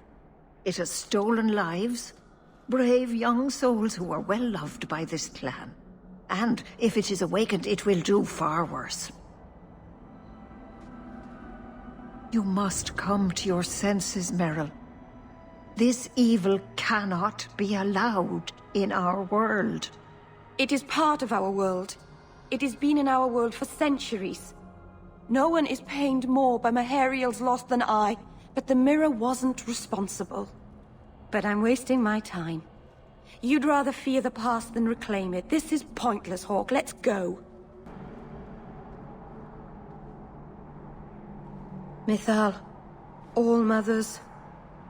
It has stolen lives, brave young souls who are well loved by this clan. And if it is awakened, it will do far worse. You must come to your senses, Merrill. This evil cannot be allowed in our world. It is part of our world. It has been in our world for centuries. No one is pained more by Mahariel's loss than I, but the mirror wasn't responsible. But I'm wasting my time. You'd rather fear the past than reclaim it. This is pointless, Hawk. Let's go. Mythal, All-Mothers,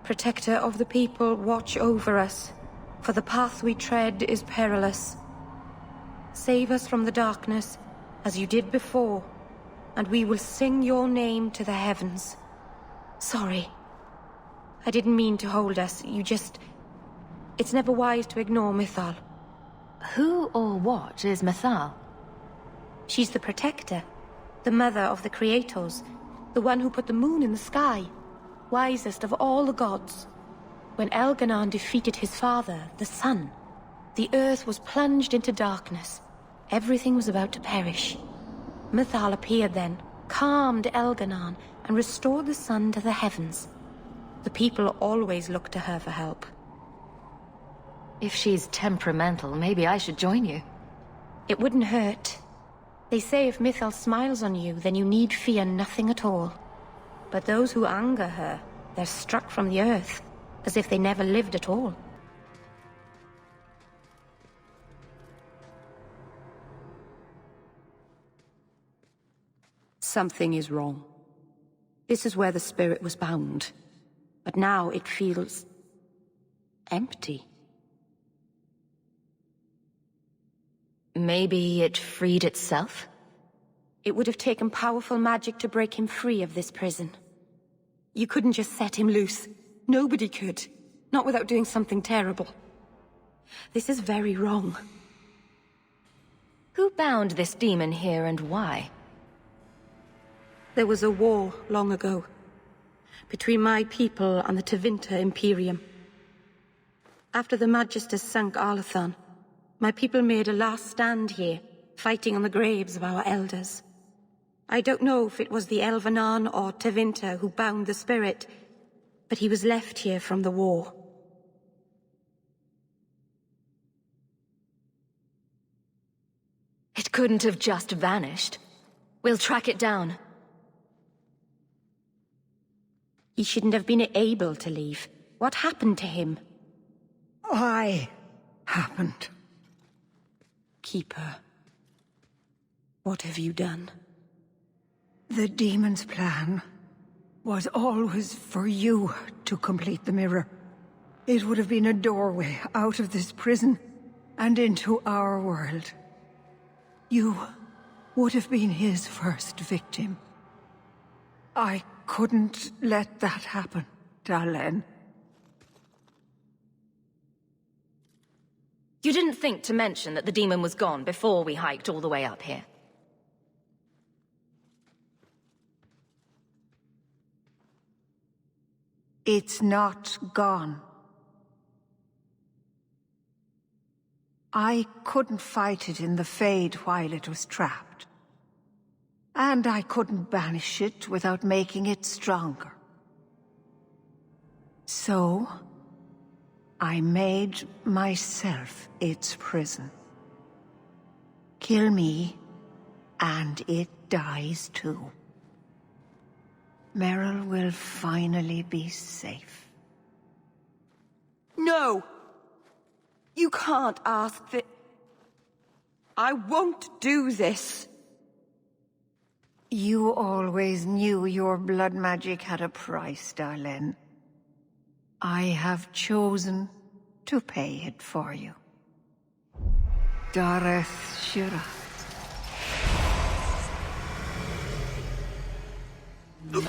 protector of the people, watch over us, for the path we tread is perilous. Save us from the darkness, as you did before, and we will sing your name to the heavens. Sorry. I didn't mean to hold us. It's never wise to ignore Mythal. Who or what is Mythal? She's the protector, the mother of the creators, the one who put the moon in the sky, wisest of all the gods. When Elganon defeated his father, the sun, the earth was plunged into darkness. Everything was about to perish. Mythal appeared then, calmed Elganon, and restored the sun to the heavens. The people always looked to her for help. If she's temperamental, maybe I should join you. It wouldn't hurt. They say if Mythal smiles on you, then you need fear nothing at all. But those who anger her, they're struck from the earth, as if they never lived at all. Something is wrong. This is where the spirit was bound. But now it feels empty. Maybe it freed itself? It would have taken powerful magic to break him free of this prison. You couldn't just set him loose. Nobody could. Not without doing something terrible. This is very wrong. Who bound this demon here and why? There was a war long ago, between my people and the Tevinter Imperium. After the Magisters sunk Arlathan, my people made a last stand here, fighting on the graves of our elders. I don't know if it was the Elvenan or Tevinter who bound the spirit, but he was left here from the war. It couldn't have just vanished. We'll track it down. He shouldn't have been able to leave. What happened to him? Why happened? Keeper. What have you done? The demon's plan was always for you to complete the mirror. It would have been a doorway out of this prison and into our world. You would have been his first victim. I couldn't let that happen, Dalen. You didn't think to mention that the demon was gone before we hiked all the way up here? It's not gone. I couldn't fight it in the Fade while it was trapped. And I couldn't banish it without making it stronger. So, I made myself its prison. Kill me, and it dies too. Merrill will finally be safe. No! You can't ask that. I won't do this. You always knew your blood magic had a price, Darlene. I have chosen to pay it for you. Dareth Shira.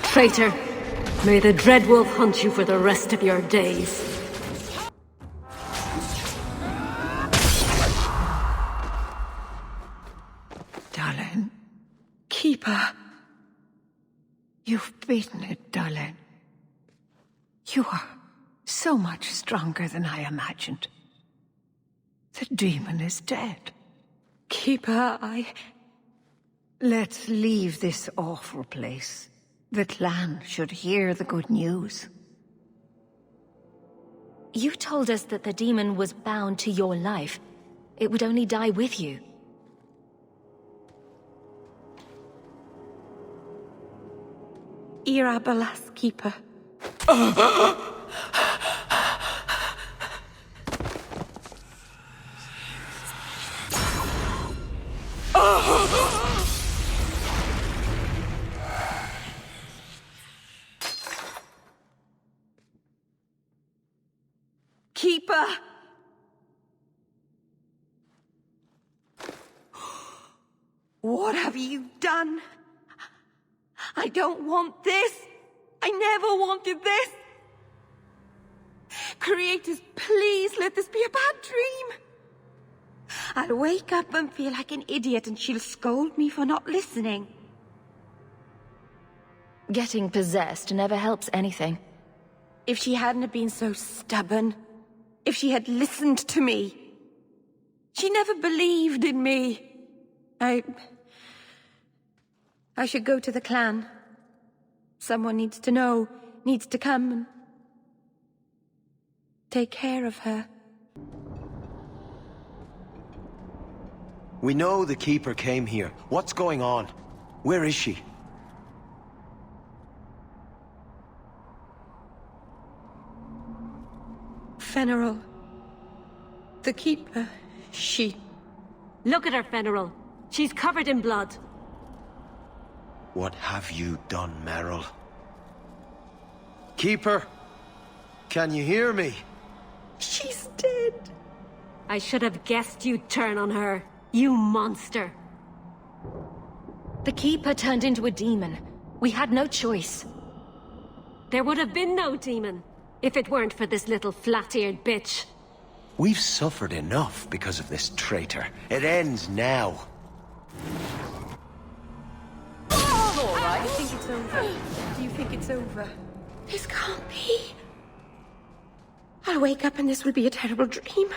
Traitor! May the Dreadwolf hunt you for the rest of your days. Darlene. Keeper. You've beaten it, Darlene. You are so much stronger than I imagined. The demon is dead. Keeper, Let's leave this awful place. The clan should hear the good news. You told us that the demon was bound to your life. It would only die with you. Irabelas, Keeper. Keeper! What have you done? I don't want this. I never wanted this. Creators, please let this be a bad dream. I'll wake up and feel like an idiot and she'll scold me for not listening. Getting possessed never helps anything. If she hadn't have been so stubborn, if she had listened to me. She never believed in me. I should go to the clan. Someone needs to know, needs to come and take care of her. We know the Keeper came here. What's going on? Where is she? Fenris. The Keeper, she... Look at her, Fenris. She's covered in blood. What have you done, Merrill? Keeper? Can you hear me? She's dead. I should have guessed you'd turn on her, you monster. The Keeper turned into a demon. We had no choice. There would have been no demon, if it weren't for this little flat-eared bitch. We've suffered enough because of this traitor. It ends now. All right. I think it's over. Do you think it's over? This can't be. I'll wake up and this will be a terrible dream.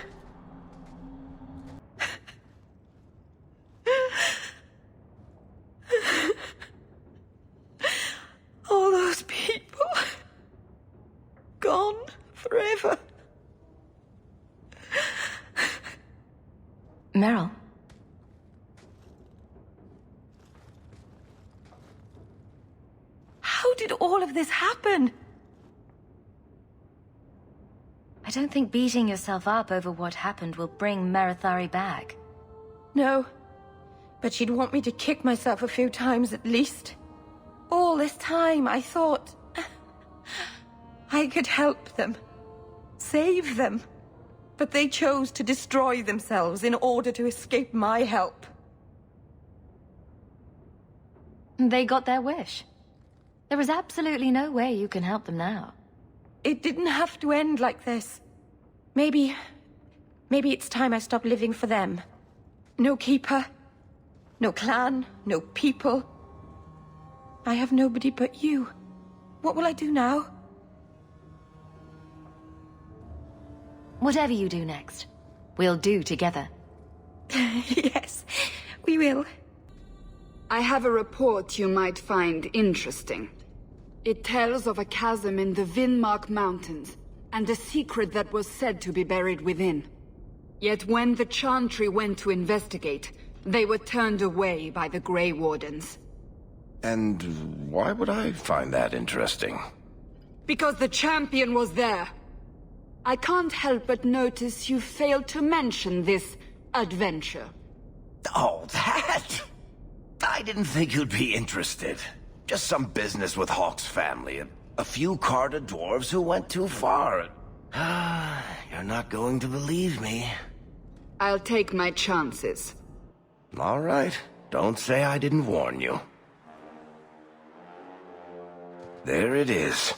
All those people. Gone forever. Merrill. How did all of this happen? I don't think beating yourself up over what happened will bring Merithari back. No. But she'd want me to kick myself a few times at least. All this time, I thought I could help them. Save them. But they chose to destroy themselves in order to escape my help. They got their wish. There is absolutely no way you can help them now. It didn't have to end like this. Maybe it's time I stop living for them. No keeper, no clan, no people. I have nobody but you. What will I do now? Whatever you do next, we'll do together. Yes, we will. I have a report you might find interesting. It tells of a chasm in the Vinmark Mountains, and a secret that was said to be buried within. Yet when the Chantry went to investigate, they were turned away by the Grey Wardens. And why would I find that interesting? Because the champion was there. I can't help but notice you failed to mention this adventure. Oh, that? I didn't think you'd be interested. Just some business with Hawke's family and a few Carter dwarves who went too far. You're not going to believe me. I'll take my chances. All right. Don't say I didn't warn you. There it is.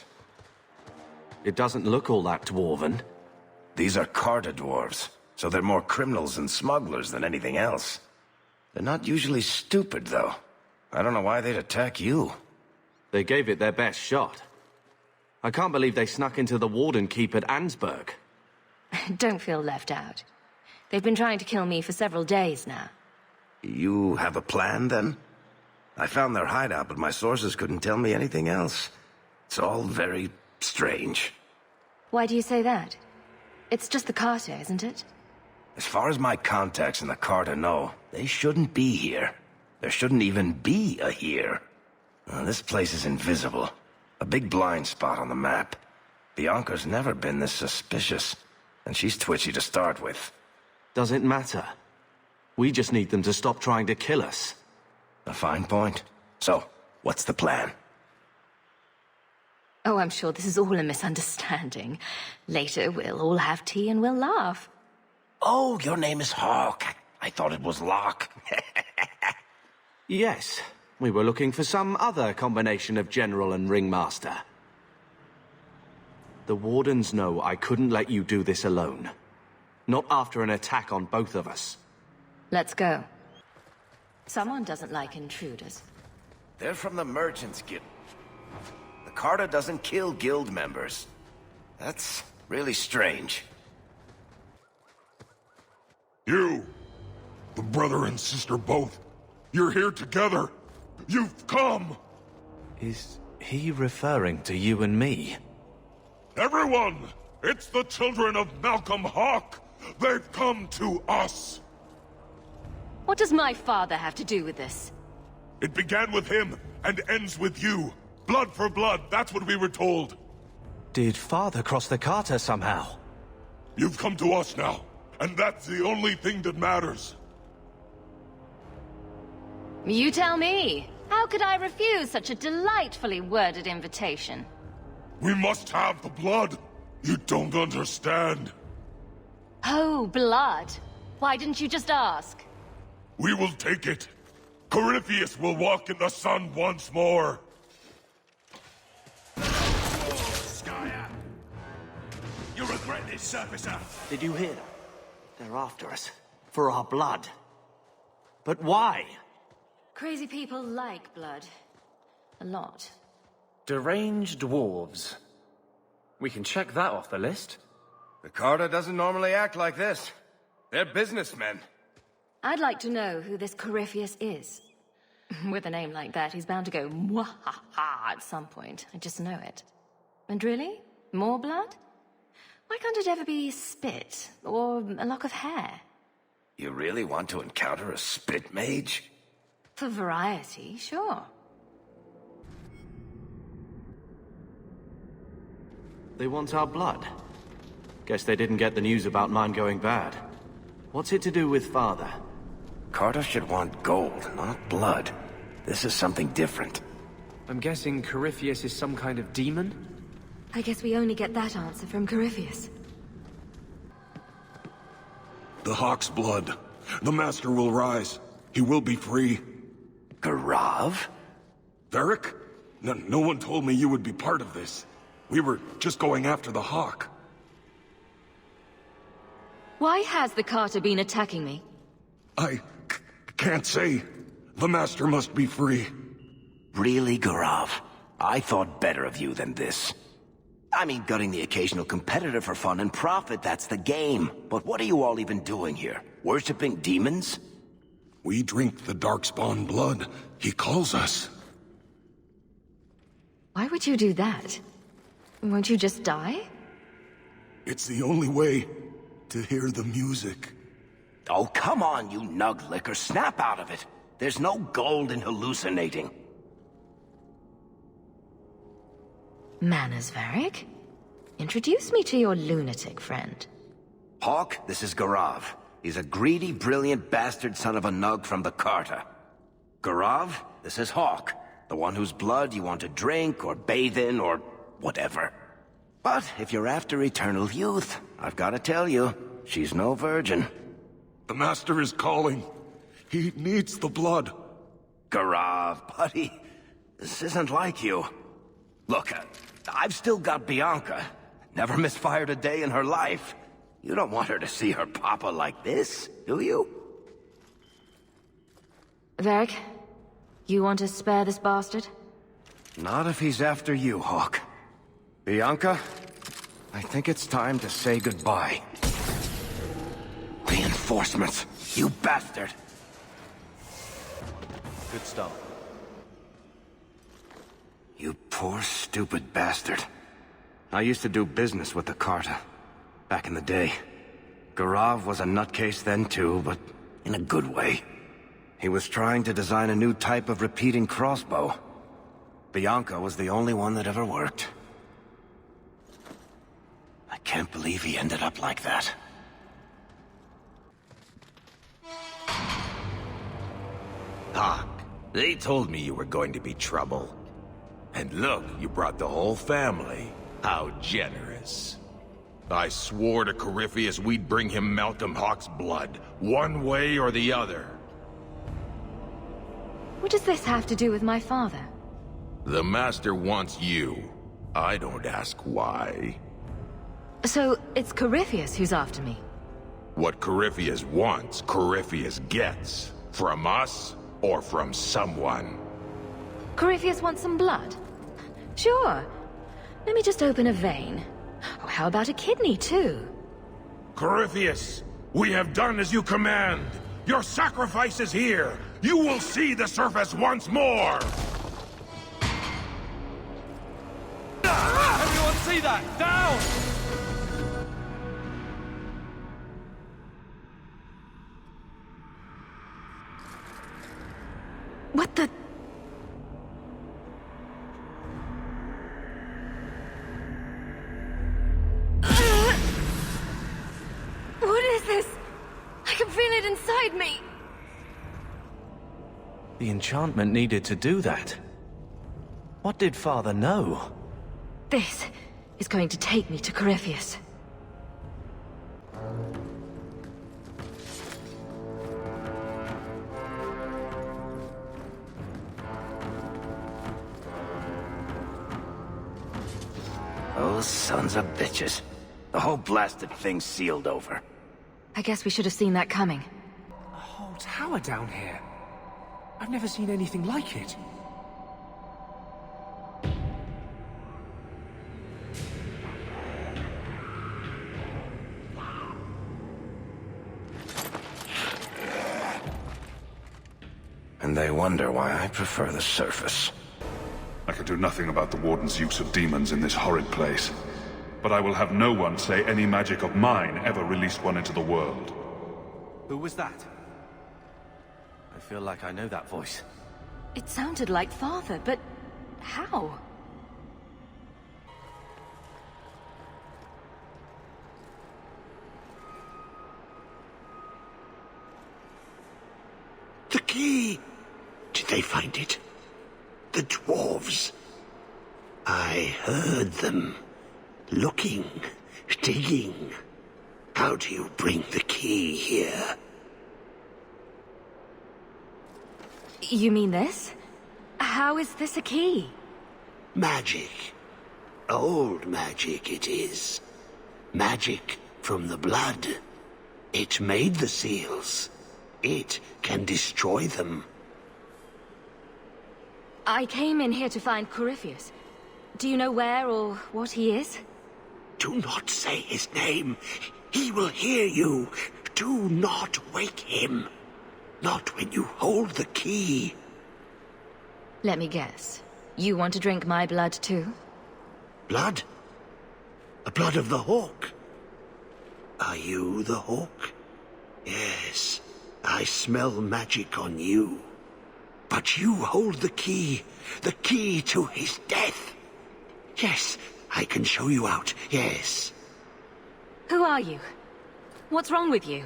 It doesn't look all that dwarven. These are Carter dwarves, so they're more criminals and smugglers than anything else. They're not usually stupid, though. I don't know why they'd attack you. They gave it their best shot. I can't believe they snuck into the Warden Keep at Ansburg. Don't feel left out. They've been trying to kill me for several days now. You have a plan, then? I found their hideout, but my sources couldn't tell me anything else. It's all very strange. Why do you say that? It's just the Carter, isn't it? As far as my contacts in the Carter know, they shouldn't be here. There shouldn't even be a here. This place is invisible. A big blind spot on the map. Bianca's never been this suspicious, and she's twitchy to start with. Does it matter? We just need them to stop trying to kill us. A fine point. So, what's the plan? Oh, I'm sure this is all a misunderstanding. Later, we'll all have tea and we'll laugh. Oh, your name is Hawke. I thought it was Locke. Yes, we were looking for some other combination of general and ringmaster. The Wardens know I couldn't let you do this alone. Not after an attack on both of us. Let's go. Someone doesn't like intruders. They're from the Merchants Guild. The Carter doesn't kill guild members. That's really strange. You, the brother and sister both, you're here together. You've come! Is he referring to you and me? Everyone! It's the children of Malcolm Hawke! They've come to us! What does my father have to do with this? It began with him, and ends with you. Blood for blood, that's what we were told. Did father cross the Carter somehow? You've come to us now, and that's the only thing that matters. You tell me. How could I refuse such a delightfully worded invitation? We must have the blood. You don't understand. Oh, blood. Why didn't you just ask? We will take it. Corypheus will walk in the sun once more. Skya! You regret this, surfacer. Did you hear? They're after us. For our blood. But why? Crazy people like blood. A lot. Deranged dwarves. We can check that off the list. The Carter doesn't normally act like this. They're businessmen. I'd like to know who this Corypheus is. With a name like that, he's bound to go mwahaha at some point. I just know it. And really? More blood? Why can't it ever be spit? Or a lock of hair? You really want to encounter a spit mage? For variety, sure. They want our blood. Guess they didn't get the news about mine going bad. What's it to do with Father? Carter should want gold, not blood. This is something different. I'm guessing Corypheus is some kind of demon? I guess we only get that answer from Corypheus. The Hawk's blood. The Master will rise. He will be free. Garav? Varric? No one told me you would be part of this. We were just going after the Hawk. Why has the Carter been attacking me? I can't say. The Master must be free. Really, Garav? I thought better of you than this. I mean, gutting the occasional competitor for fun and profit, that's the game. But what are you all even doing here? Worshipping demons? We drink the Darkspawn blood. He calls us. Why would you do that? Won't you just die? It's the only way to hear the music. Oh, come on, you nug licker. Snap out of it. There's no gold in hallucinating. Manners, Varric. Introduce me to your lunatic friend. Hawk, this is Garav. He's a greedy, brilliant bastard son of a nug from the Carter. Garav, this is Hawk. The one whose blood you want to drink, or bathe in, or whatever. But if you're after eternal youth, I've got to tell you, she's no virgin. The Master is calling. He needs the blood. Garav, buddy, this isn't like you. Look, I've still got Bianca. Never misfired a day in her life. You don't want her to see her papa like this, do you? Varric, you want to spare this bastard? Not if he's after you, Hawk. Bianca, I think it's time to say goodbye. Reinforcements, you bastard! Good stuff. You poor, stupid bastard. I used to do business with the Carter. Back in the day. Garav was a nutcase then too, but in a good way. He was trying to design a new type of repeating crossbow. Bianca was the only one that ever worked. I can't believe he ended up like that. Ah, they told me you were going to be trouble. And look, you brought the whole family. How generous. I swore to Corypheus we'd bring him Malcolm Hawk's blood, one way or the other. What does this have to do with my father? The Master wants you. I don't ask why. So, it's Corypheus who's after me? What Corypheus wants, Corypheus gets. From us, or from someone. Corypheus wants some blood? Sure. Let me just open a vein. Oh, how about a kidney, too? Corypheus, we have done as you command. Your sacrifice is here. You will see the surface once more. Everyone see that! Down! What the... What is this? I can feel it inside me. The enchantment needed to do that. What did Father know? This is going to take me to Corypheus. Those sons of bitches. The whole blasted thing's sealed over. I guess we should have seen that coming. A whole tower down here. I've never seen anything like it. And they wonder why I prefer the surface. I can do nothing about the Warden's use of demons in this horrid place. But I will have no one say any magic of mine ever released one into the world. Who was that? I feel like I know that voice. It sounded like Father, but how? key! Did they find it? The dwarves. I heard them. Looking, digging. How do you bring the key here? You mean this? How is this a key? Magic. Old magic it is. Magic from the blood. It made the seals. It can destroy them. I came in here to find Corypheus. Do you know where or what he is? Do not say his name. He will hear you. Do not wake him. Not when you hold the key. Let me guess. You want to drink my blood too? Blood? The blood of the hawk? Are you the hawk? Yes, I smell magic on you. But you hold the key to his death. Yes, I can show you out, yes. Who are you? What's wrong with you?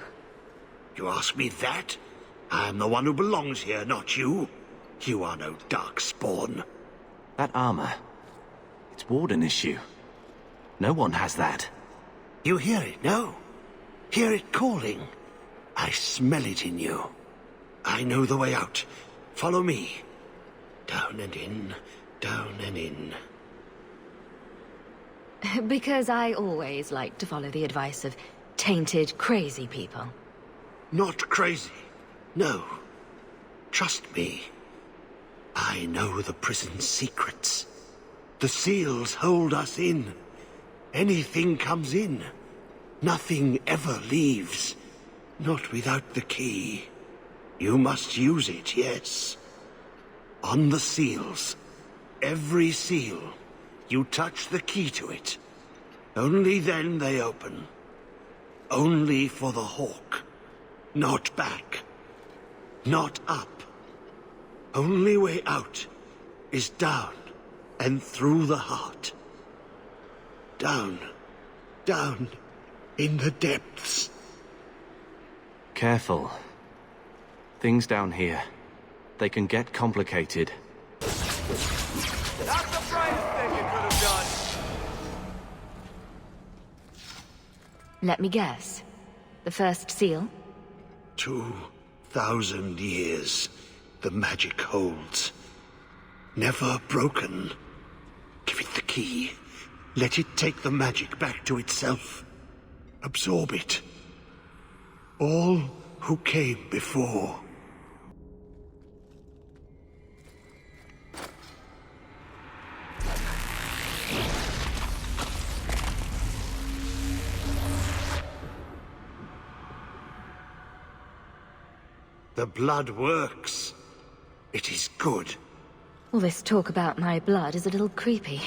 You ask me that? I'm the one who belongs here, not you. You are no darkspawn. That armor, it's Warden issue. No one has that. You hear it, no? Hear it calling. I smell it in you. I know the way out. Follow me. Down and in, down and in. Because I always like to follow the advice of tainted, crazy people. Not crazy. No. Trust me. I know the prison's secrets. The seals hold us in. Anything comes in. Nothing ever leaves. Not without the key. You must use it, yes. On the seals. Every seal. You touch the key to it. Only then they open. Only for the hawk. Not back. Not up. Only way out is down and through the heart. Down. Down in the depths. Careful. Things down here, they can get complicated. That's the brightest thing you could have done. Let me guess. The first seal? 2,000 years the magic holds. Never broken. Give it the key. Let it take the magic back to itself. Absorb it. All who came before. The blood works. It is good. All this talk about my blood is a little creepy.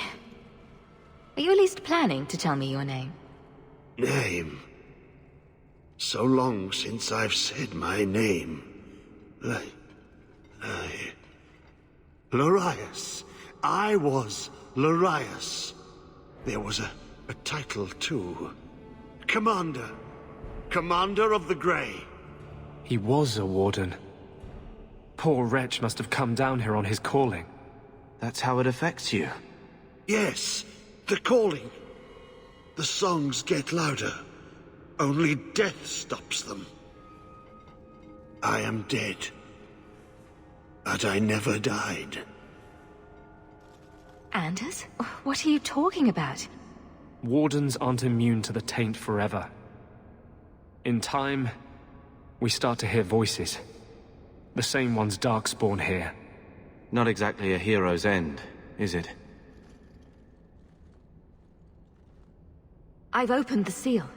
Are you at least planning to tell me your name? Name? So long since I've said my name. Larius. I was Larius. There was a title too. Commander. Commander of the Grey. He was a warden. Poor wretch must have come down here on his calling. That's how it affects you. Yes, the calling. The songs get louder. Only death stops them. I am dead. But I never died. Anders? What are you talking about? Wardens aren't immune to the taint forever. In time, we start to hear voices. The same ones Darkspawn hear. Not exactly a hero's end, is it? I've opened the seal.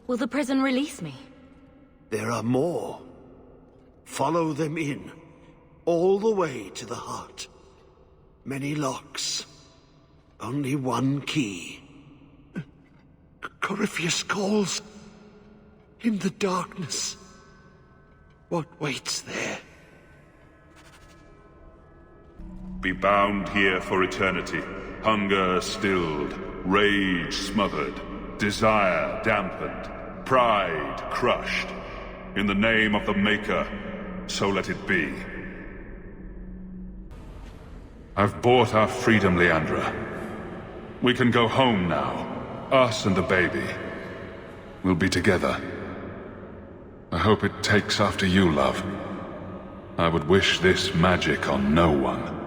Will the prison release me? There are more. Follow them in. All the way to the heart. Many locks. Only one key. Corypheus calls. In the darkness. What waits there? Be bound here for eternity. Hunger stilled, rage smothered, desire dampened, pride crushed. In the name of the Maker, so let it be. I've bought our freedom, Leandra. We can go home now. Us and the baby. We'll be together. I hope it takes after you, love. I would wish this magic on no one.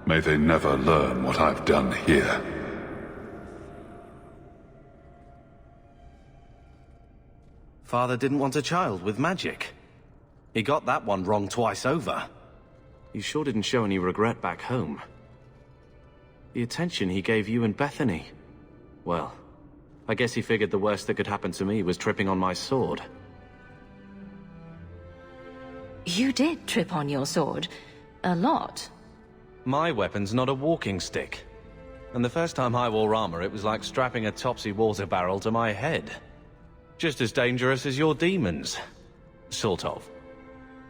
May they never learn what I've done here. Father didn't want a child with magic. He got that one wrong twice over. You sure didn't show any regret back home. The attention he gave you and Bethany. Well, I guess he figured the worst that could happen to me was tripping on my sword. You did trip on your sword. A lot. My weapon's not a walking stick. And the first time I wore armor, it was like strapping a topsy water barrel to my head. Just as dangerous as your demons. Sort of.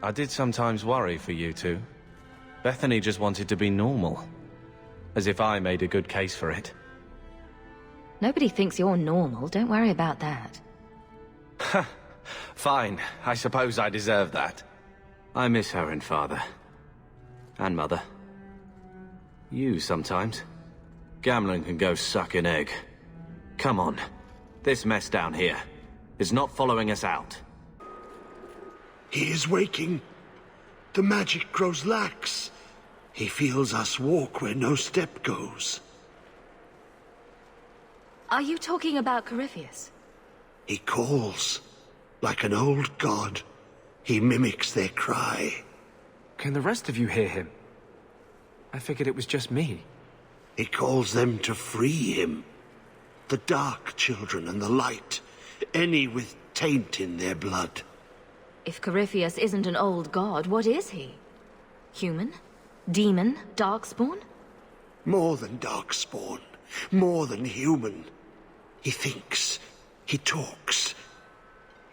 I did sometimes worry for you two. Bethany just wanted to be normal. As if I made a good case for it. Nobody thinks you're normal, don't worry about that. Ha! Fine, I suppose I deserve that. I miss her and father. And mother. You sometimes. Gambling can go suck an egg. Come on. This mess down here is not following us out. He is waking. The magic grows lax. He feels us walk where no step goes. Are you talking about Corypheus? He calls. Like an old god. He mimics their cry. Can the rest of you hear him? I figured it was just me. He calls them to free him. The dark children and the light. Any with taint in their blood. If Corypheus isn't an old god, what is he? Human? Demon? Darkspawn? More than Darkspawn. More than human. He thinks. He talks.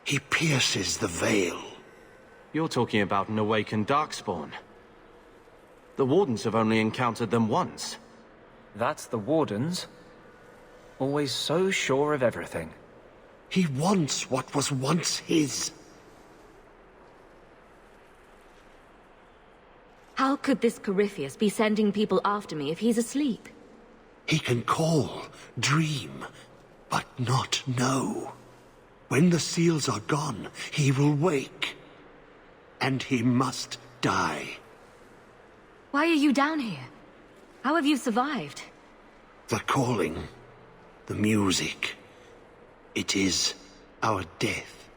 He pierces the veil. You're talking about an awakened Darkspawn. The Wardens have only encountered them once. That's the Wardens. Always so sure of everything. He wants what was once his. How could this Corypheus be sending people after me if he's asleep? He can call, dream, but not know. When the seals are gone, he will wake. And he must die. Why are you down here? How have you survived? The calling, the music. It is our death.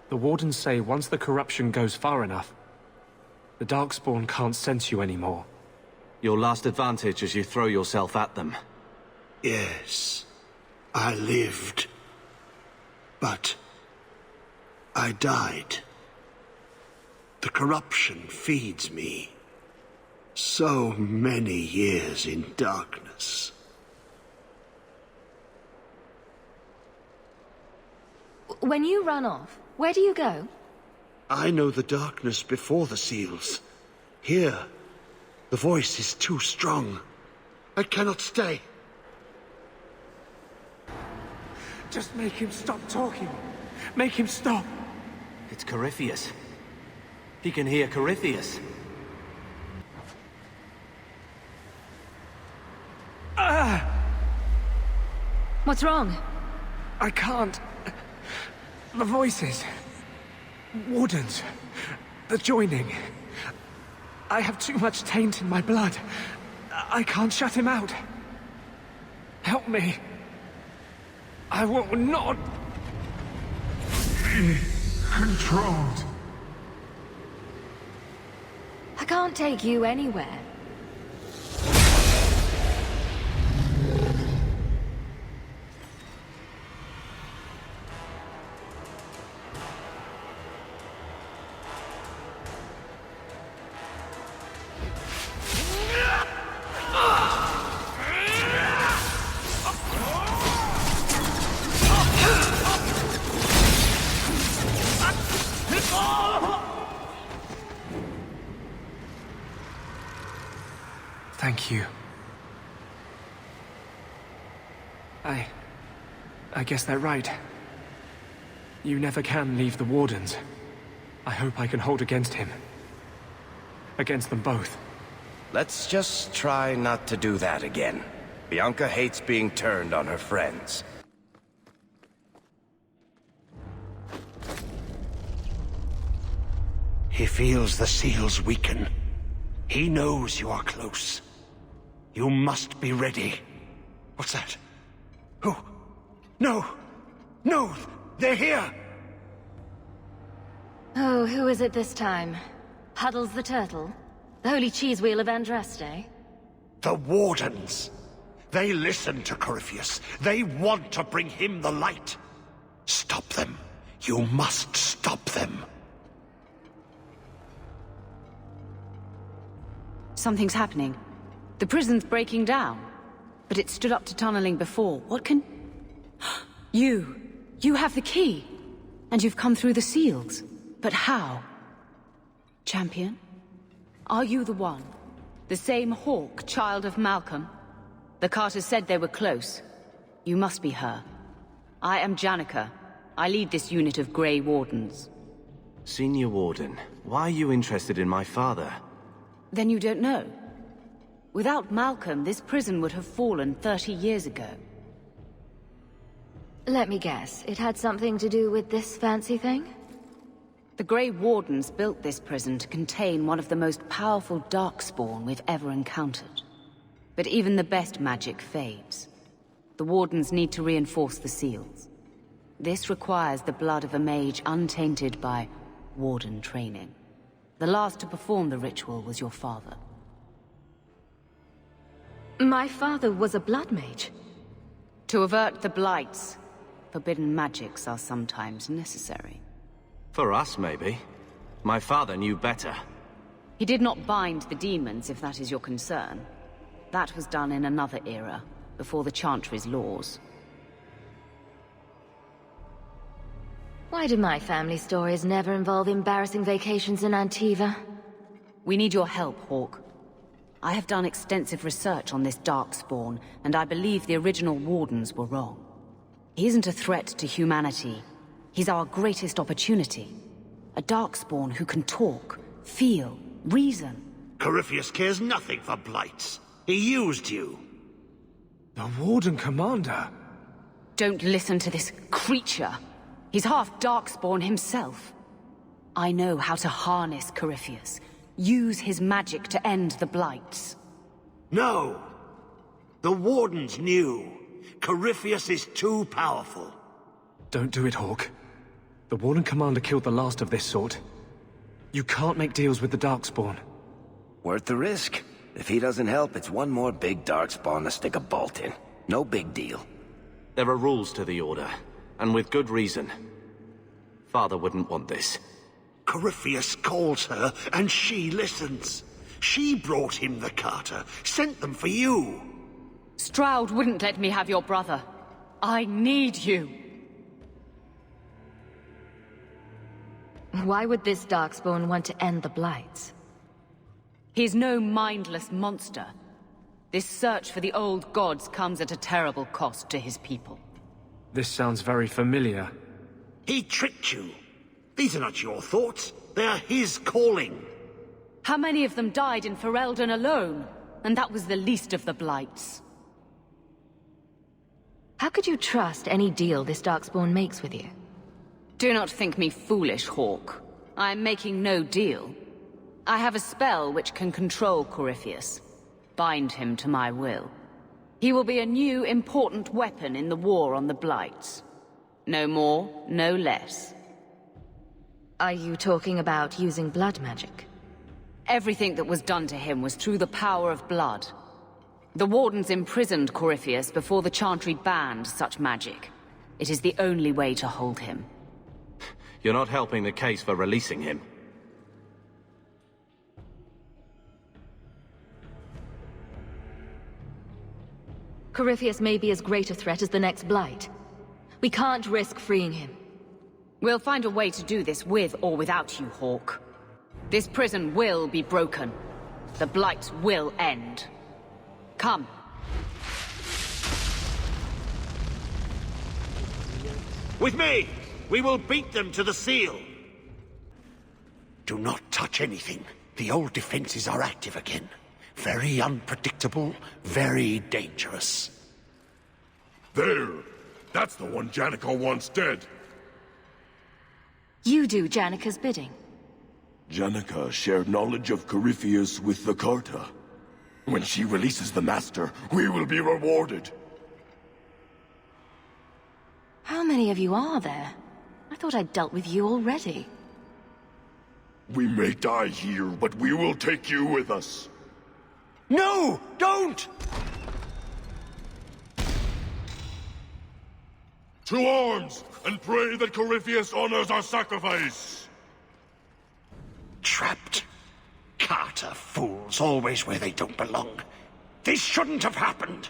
The Wardens say once the corruption goes far enough, the Darkspawn can't sense you anymore. Your last advantage is you throw yourself at them. Yes, I lived. But I died. The corruption feeds me. So many years in darkness. When you run off, where do you go? I know the darkness before the seals. Here, the voice is too strong. I cannot stay. Just make him stop talking. Make him stop. It's Corypheus. He can hear Corypheus. What's wrong? I can't. The voices. Wardens. The joining. I have too much taint in my blood. I can't shut him out. Help me. I will not be controlled. I can't take you anywhere. Thank you. I guess they're right. You never can leave the Wardens. I hope I can hold against him. Against them both. Let's just try not to do that again. Bianca hates being turned on her friends. He feels the seals weaken. He knows you are close. You must be ready. What's that? Who? No! No! They're here! Oh, who is it this time? Huddles the turtle? The holy cheese wheel of Andraste? The Wardens! They listen to Corypheus. They want to bring him the light. Stop them. You must stop them. Something's happening. The prison's breaking down. But it stood up to tunneling before. What can... You have the key. And you've come through the seals. But how? Champion? Are you the one? The same Hawk, child of Malcolm? The Carters said they were close. You must be her. I am Janica. I lead this unit of Grey Wardens. Senior Warden, why are you interested in my father? Then you don't know. Without Malcolm, this prison would have fallen 30 years ago. Let me guess, it had something to do with this fancy thing? The Grey Wardens built this prison to contain one of the most powerful Darkspawn we've ever encountered. But even the best magic fades. The Wardens need to reinforce the seals. This requires the blood of a mage untainted by Warden training. The last to perform the ritual was your father. My father was a blood mage? To avert the blights, forbidden magics are sometimes necessary. For us, maybe. My father knew better. He did not bind the demons, if that is your concern. That was done in another era, before the Chantry's laws. Why do my family stories never involve embarrassing vacations in Antiva? We need your help, Hawk. I have done extensive research on this Darkspawn, and I believe the original Wardens were wrong. He isn't a threat to humanity. He's our greatest opportunity. A Darkspawn who can talk, feel, reason. Corypheus cares nothing for blights. He used you. The Warden Commander? Don't listen to this creature. He's half Darkspawn himself. I know how to harness Corypheus. Use his magic to end the blights. No! The Wardens knew. Corypheus is too powerful. Don't do it, Hawk. The Warden Commander killed the last of this sort. You can't make deals with the Darkspawn. Worth the risk. If he doesn't help, it's one more big Darkspawn to stick a bolt in. No big deal. There are rules to the Order, and with good reason. Father wouldn't want this. Corypheus calls her, and she listens. She brought him the Carter, sent them for you. Stroud wouldn't let me have your brother. I need you. Why would this Darkspawn want to end the blights? He's no mindless monster. This search for the old gods comes at a terrible cost to his people. This sounds very familiar. He tricked you. These are not your thoughts. They are his calling. How many of them died in Ferelden alone? And that was the least of the blights. How could you trust any deal this Darkspawn makes with you? Do not think me foolish, Hawk. I am making no deal. I have a spell which can control Corypheus. Bind him to my will. He will be a new, important weapon in the war on the blights. No more, no less. Are you talking about using blood magic? Everything that was done to him was through the power of blood. The Wardens imprisoned Corypheus before the Chantry banned such magic. It is the only way to hold him. You're not helping the case for releasing him. Corypheus may be as great a threat as the next blight. We can't risk freeing him. We'll find a way to do this with or without you, Hawk. This prison will be broken. The blights will end. Come. With me! We will beat them to the seal! Do not touch anything. The old defenses are active again. Very unpredictable, very dangerous. There! That's the one Janica wants dead. You do Janica's bidding. Janica shared knowledge of Corypheus with the Carta. When she releases the Master, we will be rewarded. How many of you are there? I thought I'd dealt with you already. We may die here, but we will take you with us. No! Don't! To arms, and pray that Corypheus honors our sacrifice! Trapped. Carter fools, always where they don't belong. This shouldn't have happened.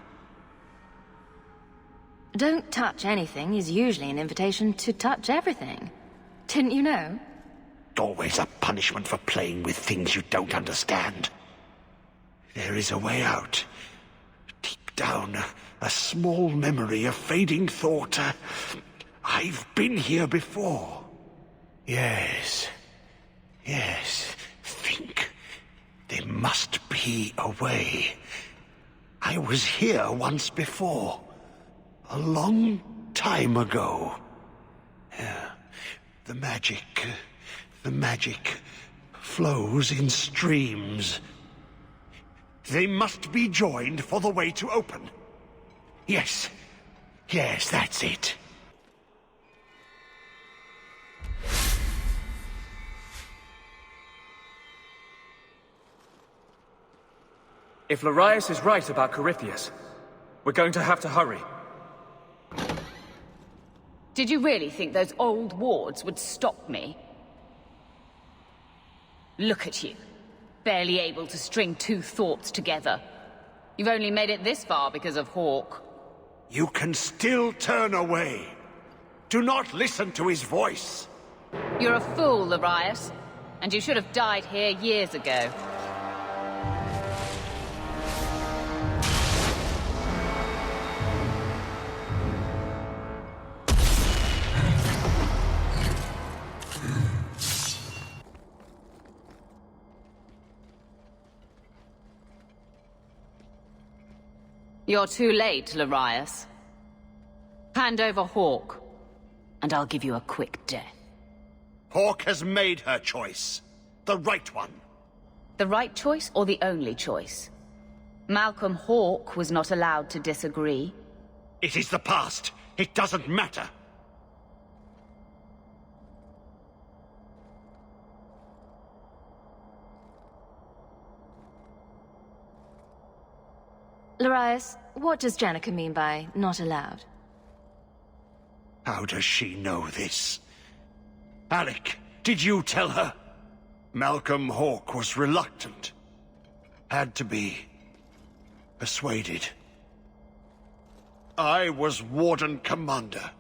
Don't touch anything is usually an invitation to touch everything. Didn't you know? Always a punishment for playing with things you don't understand. There is a way out. Deep down, a small memory, a fading thought. I've been here before. Yes. Yes. Think. There must be a way. I was here once before. A long time ago. The magic flows in streams. They must be joined for the way to open. Yes. Yes, that's it. If Larius is right about Corypheus, we're going to have to hurry. Did you really think those old wards would stop me? Look at you. Barely able to string two thoughts together. You've only made it this far because of Hawk. You can still turn away. Do not listen to his voice. You're a fool, Larius. And you should have died here years ago. You're too late, Larius. Hand over Hawk, and I'll give you a quick death. Hawk has made her choice. The right one. The right choice or the only choice? Malcolm Hawk was not allowed to disagree. It is the past. It doesn't matter. Larius, what does Janica mean by not allowed? How does she know this? Alec, did you tell her? Malcolm Hawk was reluctant. Had to be persuaded. I was Warden Commander.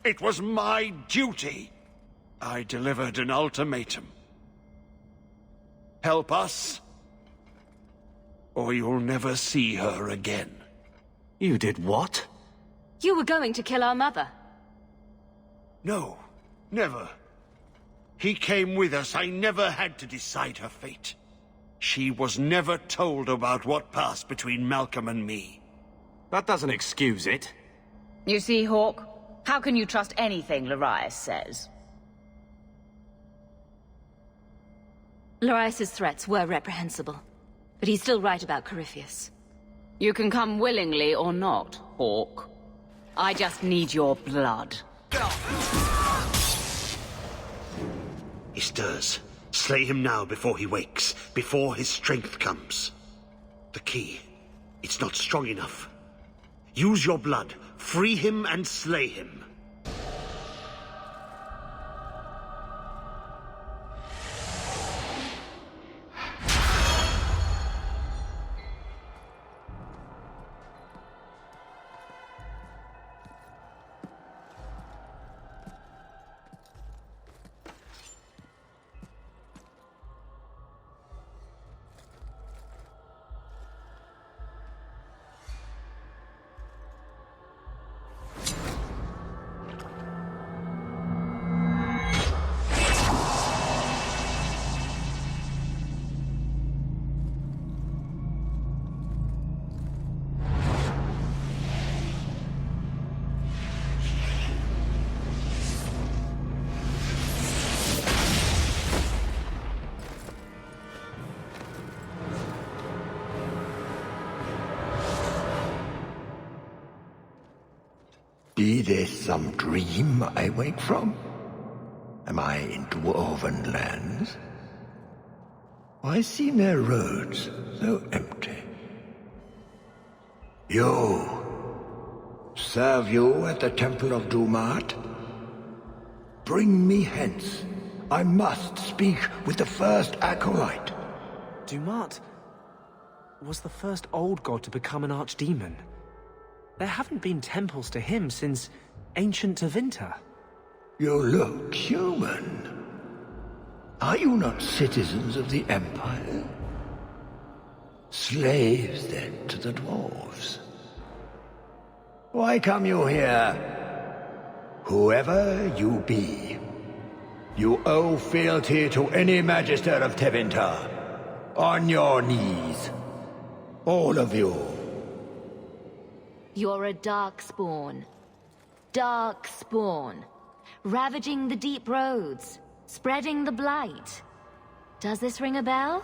It was my duty. I delivered an ultimatum. Help us, or you'll never see her again. You did what? You were going to kill our mother. No, never. He came with us. I never had to decide her fate. She was never told about what passed between Malcolm and me. That doesn't excuse it. You see, Hawk? How can you trust anything Larius says? Larius's threats were reprehensible, but he's still right about Corypheus. You can come willingly or not, Hawk. I just need your blood. He stirs. Slay him now before he wakes, before his strength comes. The key. It's not strong enough. Use your blood. Free him and slay him. Be this some dream I wake from? Am I in dwarven lands? Why seem their roads so empty? You! Serve you at the Temple of Dumat? Bring me hence. I must speak with the first acolyte. Dumat was the first old god to become an archdemon. There haven't been temples to him since ancient Tevinter. You look human. Are you not citizens of the Empire? Slaves, then, to the dwarves? Why come you here? Whoever you be, you owe fealty to any Magister of Tevinter. On your knees. All of you. You're a darkspawn. Darkspawn. Ravaging the deep roads. Spreading the blight. Does this ring a bell?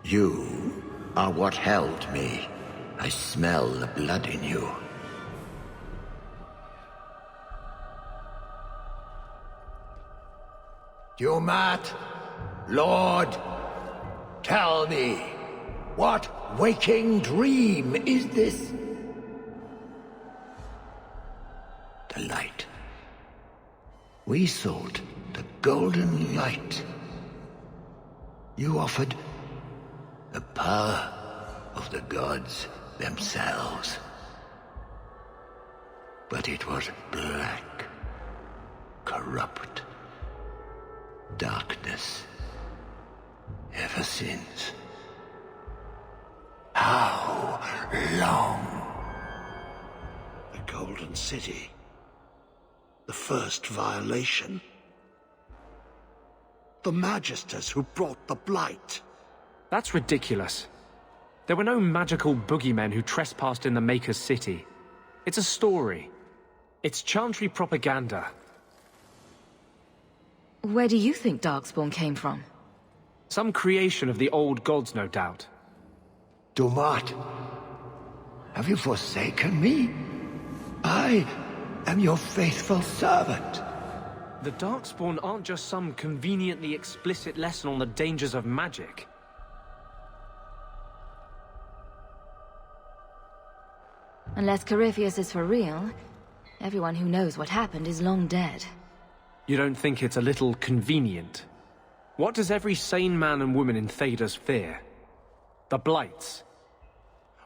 You are what held me. I smell the blood in you. Dumat, Lord, tell me, what waking dream is this? The light. We sought the golden light. You offered the power of the gods themselves. But it was black, corrupt, darkness, ever since. How long? The Golden City. The first violation. The Magisters who brought the Blight. That's ridiculous. There were no magical boogeymen who trespassed in the Maker's City. It's a story. It's Chantry propaganda. Where do you think Darkspawn came from? Some creation of the old gods, no doubt. Dumat, have you forsaken me? I am your faithful servant. The Darkspawn aren't just some conveniently explicit lesson on the dangers of magic. Unless Corypheus is for real, everyone who knows what happened is long dead. You don't think it's a little convenient? What does every sane man and woman in Thedas fear? The Blights.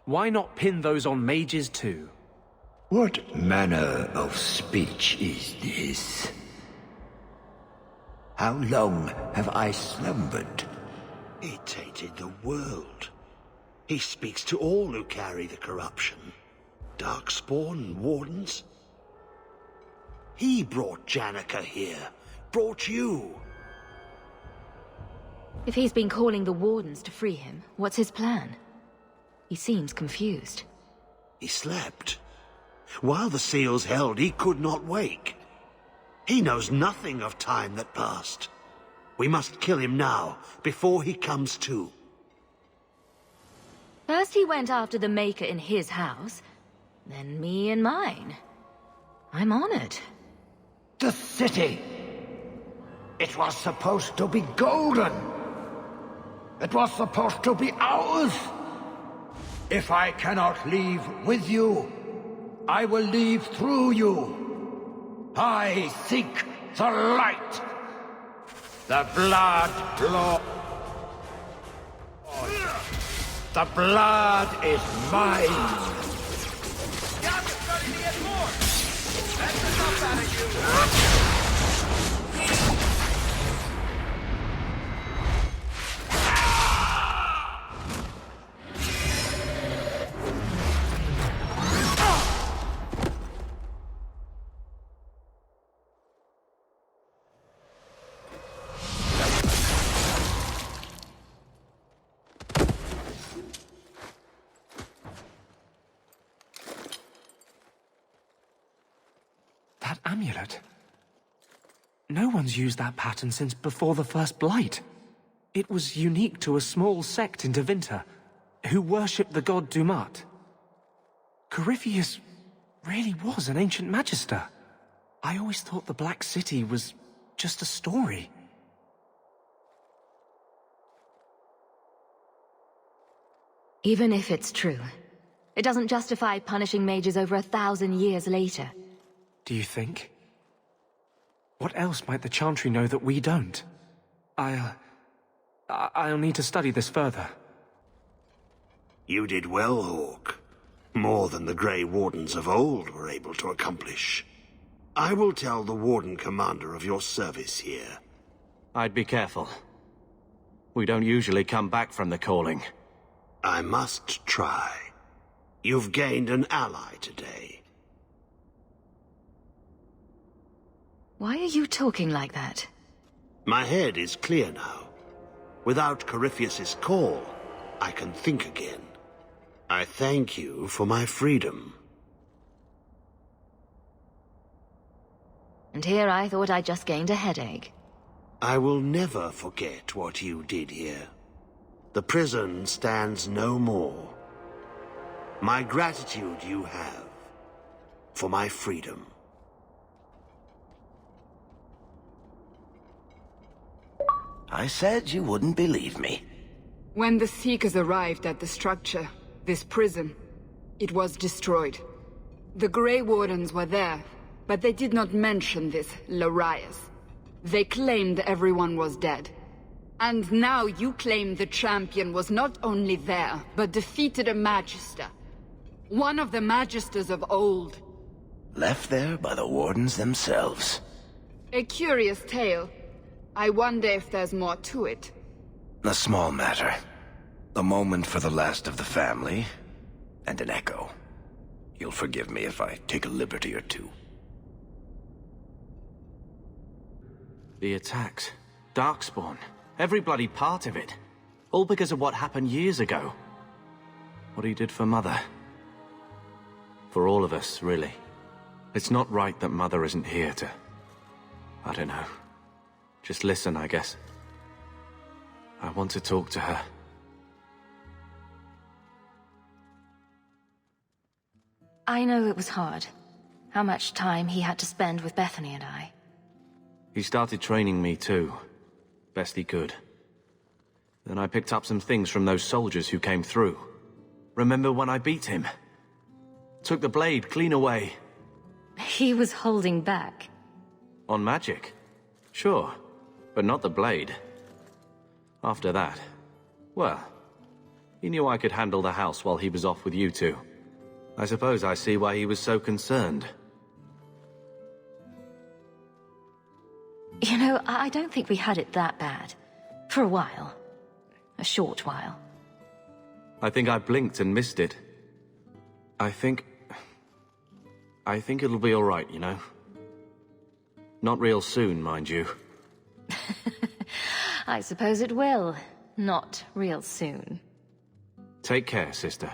Why not pin those on mages too? What manner of speech is this? How long have I slumbered? He tainted the world. He speaks to all who carry the corruption. Darkspawn and Wardens. He brought Janica here. Brought you. If he's been calling the Wardens to free him, what's his plan? He seems confused. He slept. While the seals held, he could not wake. He knows nothing of time that passed. We must kill him now, before he comes to. First he went after the Maker in his house, then me in mine. I'm honored. The city! It was supposed to be golden! It was supposed to be ours! If I cannot leave with you, I will leave through you. I seek the light. The blood, Lord. The blood is mine. That amulet. No one's used that pattern since before the first Blight. It was unique to a small sect in Tevinter, who worshipped the god Dumat. Corypheus really was an ancient magister. I always thought the Black City was just a story. Even if it's true, it doesn't justify punishing mages over 1,000 years later. Do you think? What else might the Chantry know that we don't? I'll need to study this further. You did well, Hawk. More than the Grey Wardens of old were able to accomplish. I will tell the Warden Commander of your service here. I'd be careful. We don't usually come back from the calling. I must try. You've gained an ally today. Why are you talking like that? My head is clear now. Without Corypheus's call, I can think again. I thank you for my freedom. And here I thought I just gained a headache. I will never forget what you did here. The prison stands no more. My gratitude you have for my freedom. I said you wouldn't believe me. When the Seekers arrived at the structure, this prison, it was destroyed. The Grey Wardens were there, but they did not mention this Larius. They claimed everyone was dead. And now you claim the champion was not only there, but defeated a Magister. One of the Magisters of old. Left there by the Wardens themselves. A curious tale. I wonder if there's more to it. A small matter. A moment for the last of the family, and an echo. You'll forgive me if I take a liberty or two. The attacks. Darkspawn. Every bloody part of it. All because of what happened years ago. What he did for Mother. For all of us, really. It's not right that Mother isn't here to... I don't know. Just listen, I guess. I want to talk to her. I know it was hard. How much time he had to spend with Bethany and I. He started training me too. Best he could. Then I picked up some things from those soldiers who came through. Remember when I beat him? Took the blade clean away. He was holding back. On magic? Sure. But not the blade. After that, well, he knew I could handle the house while he was off with you two. I suppose I see why he was so concerned. You know, I don't think we had it that bad. For a while. A short while. I think I blinked and missed it. I think it'll be alright, you know? Not real soon, mind you. I suppose it will. Not real soon. Take care, sister.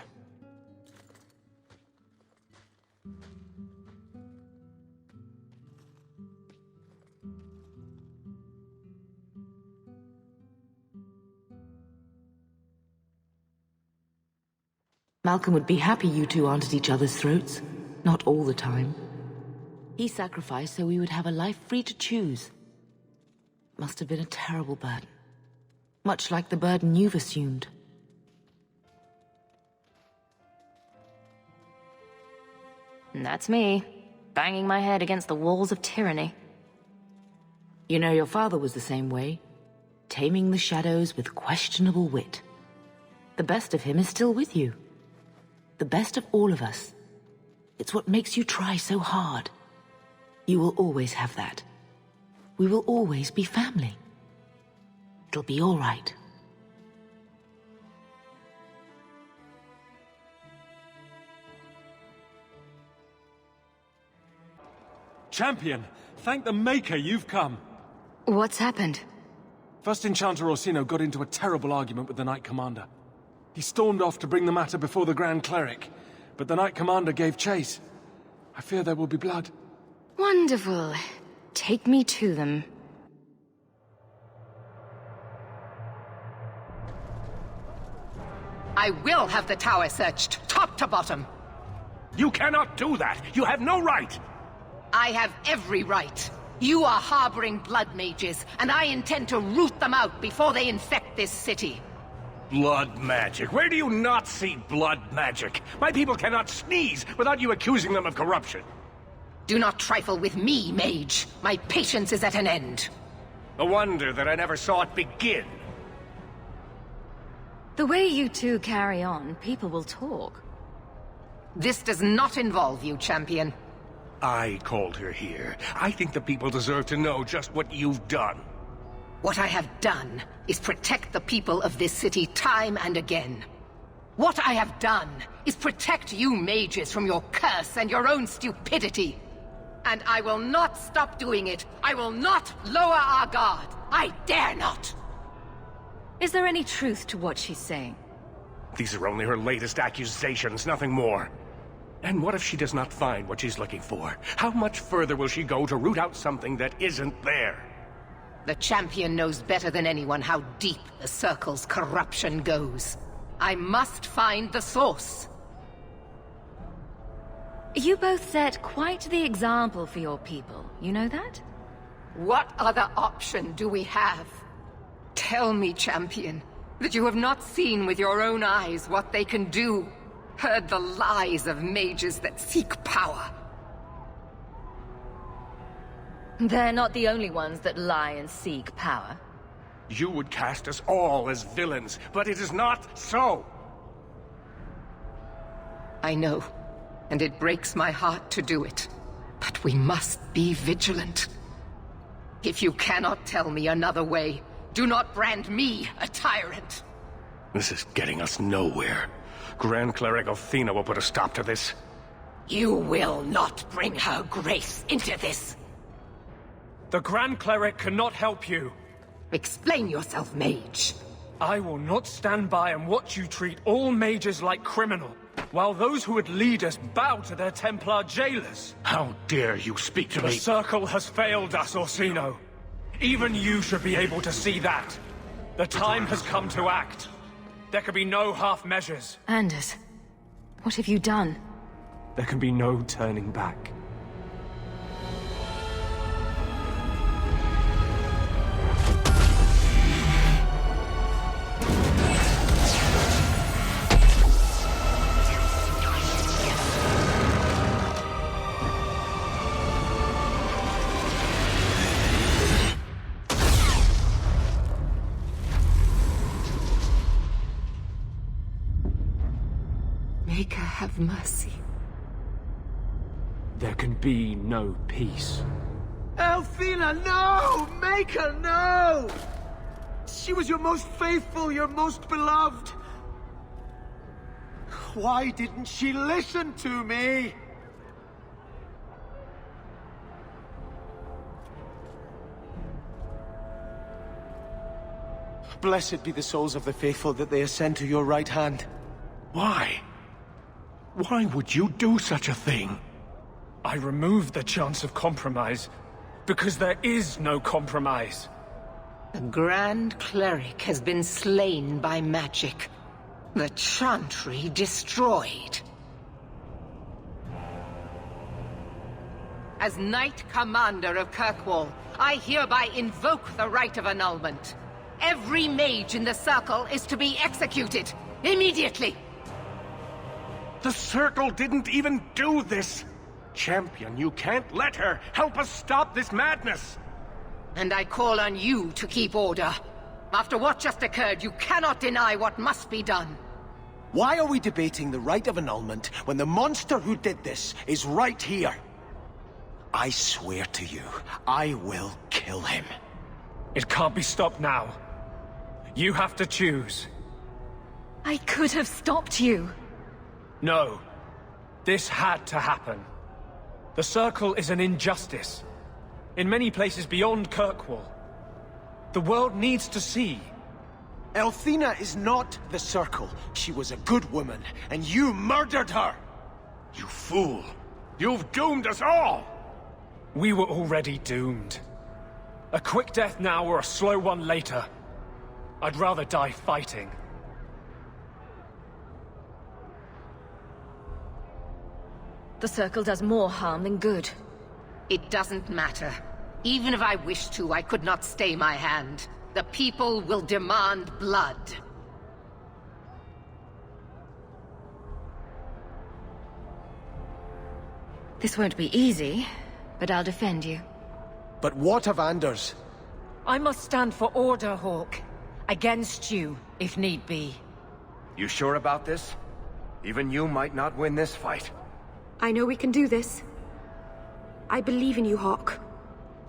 Malcolm would be happy you two aren't at each other's throats. Not all the time. He sacrificed so we would have a life free to choose. Must have been a terrible burden. Much like the burden you've assumed. And that's me, banging my head against the walls of tyranny. You know, your father was the same way. Taming the shadows with questionable wit. The best of him is still with you. The best of all of us. It's what makes you try so hard. You will always have that. We will always be family. It'll be all right. Champion, thank the Maker you've come. What's happened? First Enchanter Orsino got into a terrible argument with the Knight Commander. He stormed off to bring the matter before the Grand Cleric, but the Knight Commander gave chase. I fear there will be blood. Wonderful. Take me to them. I will have the tower searched, top to bottom. You cannot do that! You have no right! I have every right. You are harboring blood mages, and I intend to root them out before they infect this city. Blood magic? Where do you not see blood magic? My people cannot sneeze without you accusing them of corruption. Do not trifle with me, mage. My patience is at an end. A wonder that I never saw it begin. The way you two carry on, people will talk. This does not involve you, champion. I called her here. I think the people deserve to know just what you've done. What I have done is protect the people of this city time and again. What I have done is protect you mages from your curse and your own stupidity. And I will not stop doing it. I will not lower our guard. I dare not. Is there any truth to what she's saying? These are only her latest accusations, nothing more. And what if she does not find what she's looking for? How much further will she go to root out something that isn't there? The champion knows better than anyone how deep the Circle's corruption goes. I must find the source. You both set quite the example for your people, you know that? What other option do we have? Tell me, champion, that you have not seen with your own eyes what they can do. Heard the lies of mages that seek power. They're not the only ones that lie and seek power. You would cast us all as villains, but it is not so! I know, and it breaks my heart to do it. But we must be vigilant. If you cannot tell me another way, do not brand me a tyrant. This is getting us nowhere. Grand Cleric Athena will put a stop to this. You will not bring her grace into this. The Grand Cleric cannot help you. Explain yourself, mage. I will not stand by and watch you treat all mages like criminal, while those who would lead us bow to their Templar jailers. How dare you speak to me? The Circle has failed us, Orsino. Even you should be able to see that. The time has come to act. There can be no half measures. Anders, what have you done? There can be no turning back. Make her have mercy. There can be no peace. Athena, no! Make her, no! She was your most faithful, your most beloved. Why didn't she listen to me? Blessed be the souls of the faithful that they ascend to your right hand. Why? Why would you do such a thing? I removed the chance of compromise, because there is no compromise. The Grand Cleric has been slain by magic. The Chantry destroyed. As Knight Commander of Kirkwall, I hereby invoke the right of annulment. Every mage in the Circle is to be executed, immediately! The Circle didn't even do this! Champion, you can't let her! Help us stop this madness! And I call on you to keep order. After what just occurred, you cannot deny what must be done. Why are we debating the right of annulment when the monster who did this is right here? I swear to you, I will kill him. It can't be stopped now. You have to choose. I could have stopped you. No. This had to happen. The Circle is an injustice. In many places beyond Kirkwall. The world needs to see. Athena is not the Circle. She was a good woman, and you murdered her! You fool! You've doomed us all! We were already doomed. A quick death now or a slow one later. I'd rather die fighting. The Circle does more harm than good. It doesn't matter. Even if I wished to, I could not stay my hand. The people will demand blood. This won't be easy, but I'll defend you. But what of Anders? I must stand for order, Hawk. Against you, if need be. You sure about this? Even you might not win this fight. I know we can do this. I believe in you, Hawk.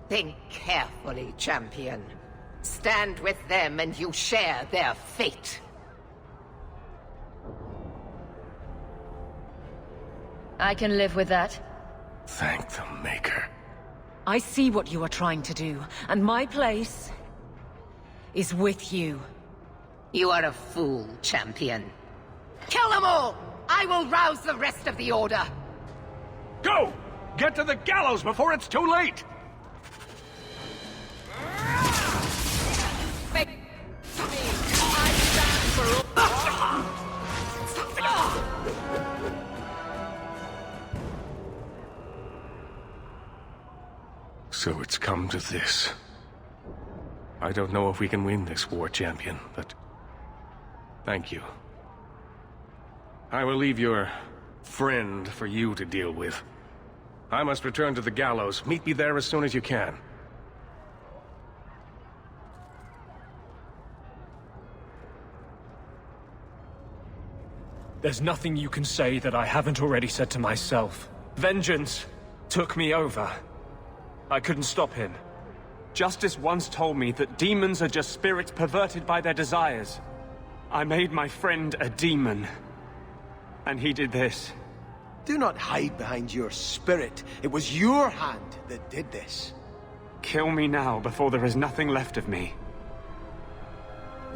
Think carefully, champion. Stand with them and you share their fate. I can live with that. Thank the Maker. I see what you are trying to do, and my place is with you. You are a fool, champion. Kill them all! I will rouse the rest of the Order! Go! Get to the gallows before it's too late! So it's come to this. I don't know if we can win this war, champion, but thank you. I will leave your friend for you to deal with. I must return to the gallows. Meet me there as soon as you can. There's nothing you can say that I haven't already said to myself. Vengeance took me over. I couldn't stop him. Justice once told me that demons are just spirits perverted by their desires. I made my friend a demon. And he did this. Do not hide behind your spirit. It was your hand that did this. Kill me now before there is nothing left of me.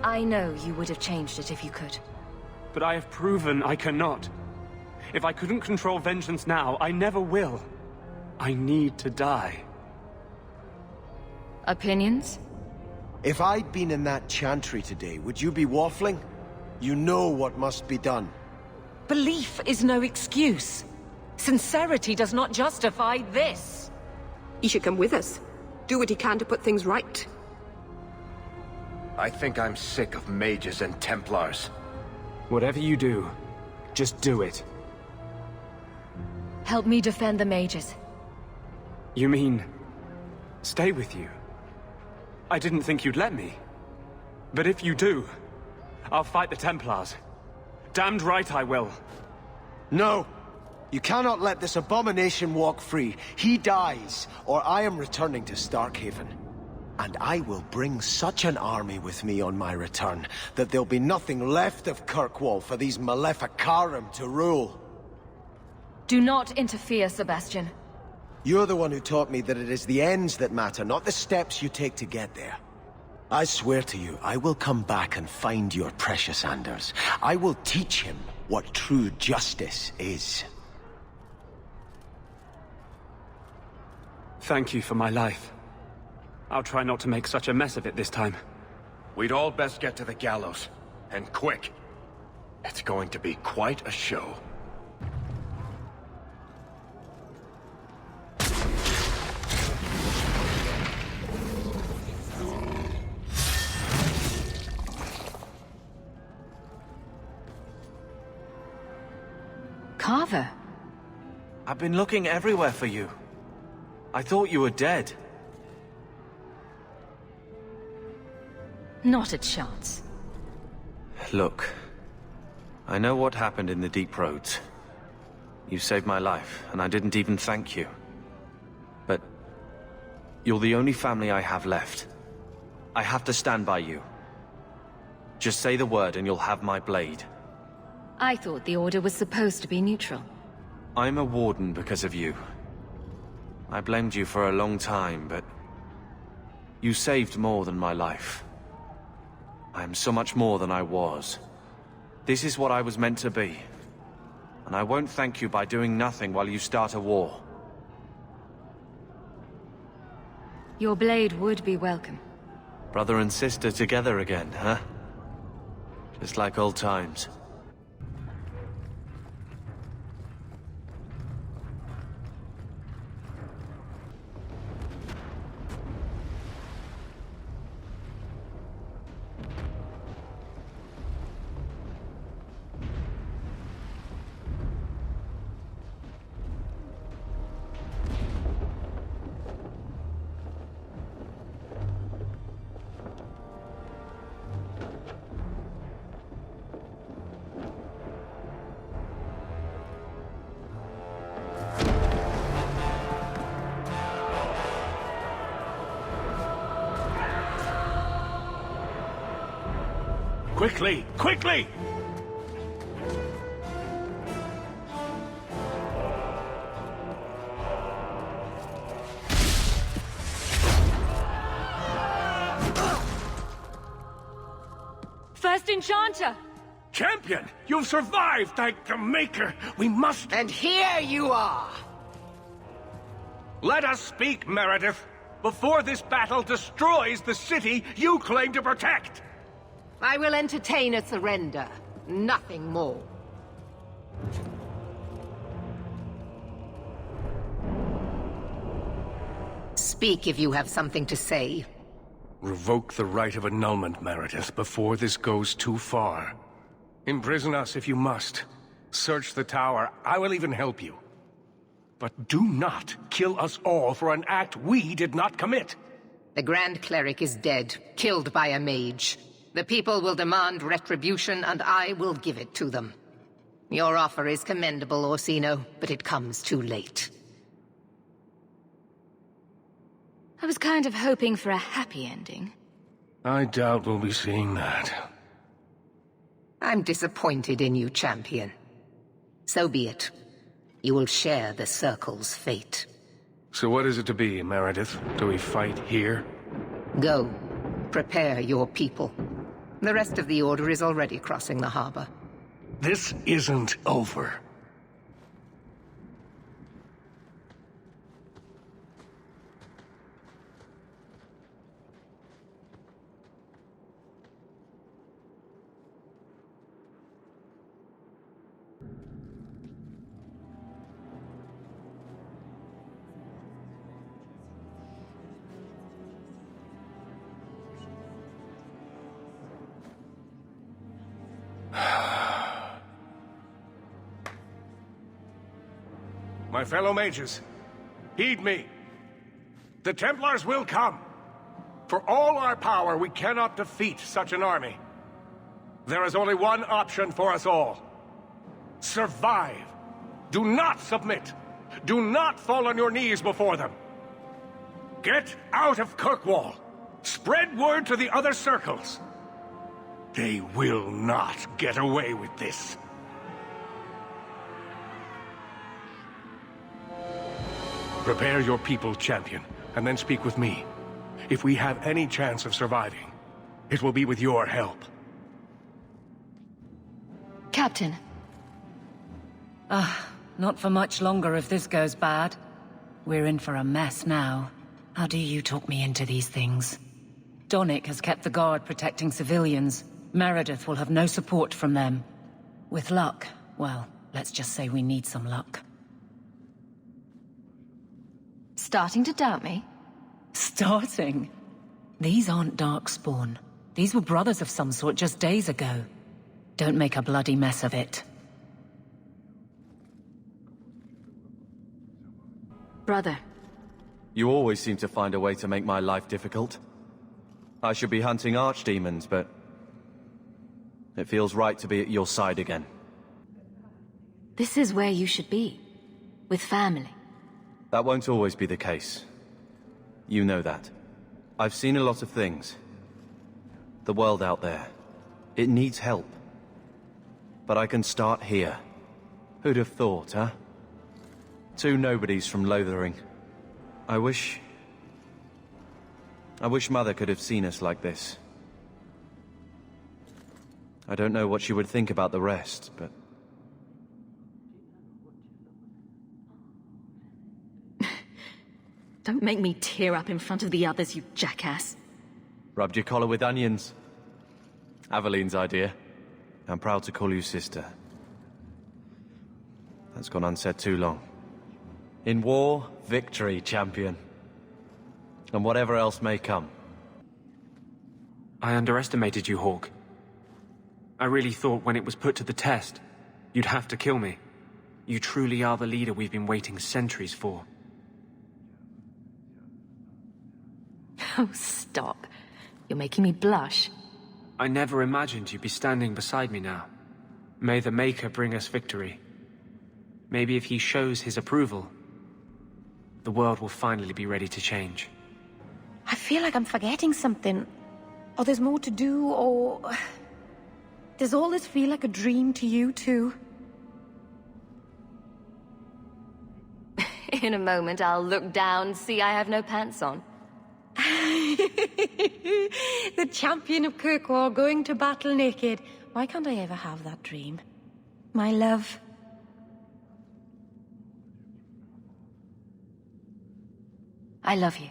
I know you would have changed it if you could. But I have proven I cannot. If I couldn't control vengeance now, I never will. I need to die. Opinions? If I'd been in that chantry today, would you be waffling? You know what must be done. Belief is no excuse. Sincerity does not justify this. He should come with us. Do what he can to put things right. I think I'm sick of mages and Templars. Whatever you do, just do it. Help me defend the mages. You mean, stay with you? I didn't think you'd let me. But if you do, I'll fight the Templars. Damned right I will. No! You cannot let this abomination walk free. He dies, or I am returning to Starkhaven. And I will bring such an army with me on my return, that there'll be nothing left of Kirkwall for these Maleficarum to rule. Do not interfere, Sebastian. You're the one who taught me that it is the ends that matter, not the steps you take to get there. I swear to you, I will come back and find your precious Anders. I will teach him what true justice is. Thank you for my life. I'll try not to make such a mess of it this time. We'd all best get to the gallows. And quick. It's going to be quite a show. Carver? I've been looking everywhere for you. I thought you were dead. Not a chance. Look, I know what happened in the Deep Roads. You saved my life, and I didn't even thank you. But you're the only family I have left. I have to stand by you. Just say the word and you'll have my blade. I thought the Order was supposed to be neutral. I'm a warden because of you. I blamed you for a long time, but you saved more than my life. I am so much more than I was. This is what I was meant to be. And I won't thank you by doing nothing while you start a war. Your blade would be welcome. Brother and sister together again, huh? Just like old times. Quickly! Quickly! First Enchanter! Champion! You've survived, thank the Maker! We must... And here you are! Let us speak, Meredith, before this battle destroys the city you claim to protect! I will entertain a surrender. Nothing more. Speak if you have something to say. Revoke the right of annulment, Meredith, before this goes too far. Imprison us if you must. Search the tower. I will even help you. But do not kill us all for an act we did not commit. The Grand Cleric is dead, killed by a mage. The people will demand retribution, and I will give it to them. Your offer is commendable, Orsino, but it comes too late. I was kind of hoping for a happy ending. I doubt we'll be seeing that. I'm disappointed in you, champion. So be it. You will share the Circle's fate. So what is it to be, Meredith? Do we fight here? Go. Prepare your people. The rest of the Order is already crossing the harbor. This isn't over. My fellow mages, heed me. The Templars will come. For all our power, we cannot defeat such an army. There is only one option for us all. Survive. Do not submit. Do not fall on your knees before them. Get out of Kirkwall. Spread word to the other circles. They will not get away with this. Prepare your people, champion, and then speak with me. If we have any chance of surviving, it will be with your help. Captain. Not for much longer if this goes bad. We're in for a mess now. How do you talk me into these things? Donnic has kept the guard protecting civilians. Meredith will have no support from them. With luck, well, let's just say we need some luck. Starting to doubt me? Starting? These aren't Darkspawn. These were brothers of some sort just days ago. Don't make a bloody mess of it. Brother. You always seem to find a way to make my life difficult. I should be hunting archdemons, but it feels right to be at your side again. This is where you should be. With family. That won't always be the case. You know that. I've seen a lot of things. The world out there. It needs help. But I can start here. Who'd have thought, huh? Two nobodies from Lothering. I wish Mother could have seen us like this. I don't know what she would think about the rest, but... Don't make me tear up in front of the others, you jackass. Rubbed your collar with onions. Aveline's idea. I'm proud to call you sister. That's gone unsaid too long. In war, victory, champion. And whatever else may come. I underestimated you, Hawk. I really thought when it was put to the test, you'd have to kill me. You truly are the leader we've been waiting centuries for. Oh, stop. You're making me blush. I never imagined you'd be standing beside me now. May the Maker bring us victory. Maybe if he shows his approval, the world will finally be ready to change. I feel like I'm forgetting something. Or there's more to do, or... Does all this feel like a dream to you, too? In a moment, I'll look down, see I have no pants on. The champion of Kirkwall going to battle naked. Why can't I ever have that dream? My love. I love you.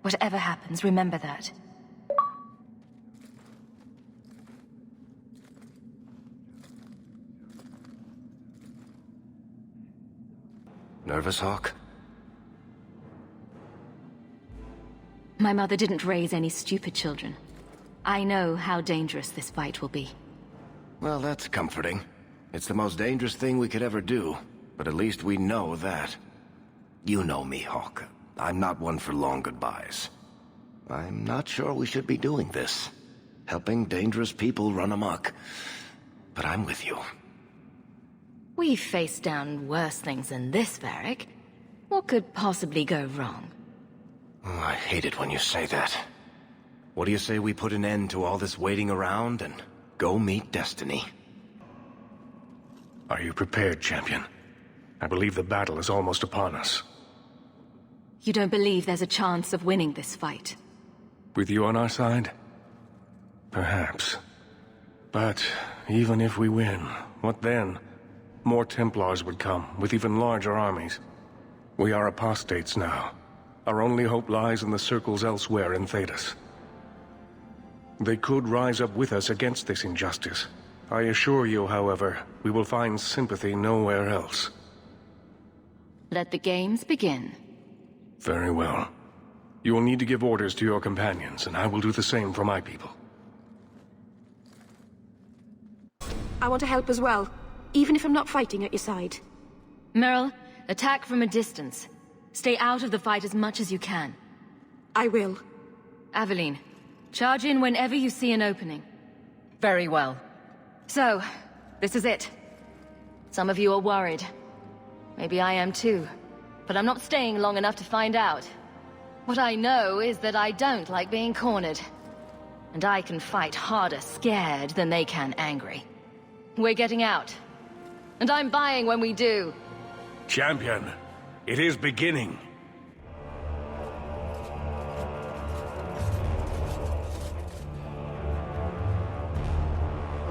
Whatever happens, remember that. Nervous, Hawk? My mother didn't raise any stupid children. I know how dangerous this fight will be. Well, that's comforting. It's the most dangerous thing we could ever do, but at least we know that. You know me, Hawk. I'm not one for long goodbyes. I'm not sure we should be doing this. Helping dangerous people run amok. But I'm with you. We've faced down worse things than this, Varric. What could possibly go wrong? Oh, I hate it when you say that. What do you say we put an end to all this waiting around and go meet destiny? Are you prepared, champion? I believe the battle is almost upon us. You don't believe there's a chance of winning this fight? With you on our side? Perhaps. But even if we win, what then? More Templars would come, with even larger armies. We are apostates now. Our only hope lies in the circles elsewhere in Thedas. They could rise up with us against this injustice. I assure you, however, we will find sympathy nowhere else. Let the games begin. Very well. You will need to give orders to your companions, and I will do the same for my people. I want to help as well, even if I'm not fighting at your side. Merrill, attack from a distance. Stay out of the fight as much as you can. I will. Aveline, charge in whenever you see an opening. Very well. So, this is it. Some of you are worried. Maybe I am too. But I'm not staying long enough to find out. What I know is that I don't like being cornered. And I can fight harder scared than they can angry. We're getting out. And I'm buying when we do. Champion, it is beginning.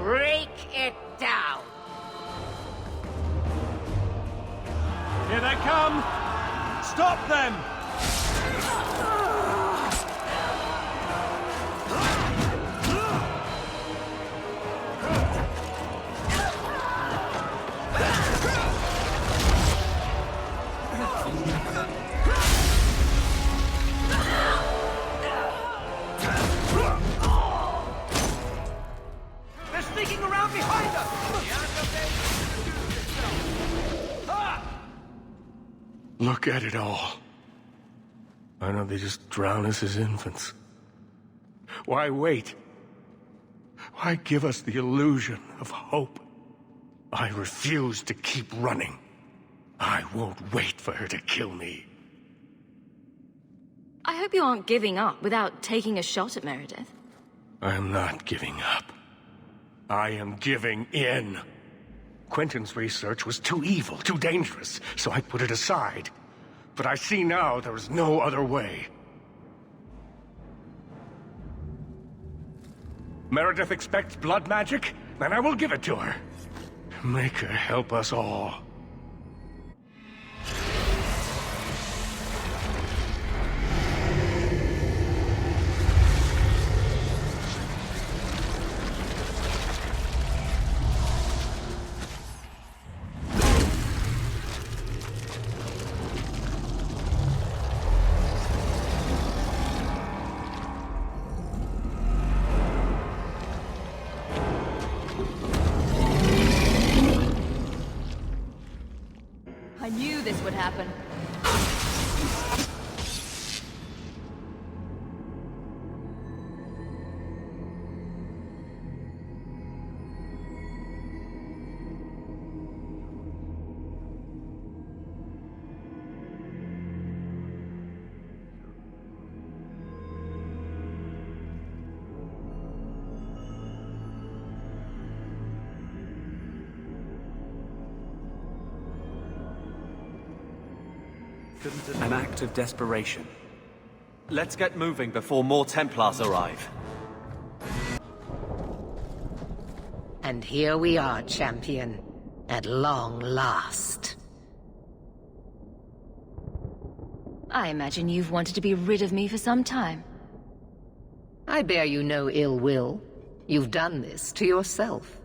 Break it down! Here they come! Stop them! They're sneaking around behind us! Look at it all. Why don't they just drown us as infants? Why wait? Why give us the illusion of hope? I refuse to keep running. I won't wait for her to kill me. I hope you aren't giving up without taking a shot at Meredith. I am not giving up. I am giving in. Quentin's research was too evil, too dangerous, so I put it aside. But I see now there is no other way. Meredith expects blood magic? Then I will give it to her. Make her help us all. I knew this would happen. An act of desperation. Let's get moving before more Templars arrive. And here we are, champion. At long last. I imagine you've wanted to be rid of me for some time. I bear you no ill will. You've done this to yourself.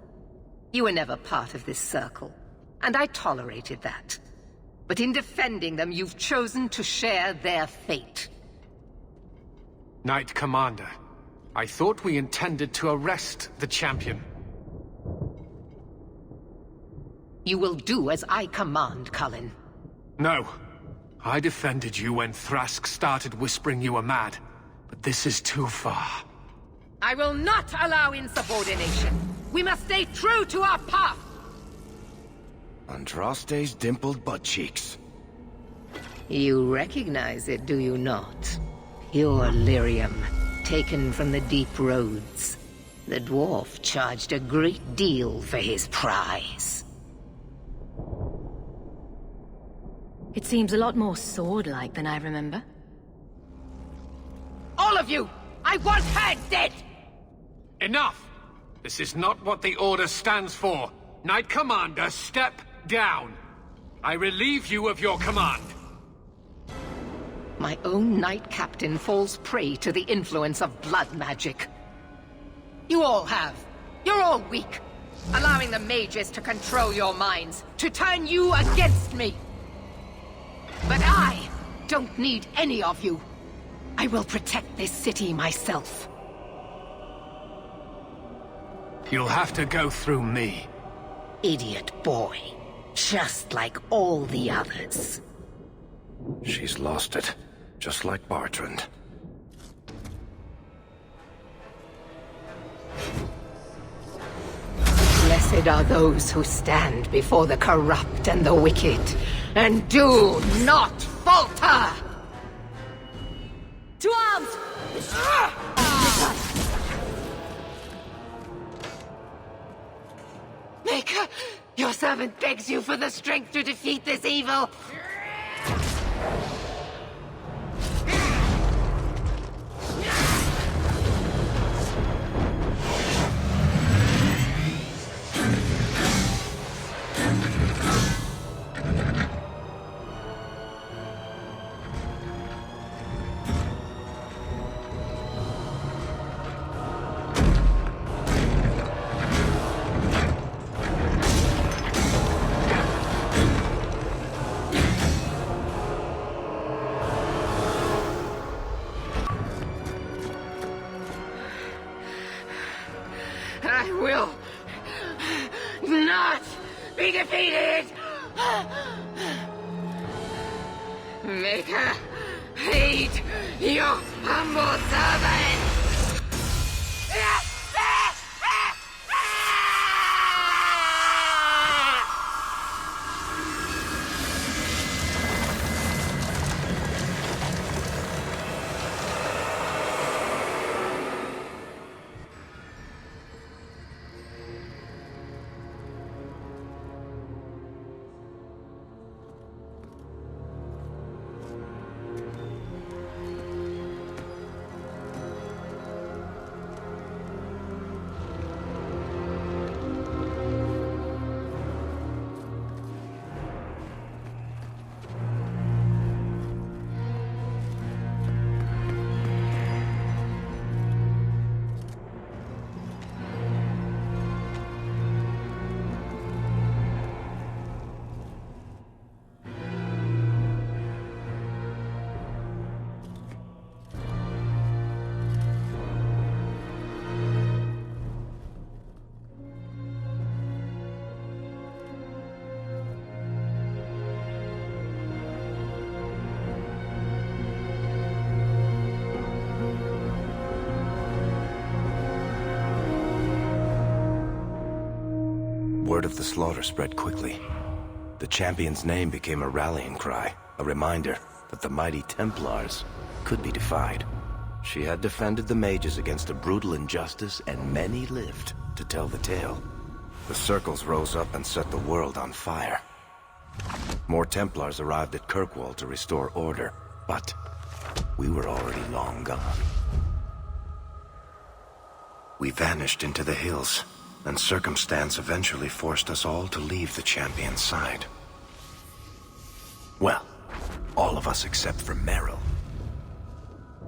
You were never part of this circle, and I tolerated that. But in defending them, you've chosen to share their fate. Knight Commander, I thought we intended to arrest the champion. You will do as I command, Cullen. No. I defended you when Thrask started whispering you were mad, but this is too far. I will not allow insubordination. We must stay true to our path. Andraste's dimpled butt cheeks. You recognize it, do you not? Pure lyrium, taken from the deep roads. The dwarf charged a great deal for his prize. It seems a lot more sword-like than I remember. All of you! I want her dead! Enough! This is not what the Order stands for. Knight Commander, step down. I relieve you of your command. My own Knight Captain falls prey to the influence of blood magic. You all have. You're all weak. Allowing the mages to control your minds, to turn you against me. But I don't need any of you. I will protect this city myself. You'll have to go through me. Idiot boy. Just like all the others. She's lost it, just like Bartrand. Blessed are those who stand before the corrupt and the wicked, and do not falter! To arms! Maker, your servant begs you for the strength to defeat this evil. I will not be defeated! Maker, aid your humble servant! Word of the slaughter spread quickly. The champion's name became a rallying cry, a reminder that the mighty Templars could be defied. She had defended the mages against a brutal injustice, and many lived to tell the tale. The circles rose up and set the world on fire. more Templars arrived at Kirkwall to restore order, but we were already long gone. We vanished into the hills, and circumstance eventually forced us all to leave the Champion's side. Well, all of us except for Merrill.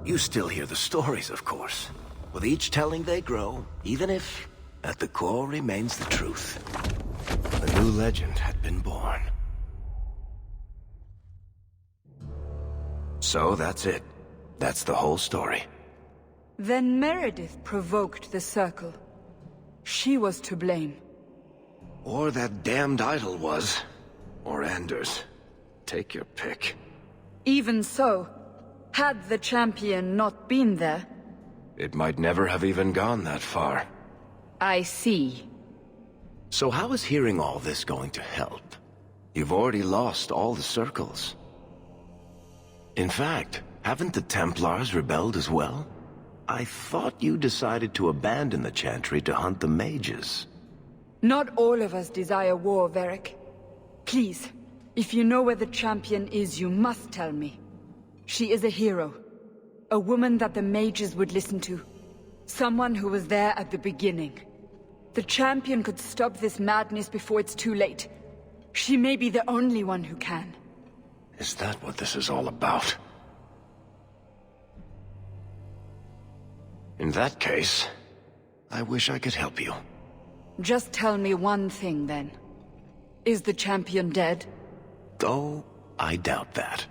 You still hear the stories, of course. With each telling they grow, even if, at the core, remains the truth. A new legend had been born. So that's it. That's the whole story. Then Meredith provoked the Circle. She was to blame. Or that damned idol was. Or Anders. Take your pick. Even so, had the Champion not been there... It might never have even gone that far. I see. So how is hearing all this going to help? You've already lost all the circles. In fact, haven't the Templars rebelled as well? I thought you decided to abandon the Chantry to hunt the mages. Not all of us desire war, Varric. Please, if you know where the Champion is, you must tell me. She is a hero. A woman that the mages would listen to. Someone who was there at the beginning. The Champion could stop this madness before it's too late. She may be the only one who can. Is that what this is all about? In that case, I wish I could help you. Just tell me one thing, then. Is the Champion dead? Oh, I doubt that.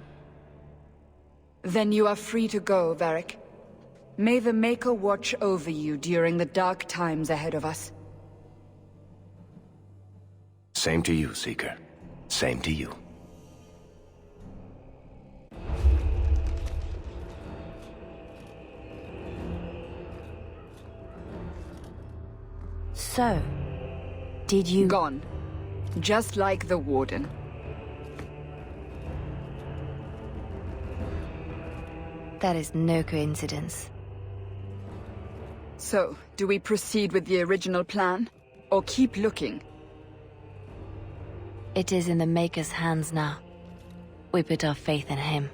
Then you are free to go, Varric. May the Maker watch over you during the dark times ahead of us. Same to you, Seeker. Same to you. So, did you... Gone. Just like the Warden. That is no coincidence. So, do we proceed with the original plan? Or keep looking? It is in the Maker's hands now. We put our faith in him.